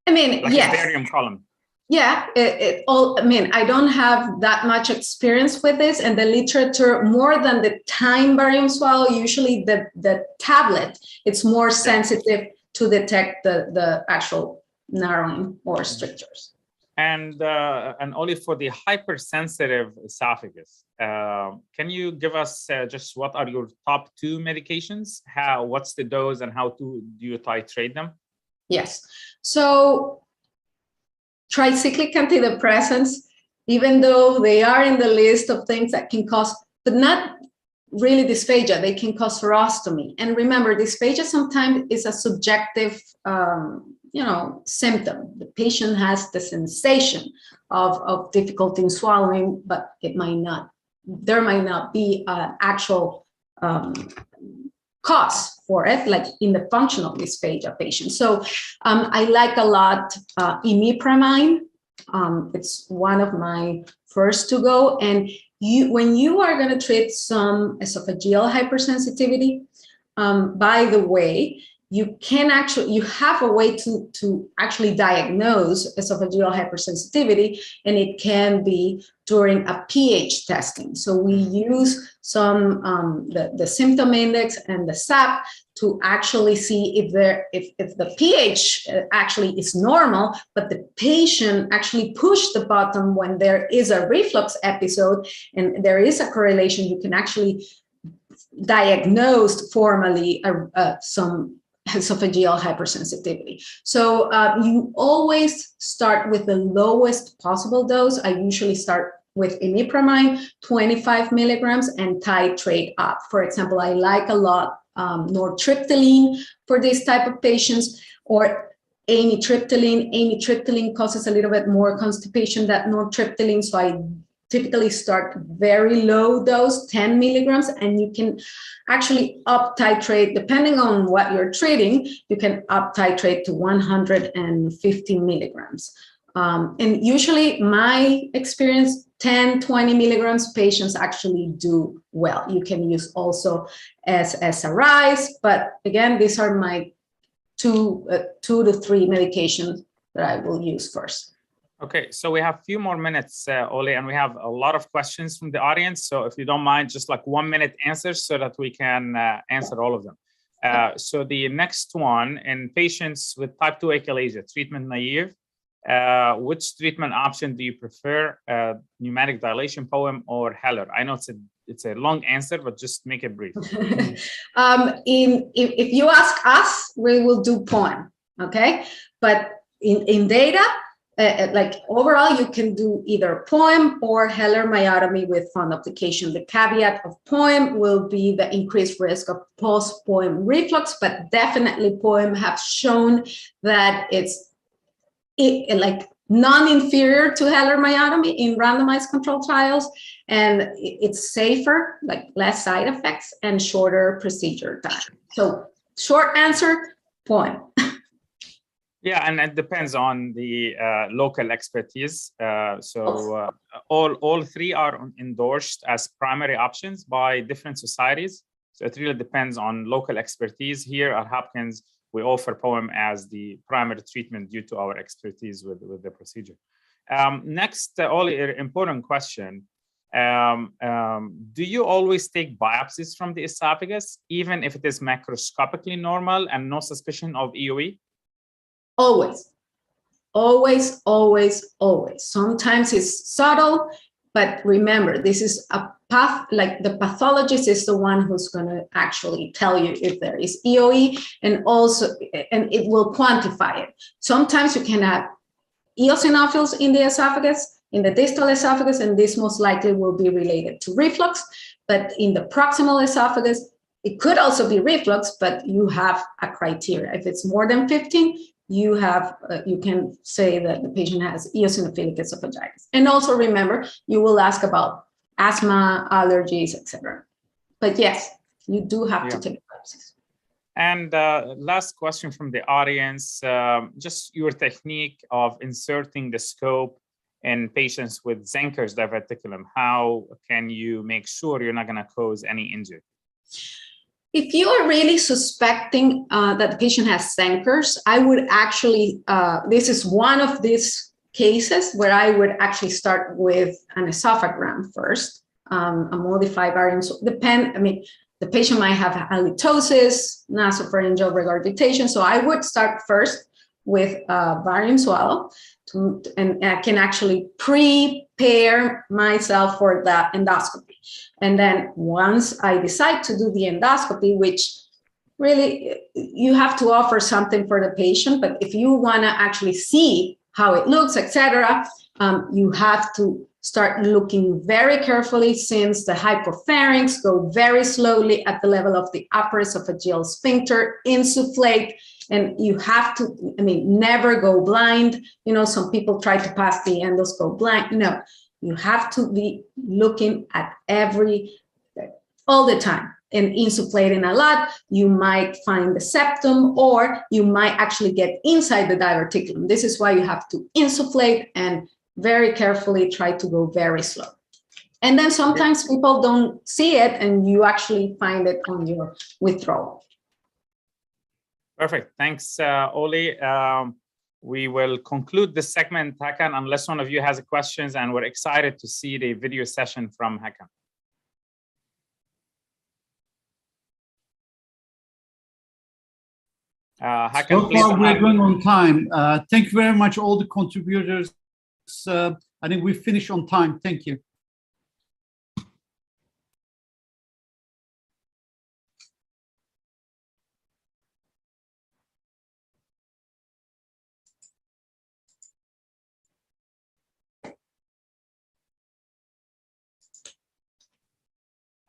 [SPEAKER 7] I mean,
[SPEAKER 3] like
[SPEAKER 7] yes.
[SPEAKER 3] A barium column.
[SPEAKER 7] Yeah, I don't have that much experience with this, and the literature, more than the time barium swallow, usually the tablet, it's more sensitive to detect the actual narrowing or strictures.
[SPEAKER 3] And only for the hypersensitive esophagus, can you give us just what are your top 2 medications? What's the dose and how do you titrate them?
[SPEAKER 7] Yes, so tricyclic antidepressants, even though they are in the list of things that can cause, but not really dysphagia, they can cause fibrostomy. And remember, dysphagia sometimes is a subjective symptom. The patient has the sensation of difficulty in swallowing, but there might not be an actual cause for it, like in the functional dysphagia patient. So I like a lot imipramine. It's one of my first to go. And when you are going to treat some esophageal hypersensitivity, by the way, you have a way to actually diagnose esophageal hypersensitivity, and it can be during a pH testing. So we use the symptom index and the SAP to actually see if the pH actually is normal, but the patient actually pushed the button when there is a reflux episode and there is a correlation. You can actually diagnosed formally some esophageal hypersensitivity. So you always start with the lowest possible dose. I usually start with imipramine, 25 milligrams, and titrate up. For example, I like a lot nortriptyline for this type of patients, or amitriptyline. Amitriptyline causes a little bit more constipation than nortriptyline, so I typically start very low dose, 10 milligrams, and you can actually up titrate, depending on what you're treating, you can up titrate to 150 milligrams. And usually my experience, 10, 20 milligrams patients actually do well. You can use also as SRIs, but again, these are my two to three medications that I will use first.
[SPEAKER 3] Okay, so we have a few more minutes, Oli, and we have a lot of questions from the audience. So if you don't mind, just like 1 minute answers so that we can answer all of them. So the next one, in patients with type 2 achalasia, treatment naive, which treatment option do you prefer, pneumatic dilation POEM or Heller? I know it's a long answer, but just make it brief.
[SPEAKER 7] If you ask us, we will do POEM, okay? But in data, like overall, you can do either POEM or Heller Myotomy with fundoplication. The caveat of POEM will be the increased risk of post-POEM reflux, but definitely POEM have shown that it's like non-inferior to Heller Myotomy in randomized controlled trials, and it's safer, like less side effects and shorter procedure time. So short answer, POEM.
[SPEAKER 3] Yeah, and it depends on the local expertise. All three are endorsed as primary options by different societies. So it really depends on local expertise. Here at Hopkins, we offer POEM as the primary treatment due to our expertise with the procedure. Next, Oli, important question. Do you always take biopsies from the esophagus, even if it is macroscopically normal and no suspicion of EOE?
[SPEAKER 7] Always, always, always, always. Sometimes it's subtle, but remember, this is a path, like the pathologist is the one who's going to actually tell you if there is EOE, and it will quantify it. Sometimes you can have eosinophils in the esophagus, in the distal esophagus, and this most likely will be related to reflux. But in the proximal esophagus, it could also be reflux, but you have a criteria. If it's more than 15, you can say that the patient has eosinophilic esophagitis. And also remember, you will ask about asthma, allergies, etc. But yes, you do have to take biopsies.
[SPEAKER 3] And last question from the audience, just your technique of inserting the scope in patients with Zenker's diverticulum. How can you make sure you're not going to cause any injury?
[SPEAKER 7] If you are really suspecting that the patient has Zenker's, I would actually, this is one of these cases where I would actually start with an esophagram first, a modified barium. So the patient might have halitosis, nasopharyngeal regurgitation. So I would start first with barium swallow, and I can actually prepare myself for that endoscopy. And then once I decide to do the endoscopy, which really you have to offer something for the patient, but if you want to actually see how it looks, etc., you have to start looking very carefully, since the hypopharynx go very slowly at the level of the upper esophageal sphincter, insufflate, and you have to, never go blind. Some people try to pass the endoscope blind. No, you have to be looking at all the time and insufflating a lot. You might find the septum, or you might actually get inside the diverticulum. This is why you have to insufflate and very carefully try to go very slow. And then sometimes people don't see it, and you actually find it on your withdrawal.
[SPEAKER 3] Perfect. Thanks, Oli. We will conclude this segment, Hakan, unless one of you has questions, and we're excited to see the video session from Hakan. Hakan,
[SPEAKER 2] so far we're going on time. Thank you very much, all the contributors. I think we finished on time. Thank you.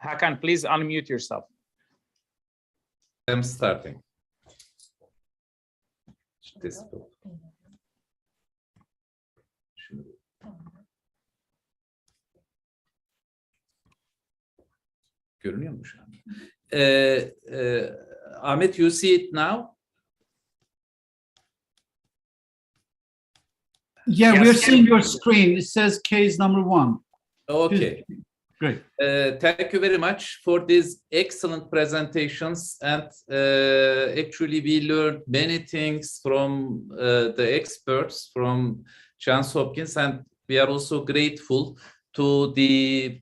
[SPEAKER 3] Hakan, please unmute yourself.
[SPEAKER 1] I'm starting. Görünüyor mu şu an? Ahmet, you see it now?
[SPEAKER 2] Yeah,
[SPEAKER 3] Yes.
[SPEAKER 2] we're seeing your screen. It says case number 1.
[SPEAKER 1] Okay.
[SPEAKER 2] Great.
[SPEAKER 1] Thank you very much for these excellent presentations. And actually, we learned many things from the experts from Johns Hopkins, and we are also grateful to the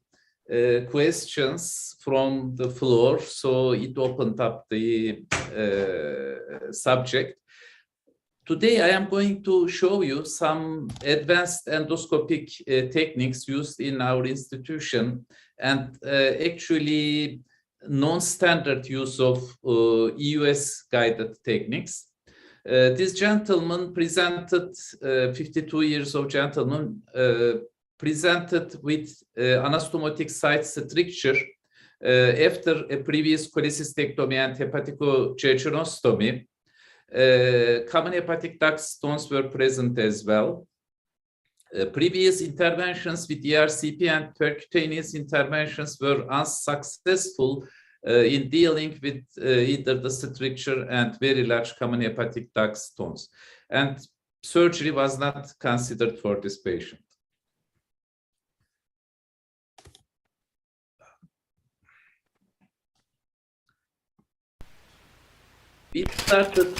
[SPEAKER 1] questions from the floor. So it opened up the subject. Today, I am going to show you some advanced endoscopic techniques used in our institution, and actually non-standard use of EUS-guided techniques. This gentleman presented, 52 years old gentleman, presented with anastomotic site stricture after a previous cholecystectomy and hepatical gastrostomy. Common hepatic duct stones were present as well. Previous interventions with ERCP and percutaneous interventions were unsuccessful in dealing with either the stricture and very large common hepatic duct stones. And surgery was not considered for this patient. We started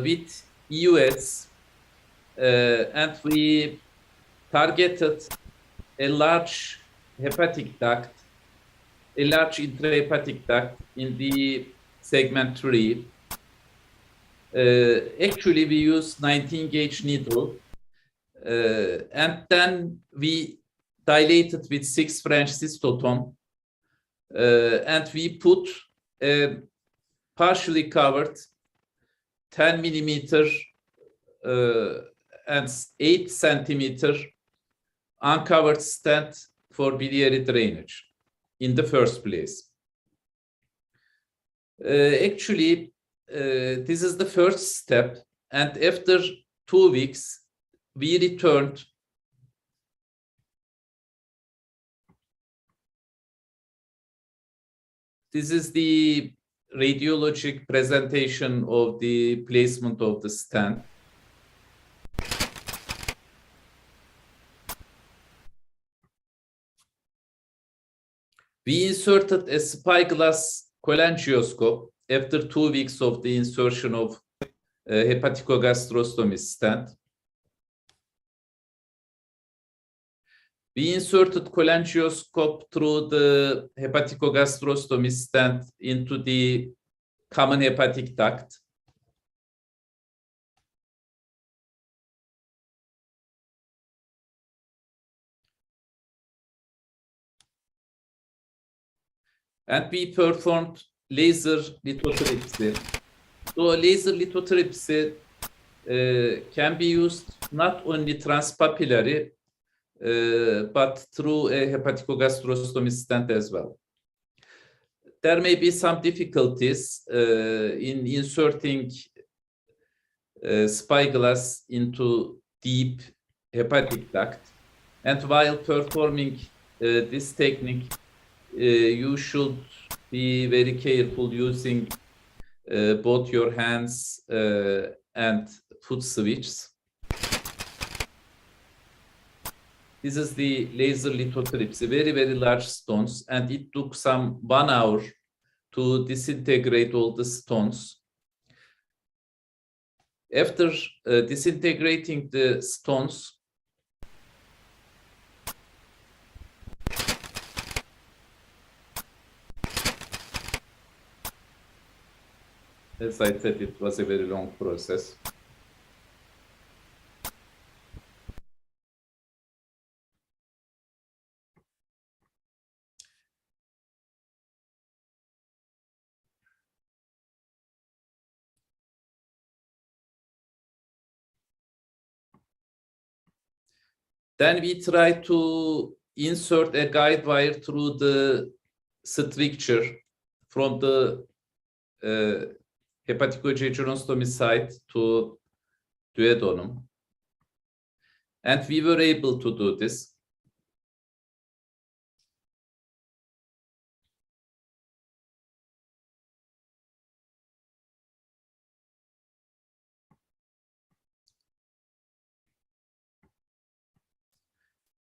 [SPEAKER 1] with EUS and we targeted a large hepatic duct, a large intrahepatic duct in the segment 3. Actually, we used 19-gauge needle, and then we dilated with 6 French cystotome, and we put a partially covered 10 millimeter and 8 centimeter uncovered stent for biliary drainage in the first place. Actually, this is the first step, and after 2 weeks, we returned. This is the radiologic presentation of the placement of the stent. We inserted a spyglass cholangioscope after 2 weeks of the insertion of hepatical gastrostomy stent. We inserted cholangioscope through the hepatical gastrostomy stent into the common hepatic duct. And we performed laser lithotripsy. So laser lithotripsy can be used not only transpapillary, but through a hepatical gastrostomy stent as well. There may be some difficulties in inserting spyglass into deep hepatic duct. And while performing this technique, you should be very careful using both your hands and foot switches. This is the laser lithotripsy, very, very large stones, and it took some 1 hour to disintegrate all the stones. After disintegrating the stones, as I said, it was a very long process. Then we try to insert a guide wire through the stricture from the Hepatical Gastrostomy site to duodenum. And we were able to do this.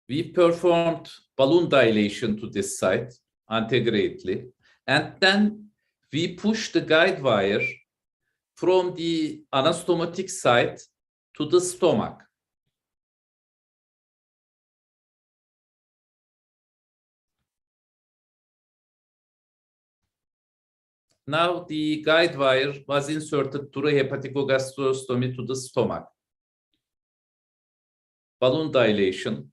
[SPEAKER 1] We performed balloon dilation to this site antegrade, and then we pushed the guide wire from the anastomotic site to the stomach. Now the guide wire was inserted through hepatical gastrostomy to the stomach. Balloon dilation.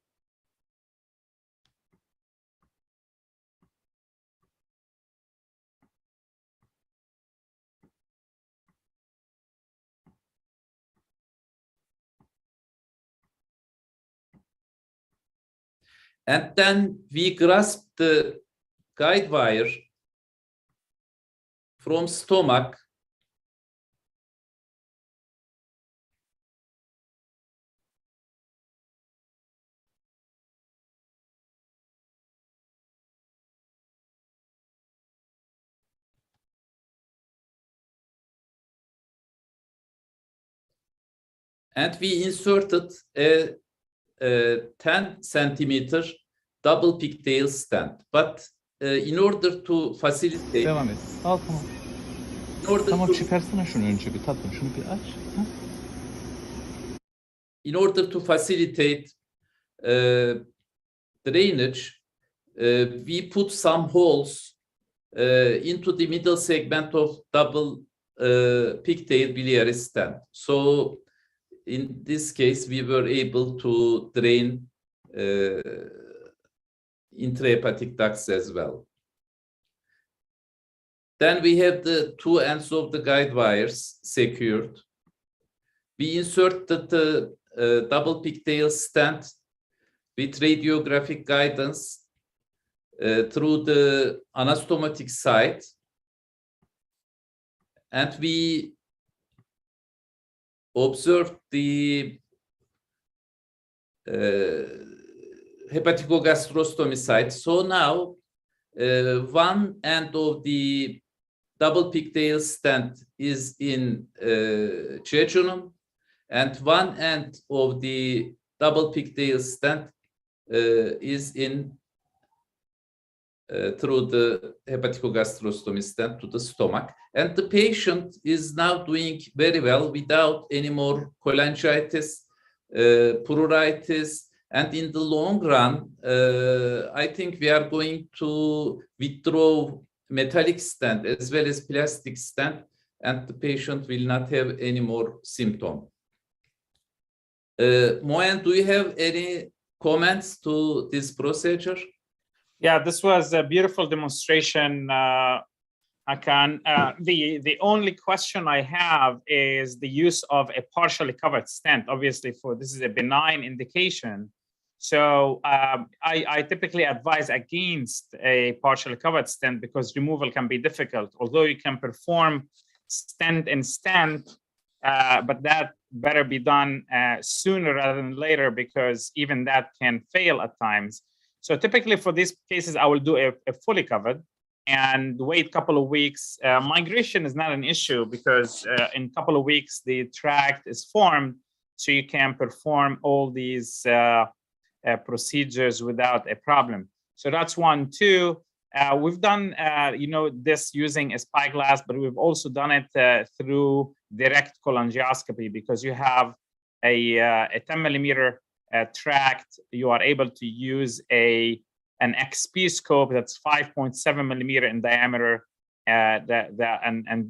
[SPEAKER 1] And then we grasped the guide wire from stomach and we inserted a 10 centimeter double pigtail stent. But in order to facilitate...
[SPEAKER 8] Devam et. Al tamam.
[SPEAKER 1] In order
[SPEAKER 8] Tamam
[SPEAKER 1] to,
[SPEAKER 8] çıkarsana şunu önce bir tatlım. Şunu bir aç. Ha?
[SPEAKER 1] in order to facilitate drainage, we put some holes into the middle segment of double pigtail biliary stent. So in this case, we were able to drain intrahepatic ducts as well. Then we have the two ends of the guide wires secured. We inserted the double pigtail stent with radiographic guidance through the anastomotic site, and we observed the hepatical gastrostomy site. So now one end of the double pigtail stent is in jejunum, and one end of the double pigtail stent is in through the hepatical gastrostomy stent to the stomach. And the patient is now doing very well without any more cholangitis, pruritus, and in the long run, I think we are going to withdraw metallic stent as well as plastic stent, and the patient will not have any more symptom. Moen, do you have any comments to this procedure?
[SPEAKER 3] Yeah, this was a beautiful demonstration, Hakan. The only question I have is the use of a partially covered stent. Obviously, this is a benign indication. So I typically advise against a partially covered stent because removal can be difficult. Although you can perform stent in stent, but that better be done sooner rather than later because even that can fail at times. So typically for these cases, I will do a fully covered and wait a couple of weeks. Migration is not an issue because in a couple of weeks, the tract is formed, so you can perform all these procedures without a problem. So that's one. Two, we've done this using a spyglass, but we've also done it through direct cholangioscopy because you have a 10 millimeter tract. You are able to use an XP scope that's 5.7 millimeter in diameter and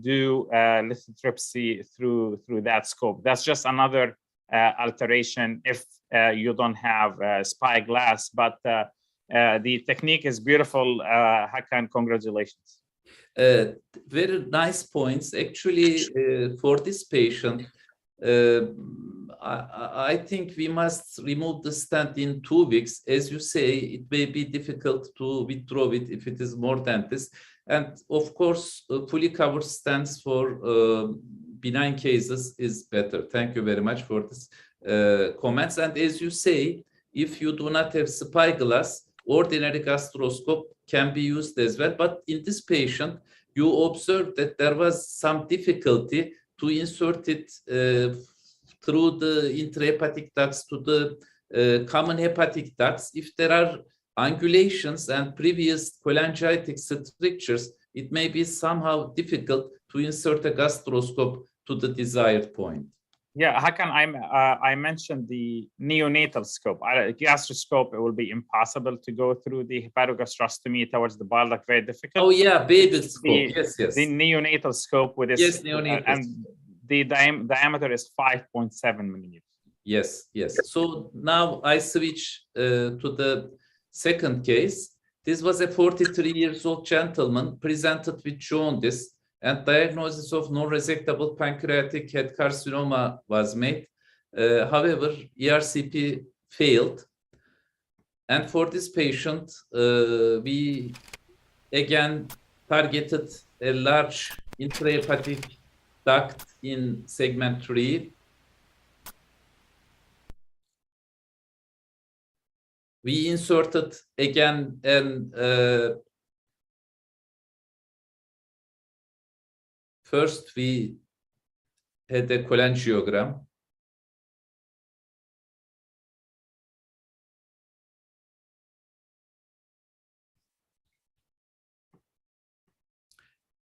[SPEAKER 3] do lithotripsy through that scope. That's just another alteration if you don't have spyglass, but the technique is beautiful. Hakan, congratulations.
[SPEAKER 1] Very nice points. Actually, for this patient, I think we must remove the stent in 2 weeks. As you say, it may be difficult to withdraw it if it is more than this. And of course, fully covered stents for benign cases is better. Thank you very much for this comments. And as you say, if you do not have spyglass, ordinary gastroscope can be used as well. But in this patient, you observed that there was some difficulty to insert it through the intrahepatic ducts to the common hepatic ducts. If there are angulations and previous cholangitic strictures, it may be somehow difficult to insert a gastroscope to the desired point.
[SPEAKER 3] Yeah, Hakan, I mentioned the neonatal scope. Gastroscope, it will be impossible to go through the hepatogastrostomy towards the bile duct, very difficult.
[SPEAKER 1] Oh yeah, baby scope, yes.
[SPEAKER 3] The neonatal scope with this,
[SPEAKER 1] yes, neonatal.
[SPEAKER 3] And the diameter is 5.7 millimeters.
[SPEAKER 1] Yes. So now I switch to the second case. This was a 43-year-old gentleman presented with jaundice, and diagnosis of non-resectable pancreatic head carcinoma was made. However, ERCP failed. And for this patient, we again targeted a large intrahepatic duct in segment 3. We inserted again an first we had a cholangiogram.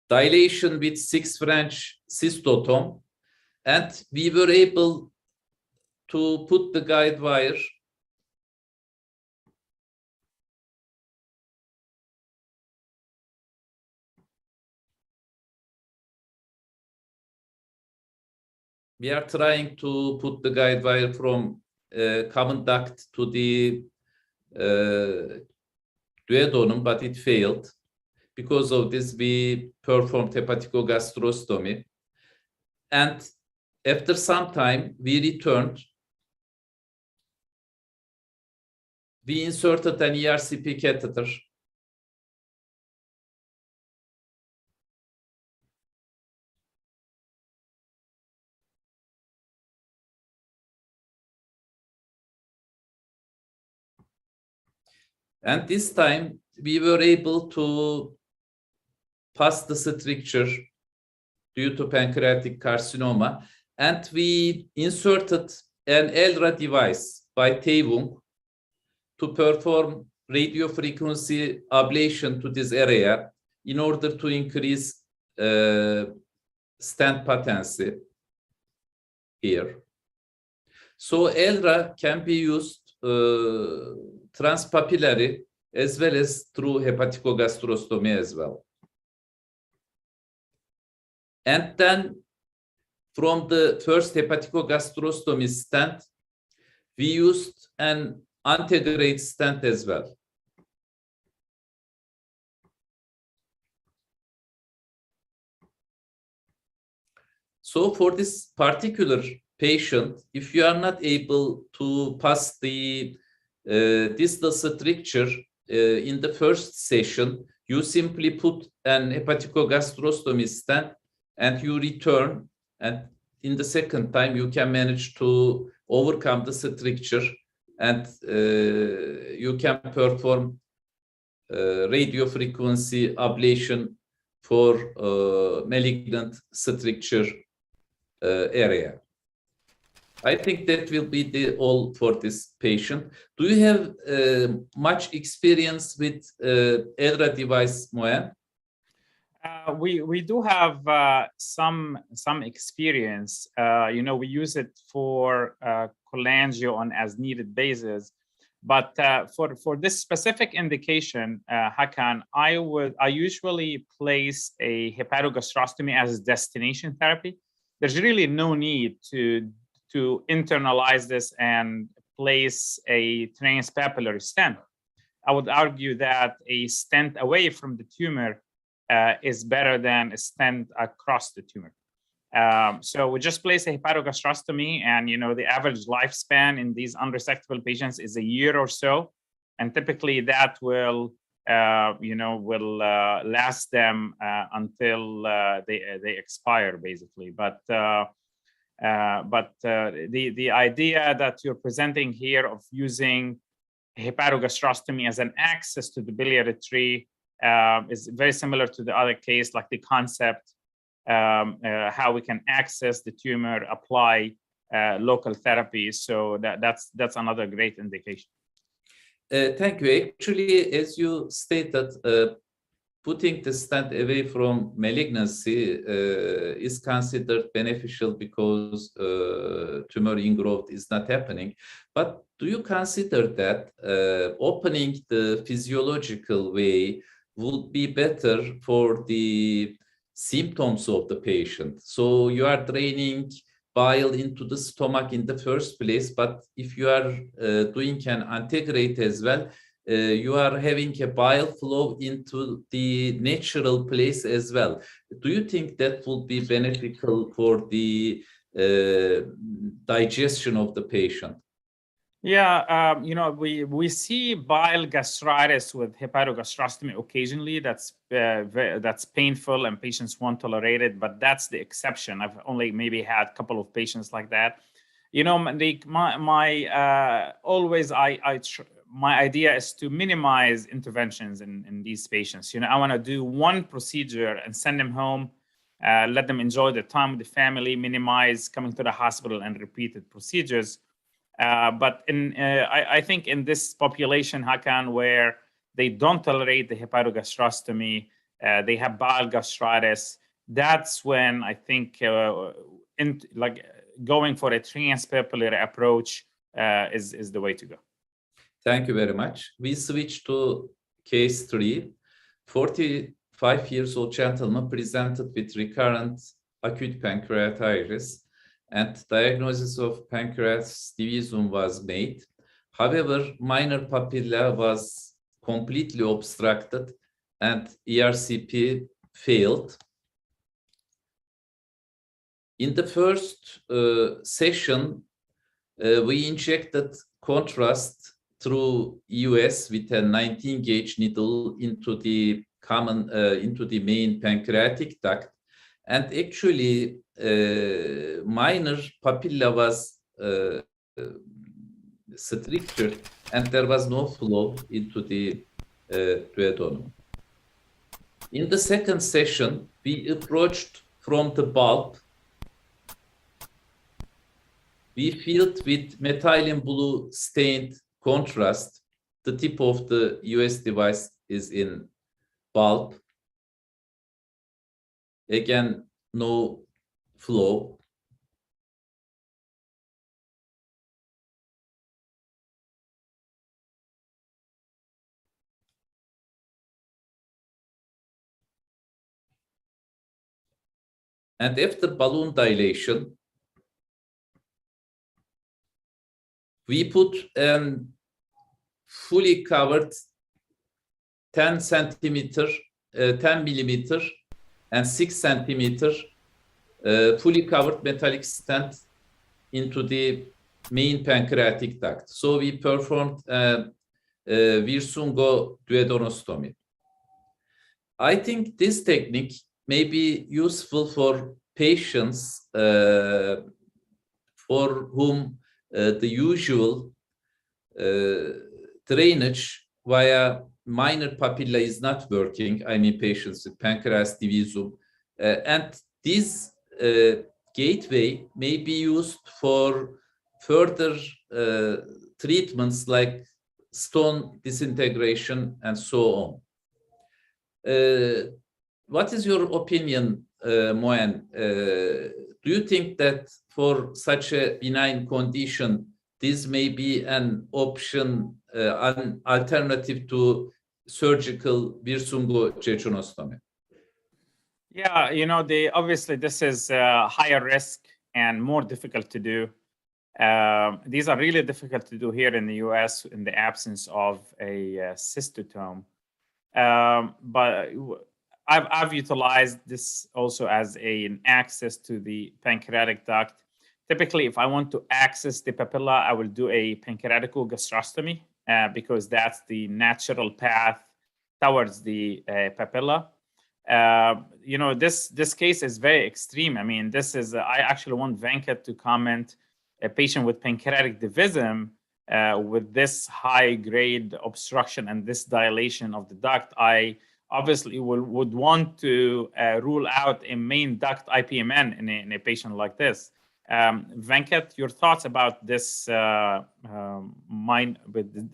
[SPEAKER 1] Dilation with 6 French cystotome, and we were able to put the guide wire we are trying to put the guide wire from common duct to the duodenum, but it failed. Because of this, we performed hepatical gastrostomy. And after some time, we returned. We inserted an ERCP catheter. And this time, we were able to pass the stricture due to pancreatic carcinoma. And we inserted an ELRA device by Taewung to perform radiofrequency ablation to this area in order to increase stent patency here. So ELRA can be used transpapillary as well as through hepatical gastrostomy as well. And then from the first hepatical gastrostomy stent, we used an antegrade stent as well. So for this particular patient, if you are not able to pass the distal stricture in the first session, you simply put an hepatical gastrostomy stent and you return, and in the second time you can manage to overcome the stricture, and you can perform radiofrequency ablation for malignant stricture area. I think that will be all for this patient. Do you have much experience with ELRA device, Moen?
[SPEAKER 3] We do have some experience. We use it for cholangio on as needed basis, but for this specific indication, Hakan, I usually place a hepatogastrostomy as a destination therapy. There's really no need to internalize this and place a transpapillary stent. I would argue that a stent away from the tumor is better than a stent across the tumor. So we just place a hepatogastrostomy, and the average lifespan in these unresectable patients is a year or so, and typically that will last them until they expire, basically. But the idea that you're presenting here of using hepatogastrostomy as an access to the biliary tree is very similar to the other case, like the concept how we can access the tumor, apply local therapies. So that's another great indication.
[SPEAKER 1] Thank you. Actually, as you stated, putting the stent away from malignancy is considered beneficial because tumor ingrowth is not happening. But do you consider that opening the physiological way would be better for the symptoms of the patient? So you are draining bile into the stomach in the first place, but if you are doing an integrate as well, you are having a bile flow into the natural place as well. Do you think that will be beneficial for the digestion of the patient?
[SPEAKER 3] Yeah, we see bile gastritis with hepatogastrostomy occasionally. That's painful and patients won't tolerate it, but that's the exception. I've only maybe had a couple of patients like that. My idea is to minimize interventions in these patients. I want to do one procedure and send them home, let them enjoy their time with the family, minimize coming to the hospital and repeated procedures. But I think in this population, Hakan, where they don't tolerate the hepatogastrostomy, they have bile gastritis, that's when I think going for a transpapillary approach is the way to go.
[SPEAKER 1] Thank you very much. We switch to case 3. 45 years old gentleman presented with recurrent acute pancreatitis, and diagnosis of pancreas divisum was made. However, minor papilla was completely obstructed and ERCP failed. In the first session, we injected contrast through EUS with a 19-gauge needle into the main pancreatic duct, and actually minor papilla was strictured and there was no flow into the duodenum. In the second session, we approached from the bulb. We filled with methylene blue stained contrast. The tip of the US device is in bulb. Again, no flow. And after balloon dilation, we put a fully covered 10 millimeter and 6 centimeter fully covered metallic stent into the main pancreatic duct. So we performed Virsungo duodenoscopy. I think this technique may be useful for patients for whom the usual drainage via minor papilla is not working. I mean, patients with pancreas divisum, and this gateway may be used for further treatments like stone disintegration and so on. What is your opinion, Moen? Do you think that for such a benign condition, this may be an option, an alternative to surgical Virsungo jejunostomy?
[SPEAKER 3] Yeah, obviously this is higher risk and more difficult to do. These are really difficult to do here in the US in the absence of a cystotome. But I've utilized this also as an access to the pancreatic duct. Typically, if I want to access the papilla, I will do a pancreatical gastrostomy because that's the natural path towards the papilla. You know, this case is very extreme. I mean, this is, I actually want Venkat to comment, a patient with pancreatic divism with this high grade obstruction and this dilation of the duct. I obviously would want to rule out a main duct IPMN in a patient like this. Venkat, your thoughts about this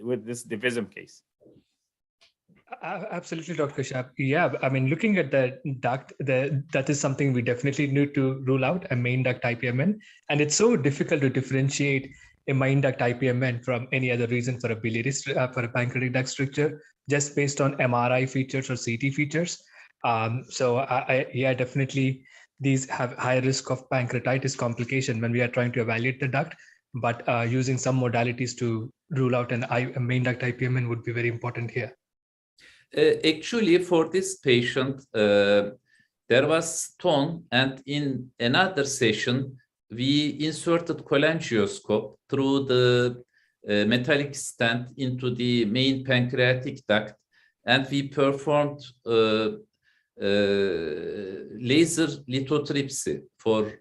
[SPEAKER 3] with this divism case?
[SPEAKER 6] Absolutely, Dr. Sharp. Yeah, I mean, looking at the duct, that is something we definitely need to rule out, a main duct IPMN. And it's so difficult to differentiate a main duct IPMN from any other reason for a biliary for a pancreatic duct stricture, just based on MRI features or CT features. So yeah, definitely these have high risk of pancreatitis complication when we are trying to evaluate the duct. But using some modalities to rule out a main duct IPMN would be very important here.
[SPEAKER 1] Actually, for this patient, there was stone, and in another session, we inserted cholangioscope through the metallic stent into the main pancreatic duct, and we performed laser lithotripsy for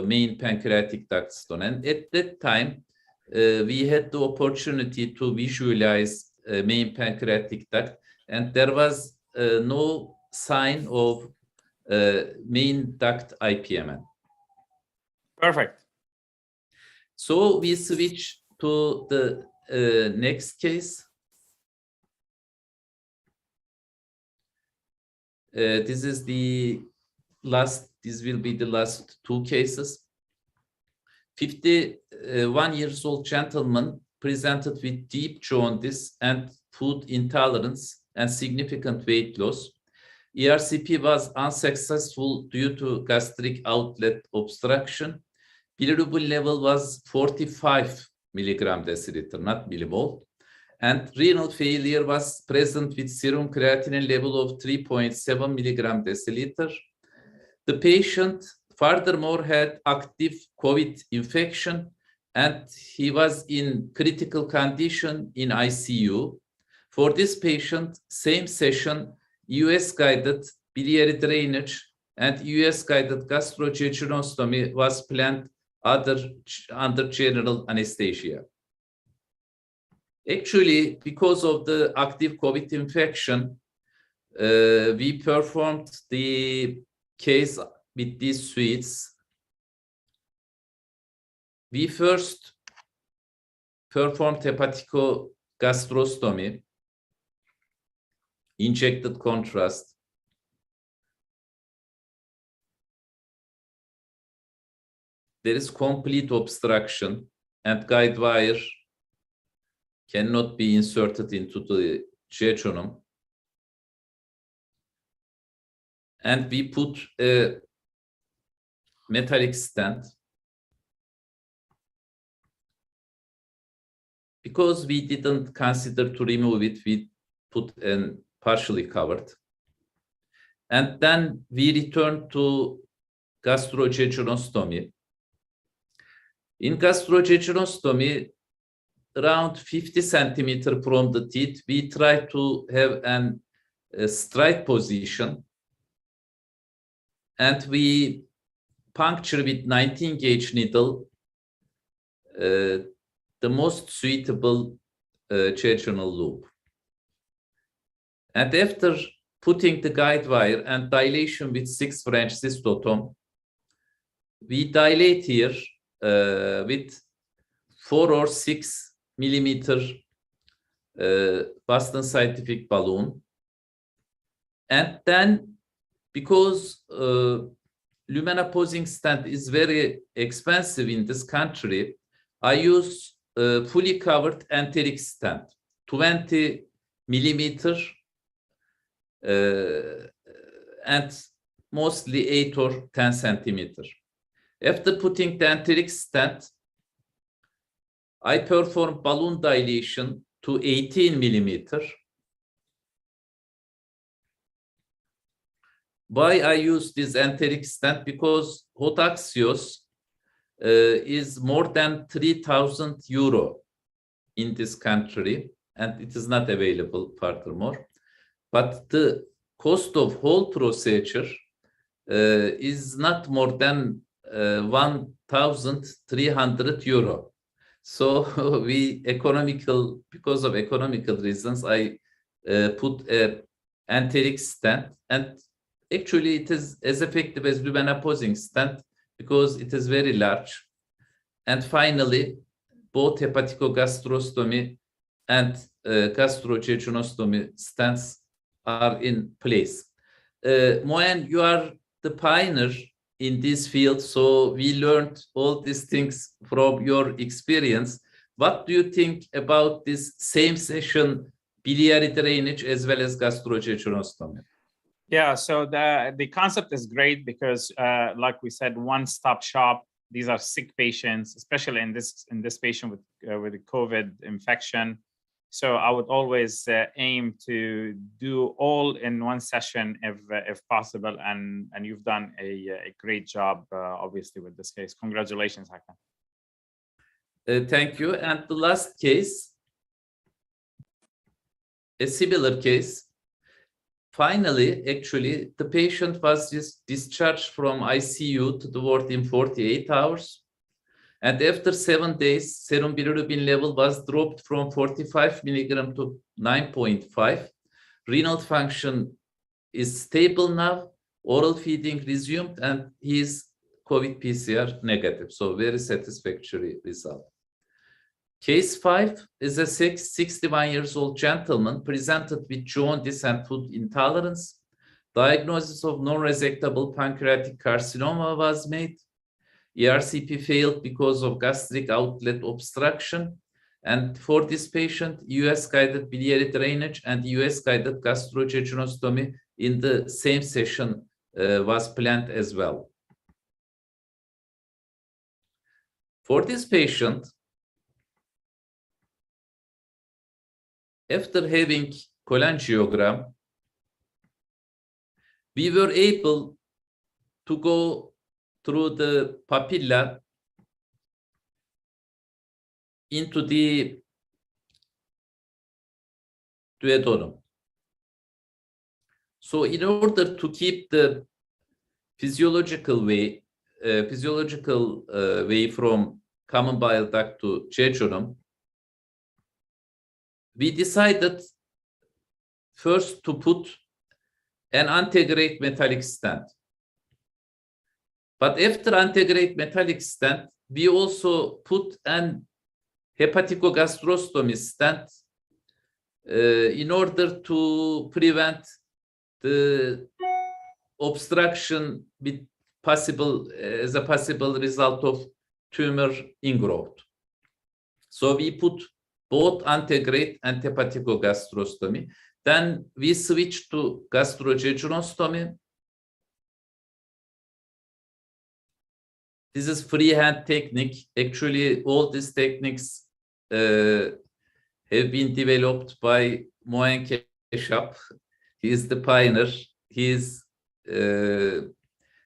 [SPEAKER 1] main pancreatic duct stone. And at that time, we had the opportunity to visualize main pancreatic duct, and there was no sign of main duct IPMN.
[SPEAKER 3] Perfect.
[SPEAKER 1] So we switch to the next case. This is the last. This will be the last two cases. 51 years old gentleman presented with deep jaundice and food intolerance and significant weight loss. ERCP was unsuccessful due to gastric outlet obstruction. Bilirubin level was 45 milligram deciliter, not millimole. And renal failure was present with serum creatinine level of 3.7 milligram deciliter. The patient furthermore had active COVID infection, and he was in critical condition in ICU. For this patient, same session, US-guided biliary drainage and US-guided gastrojejunostomy was planned under general anesthesia. Actually, because of the active COVID infection, we performed the case with these suites. We first performed Hepatical Gastrostomy, injected contrast. There is complete obstruction, and guide wire cannot be inserted into the jejunum. And we put a metallic stent. Because we didn't consider to remove it, we put an partially covered. And then we returned to gastrojejunostomy. In gastrojejunostomy, around 50 centimeter from the teeth, we try to have a straight position. And we puncture with 19 gauge needle the most suitable jejunal loop. And after putting the guide wire and dilation with 6 French cystotom, we dilate here with 4 or 6 millimeter Boston Scientific balloon. And then, because lumen opposing stent is very expensive in this country, I use fully covered enteric stent, 20 millimeter and mostly 8 or 10 centimeter. After putting the enteric stent, I perform balloon dilation to 18 millimeter. Why I use this enteric stent? Because hot axios is more than 3,000 euro in this country, and it is not available furthermore. But the cost of whole procedure is not more than 1,300 euro. So because of economical reasons, I put an enteric stent, and actually it is as effective as lumen opposing stent because it is very large. And finally, both hepatical gastrostomy and gastrojejunostomy stents are in place. Moen, you are the pioneer in this field, so we learned all these things from your experience. What do you think about this same session, biliary drainage as well as gastrojejunostomy?
[SPEAKER 3] Yeah, so the concept is great because, like we said, one-stop shop. These are sick patients, especially in this patient with a COVID infection. So I would always aim to do all in one session if possible, and you've done a great job, obviously, with this case. Congratulations, Hakan.
[SPEAKER 1] Thank you. And the last case, a similar case. Finally, actually, the patient was just discharged from ICU to the ward in 48 hours. And after 7 days, serum bilirubin level was dropped from 45 milligram to 9.5. Renal function is stable now. Oral feeding resumed, and he is COVID PCR negative. So very satisfactory result. Case 5 is a 61-year-old gentleman presented with jaundice and food intolerance. Diagnosis of non-resectable pancreatic carcinoma was made. ERCP failed because of gastric outlet obstruction. And for this patient, US-guided biliary drainage and US-guided gastrojejunostomy in the same session was planned as well. For this patient, after having cholangiogram, we were able to go through the papilla into the duodenum. So in order to keep the physiological way from common bile duct to jejunum, we decided first to put an antegrade metallic stent. But after antegrade metallic stent, we also put an hepatical gastrostomy stent in order to prevent the obstruction with as a possible result of tumor ingrowth. So we put both antegrade and hepatical gastrostomy. Then we switched to gastrojejunostomy. This is freehand technique. Actually, all these techniques have been developed by Moen Keshap. He is the pioneer. He is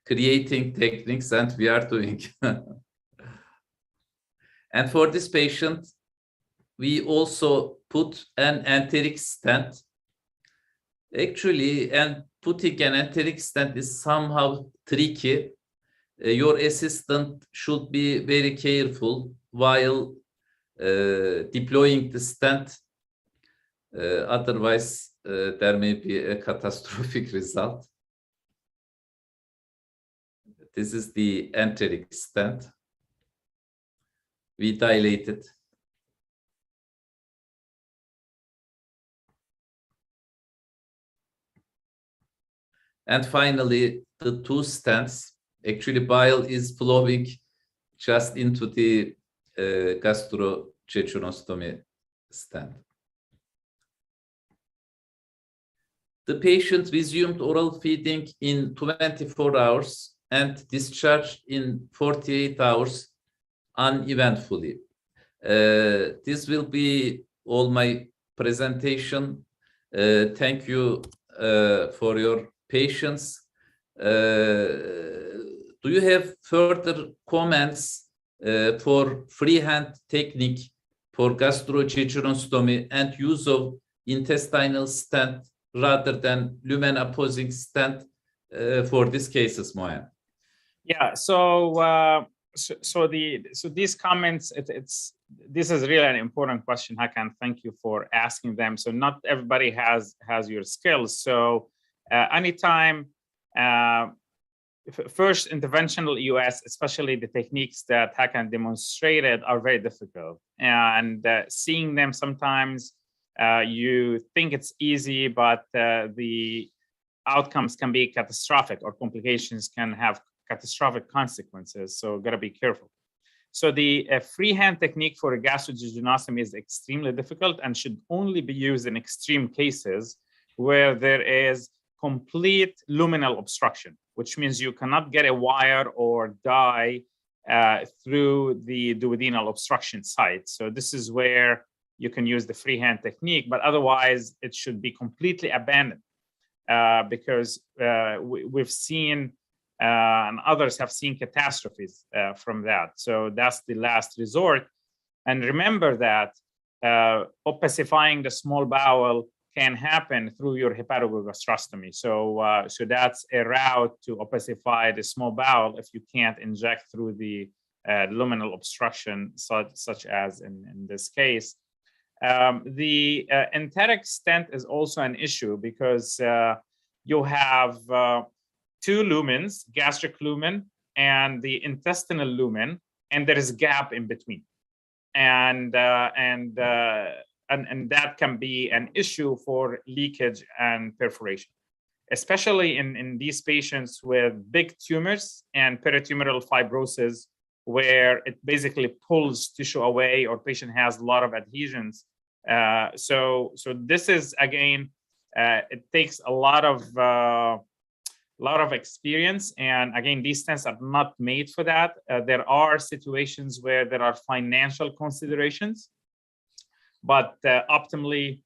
[SPEAKER 1] creating techniques, and we are doing. And for this patient, we also put an enteric stent. Actually, and putting an enteric stent is somehow tricky. Your assistant should be very careful while deploying the stent. Otherwise, there may be a catastrophic result. This is the enteric stent. We dilate it. And finally, the two stents. Actually, bile is flowing just into the gastrojejunostomy stent. The patient resumed oral feeding in 24 hours and discharged in 48 hours uneventfully. This will be all my presentation. Thank you for your patience. Do you have further comments for freehand technique for gastrojejunostomy and use of intestinal stent rather than lumen opposing stent for these cases, Moyan?
[SPEAKER 3] Yeah, so these comments, this is really an important question, Hakan. Thank you for asking them. So not everybody has your skills. So anytime, first interventional EUS, especially the techniques that Hakan demonstrated, are very difficult. And seeing them sometimes, you think it's easy, but the outcomes can be catastrophic, or complications can have catastrophic consequences. So gotta be careful. So the freehand technique for a gastrojejunostomy is extremely difficult and should only be used in extreme cases where there is complete luminal obstruction, which means you cannot get a wire or dye through the duodenal obstruction site. So this is where you can use the freehand technique, but otherwise it should be completely abandoned because we've seen and others have seen catastrophes from that. So that's the last resort. And remember that opacifying the small bowel can happen through your hepatical gastrostomy. So, so that's a route to opacify the small bowel if you can't inject through the luminal obstruction, such as in this case. The enteric stent is also an issue because you have two lumens, gastric lumen and the intestinal lumen, and there is a gap in between. And that can be an issue for leakage and perforation, especially in these patients with big tumors and peritumoral fibrosis, where it basically pulls tissue away or patient has a lot of adhesions. So this is, again, it takes a lot of experience, and again, these stents are not made for that. There are situations where there are financial considerations, but optimally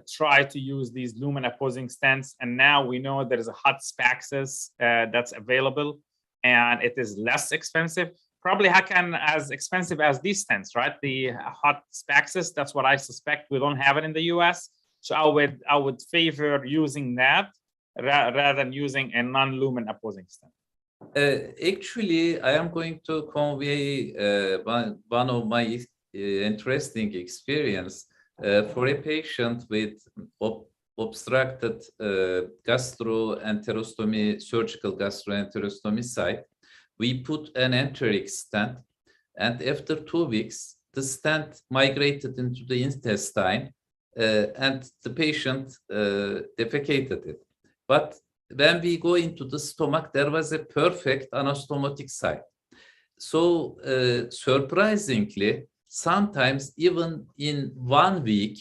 [SPEAKER 3] try to use these lumen opposing stents. And now we know there is a hot Spaxis that's available, and it is less expensive. Probably Hakan as expensive as these stents, right? The hot Spaxis, that's what I suspect. We don't have it in the US. So I would favor using that rather than using a non-lumen opposing stent.
[SPEAKER 1] Actually, I am going to convey one of my interesting experience for a patient with obstructed gastroenterostomy, surgical gastroenterostomy site. We put an enteric stent, and after 2 weeks, the stent migrated into the intestine, and the patient defecated it. But when we go into the stomach, there was a perfect anastomotic site. So surprisingly, sometimes even in 1 week,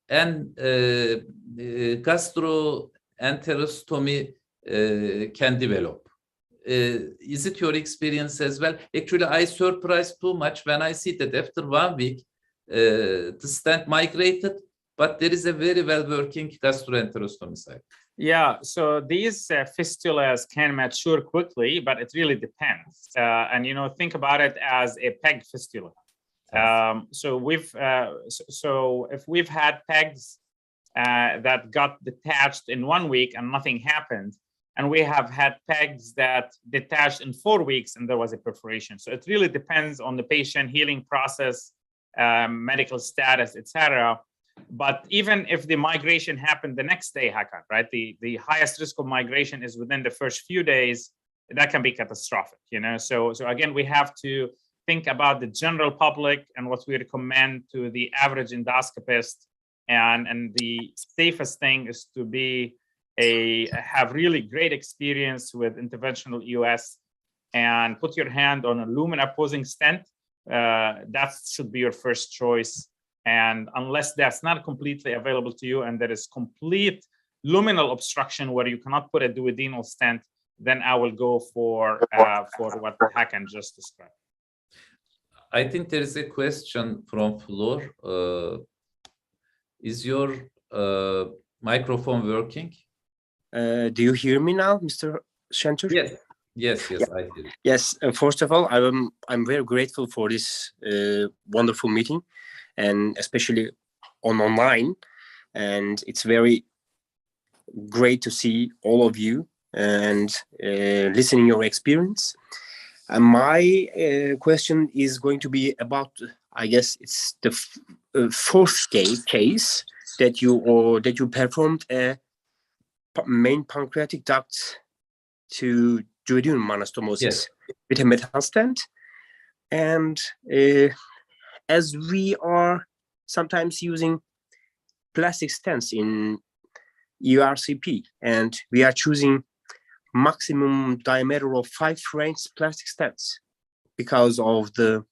[SPEAKER 1] and gastroenterostomy can develop. Is it your experience as well? Actually, I surprised too much when I see that after 1 week, the stent migrated, but there is a very well working gastroenterostomy site.
[SPEAKER 3] Yeah, so these fistulas can mature quickly, but it really depends. And think about it as a peg fistula. So if we've had pegs that got detached in 1 week and nothing happened, and we have had pegs that detached in 4 weeks and there was a perforation. So it really depends on the patient, healing process, medical status, etc. But even if the migration happened the next day, Hakan, right? The highest risk of migration is within the first few days. That can be catastrophic, So again, we have to think about the general public and what we recommend to the average endoscopist. And the safest thing is to have really great experience with interventional EUS and put your hand on a lumen opposing stent. That should be your first choice. And unless that's not completely available to you and there is complete luminal obstruction where you cannot put a duodenal stent, then I will go for what Hakan just described.
[SPEAKER 1] I think there is a question from Flor. Is your microphone working?
[SPEAKER 9] Do you hear me now, Mr. Shentur?
[SPEAKER 1] Yes,
[SPEAKER 9] Yeah.
[SPEAKER 1] I did.
[SPEAKER 9] Yes, first of all, I'm very grateful for this wonderful meeting, and especially online. And it's very great to see all of you and listening your experience. And my question is going to be about, I guess it's the fourth case that you performed a main pancreatic duct to duodenum anastomosis with a metal stent. And as we are sometimes using plastic stents in ERCP, and we are choosing maximum diameter of 5-French plastic stents because of the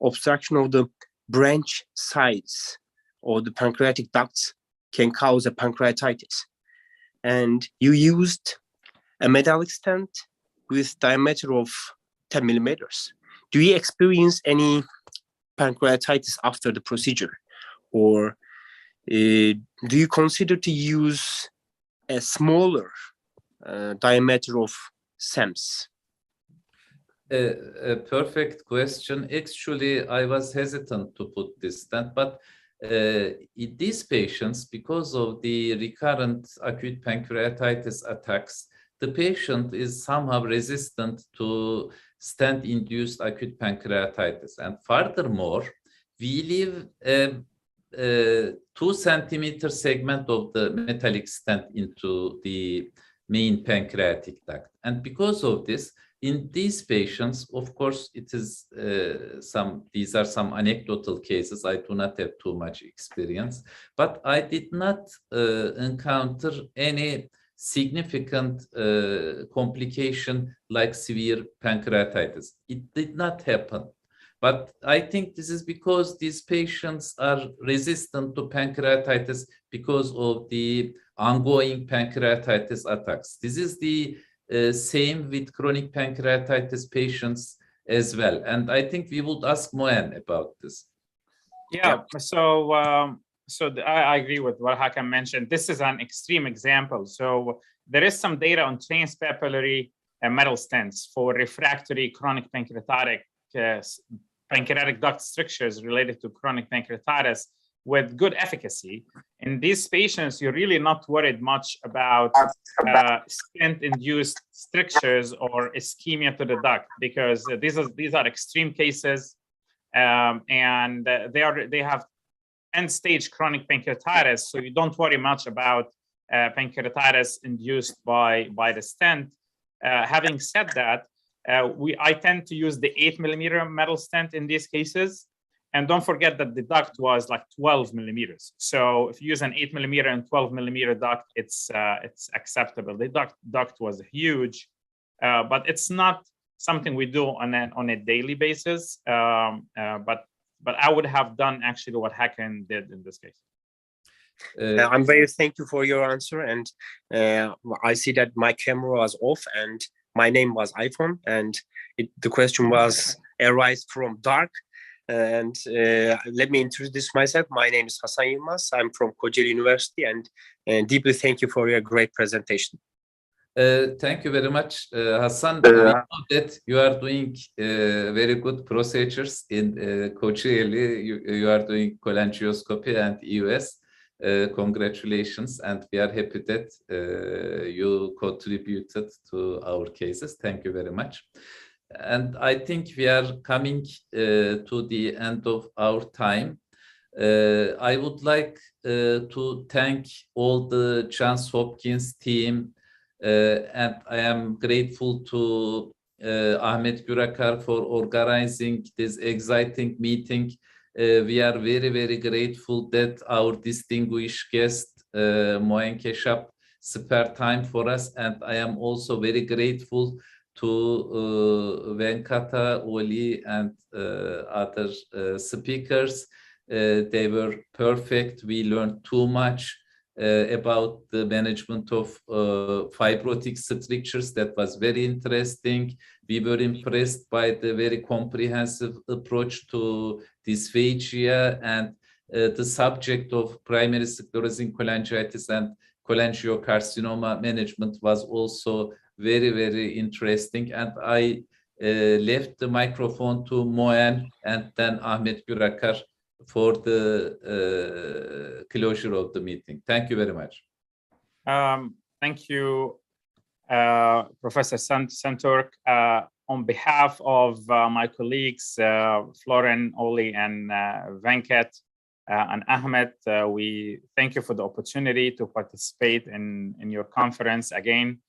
[SPEAKER 9] obstruction of the branch sides or the pancreatic ducts can cause a pancreatitis. And you used a metallic stent with diameter of 10 millimeters. Do you experience any pancreatitis after the procedure? Or do you consider to use a smaller diameter of SEMS?
[SPEAKER 1] A perfect question. Actually, I was hesitant to put this stent, but in these patients, because of the recurrent acute pancreatitis attacks, the patient is somehow resistant to stent-induced acute pancreatitis. And furthermore, we leave a 2-centimeter segment of the metallic stent into the main pancreatic duct. And because of this, in these patients, of course, it is these are some anecdotal cases. I do not have too much experience, but I did not encounter any significant complication like severe pancreatitis. It did not happen. But I think this is because these patients are resistant to pancreatitis because of the ongoing pancreatitis attacks. This is the same with chronic pancreatitis patients as well. And I think we would ask Moen about this.
[SPEAKER 3] Yeah, so I agree with what Hakan mentioned. This is an extreme example. So there is some data on transpapillary metal stents for refractory chronic pancreatic duct strictures related to chronic pancreatitis with good efficacy. In these patients, you're really not worried much about stent-induced strictures or ischemia to the duct, because these are extreme cases, and they have end-stage chronic pancreatitis, so you don't worry much about pancreatitis induced by the stent. Having said that, I tend to use the 8-millimeter metal stent in these cases. And don't forget that the duct was like 12 millimeters. So if you use an 8-millimeter and 12-millimeter duct, it's acceptable. The duct was huge, but it's not something we do on a daily basis. But I would have done actually what Hakan did in this case.
[SPEAKER 9] I'm very thankful for your answer, and I see that my camera was off and my name was iPhone, and the question was arise from dark. And let me introduce myself. My name is Hasan Yilmaz. I'm from Kocaeli University, and deeply thank you for your great presentation.
[SPEAKER 1] Thank you very much, Hasan. We know that you are doing very good procedures in Kocaeli. You are doing cholangioscopy and EUS. Congratulations, and we are happy that you contributed to our cases. Thank you very much. And I think we are coming to the end of our time. I would like to thank all the Johns Hopkins team, and I am grateful to Ahmet Gürakar for organizing this exciting meeting. We are very, very grateful that our distinguished guest, Moen Keshap, spared time for us, and I am also very grateful to Venkata, Oli, and other speakers. They were perfect. We learned too much about the management of fibrotic strictures. That was very interesting. We were impressed by the very comprehensive approach to dysphagia and the subject of primary sclerosing cholangitis and cholangiocarcinoma management was also very, very interesting. And I left the microphone to Moen and then Ahmet Gürakar for the closure of the meeting. Thank you very much.
[SPEAKER 3] Thank you, Professor Şentürk. On behalf of my colleagues, Florence, Oli, and Venkat, and Ahmed, we thank you for the opportunity to participate in your conference again.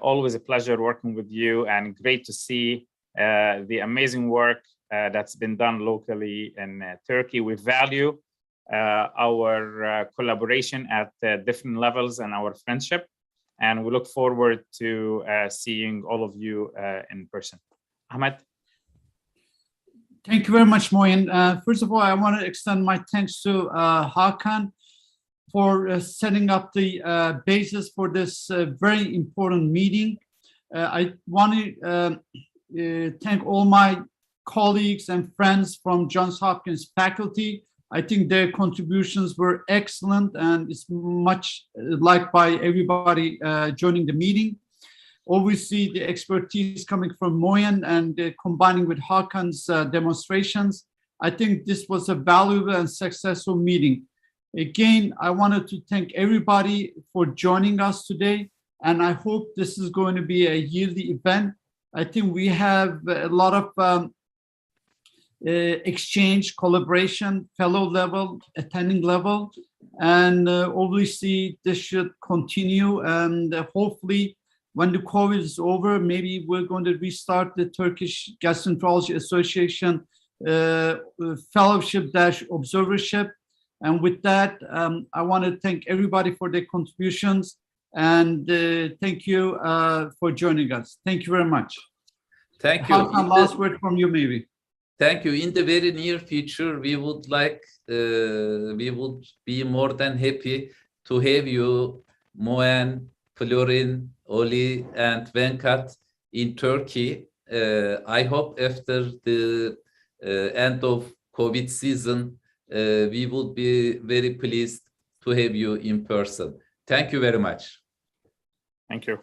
[SPEAKER 3] Always a pleasure working with you, and great to see the amazing work that's been done locally in Turkey. We value our collaboration at different levels and our friendship, and we look forward to seeing all of you in person. Ahmed?
[SPEAKER 2] Thank you very much, Moin. First of all, I want to extend my thanks to Hakan for setting up the basis for this very important meeting. I want to thank all my colleagues and friends from Johns Hopkins faculty. I think their contributions were excellent, and it's much liked by everybody joining the meeting. Obviously, the expertise coming from Moyen and combining with Hakan's demonstrations, I think this was a valuable and successful meeting. Again, I wanted to thank everybody for joining us today, and I hope this is going to be a yearly event. I think we have a lot of exchange, collaboration, fellow level, attending level, and obviously this should continue, and hopefully when the COVID is over, maybe we're going to restart the Turkish Gastroenterology Association fellowship-observership. And with that, I want to thank everybody for their contributions, and thank you for joining us. Thank you very much.
[SPEAKER 1] Thank you.
[SPEAKER 2] Hakan, last word from you, maybe.
[SPEAKER 1] Thank you. In the very near future, we would be more than happy to have you, Moen, Florin, Oli, and Venkat in Turkey. I hope after the end of COVID season, we would be very pleased to have you in person. Thank you very much.
[SPEAKER 3] Thank you.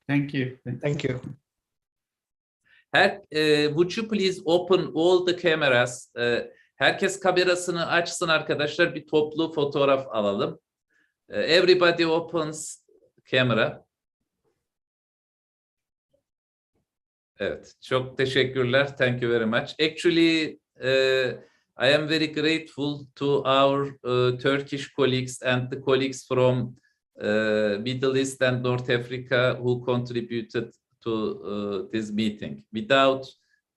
[SPEAKER 2] Thank you.
[SPEAKER 4] Thank you.
[SPEAKER 1] Would you please open all the cameras? Herkes kamerasını açsın arkadaşlar. Bir toplu fotoğraf alalım. Everybody opens camera. Evet, çok teşekkürler. Thank you very much. Actually, I am very grateful to our Turkish colleagues and the colleagues from Middle East and North Africa who contributed to this meeting. Without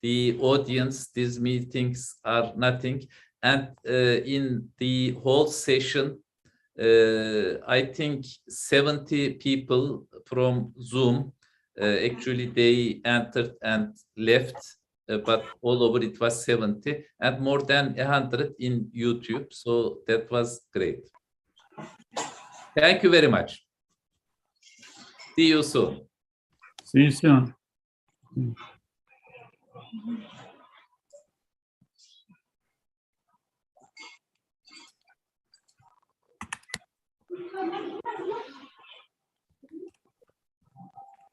[SPEAKER 1] the audience, these meetings are nothing. And in the whole session, I think 70 people from Zoom, actually they entered and left, but all over it was 70, and more than 100 in YouTube. So that was great. Thank you very much. See you soon.
[SPEAKER 2] See you soon.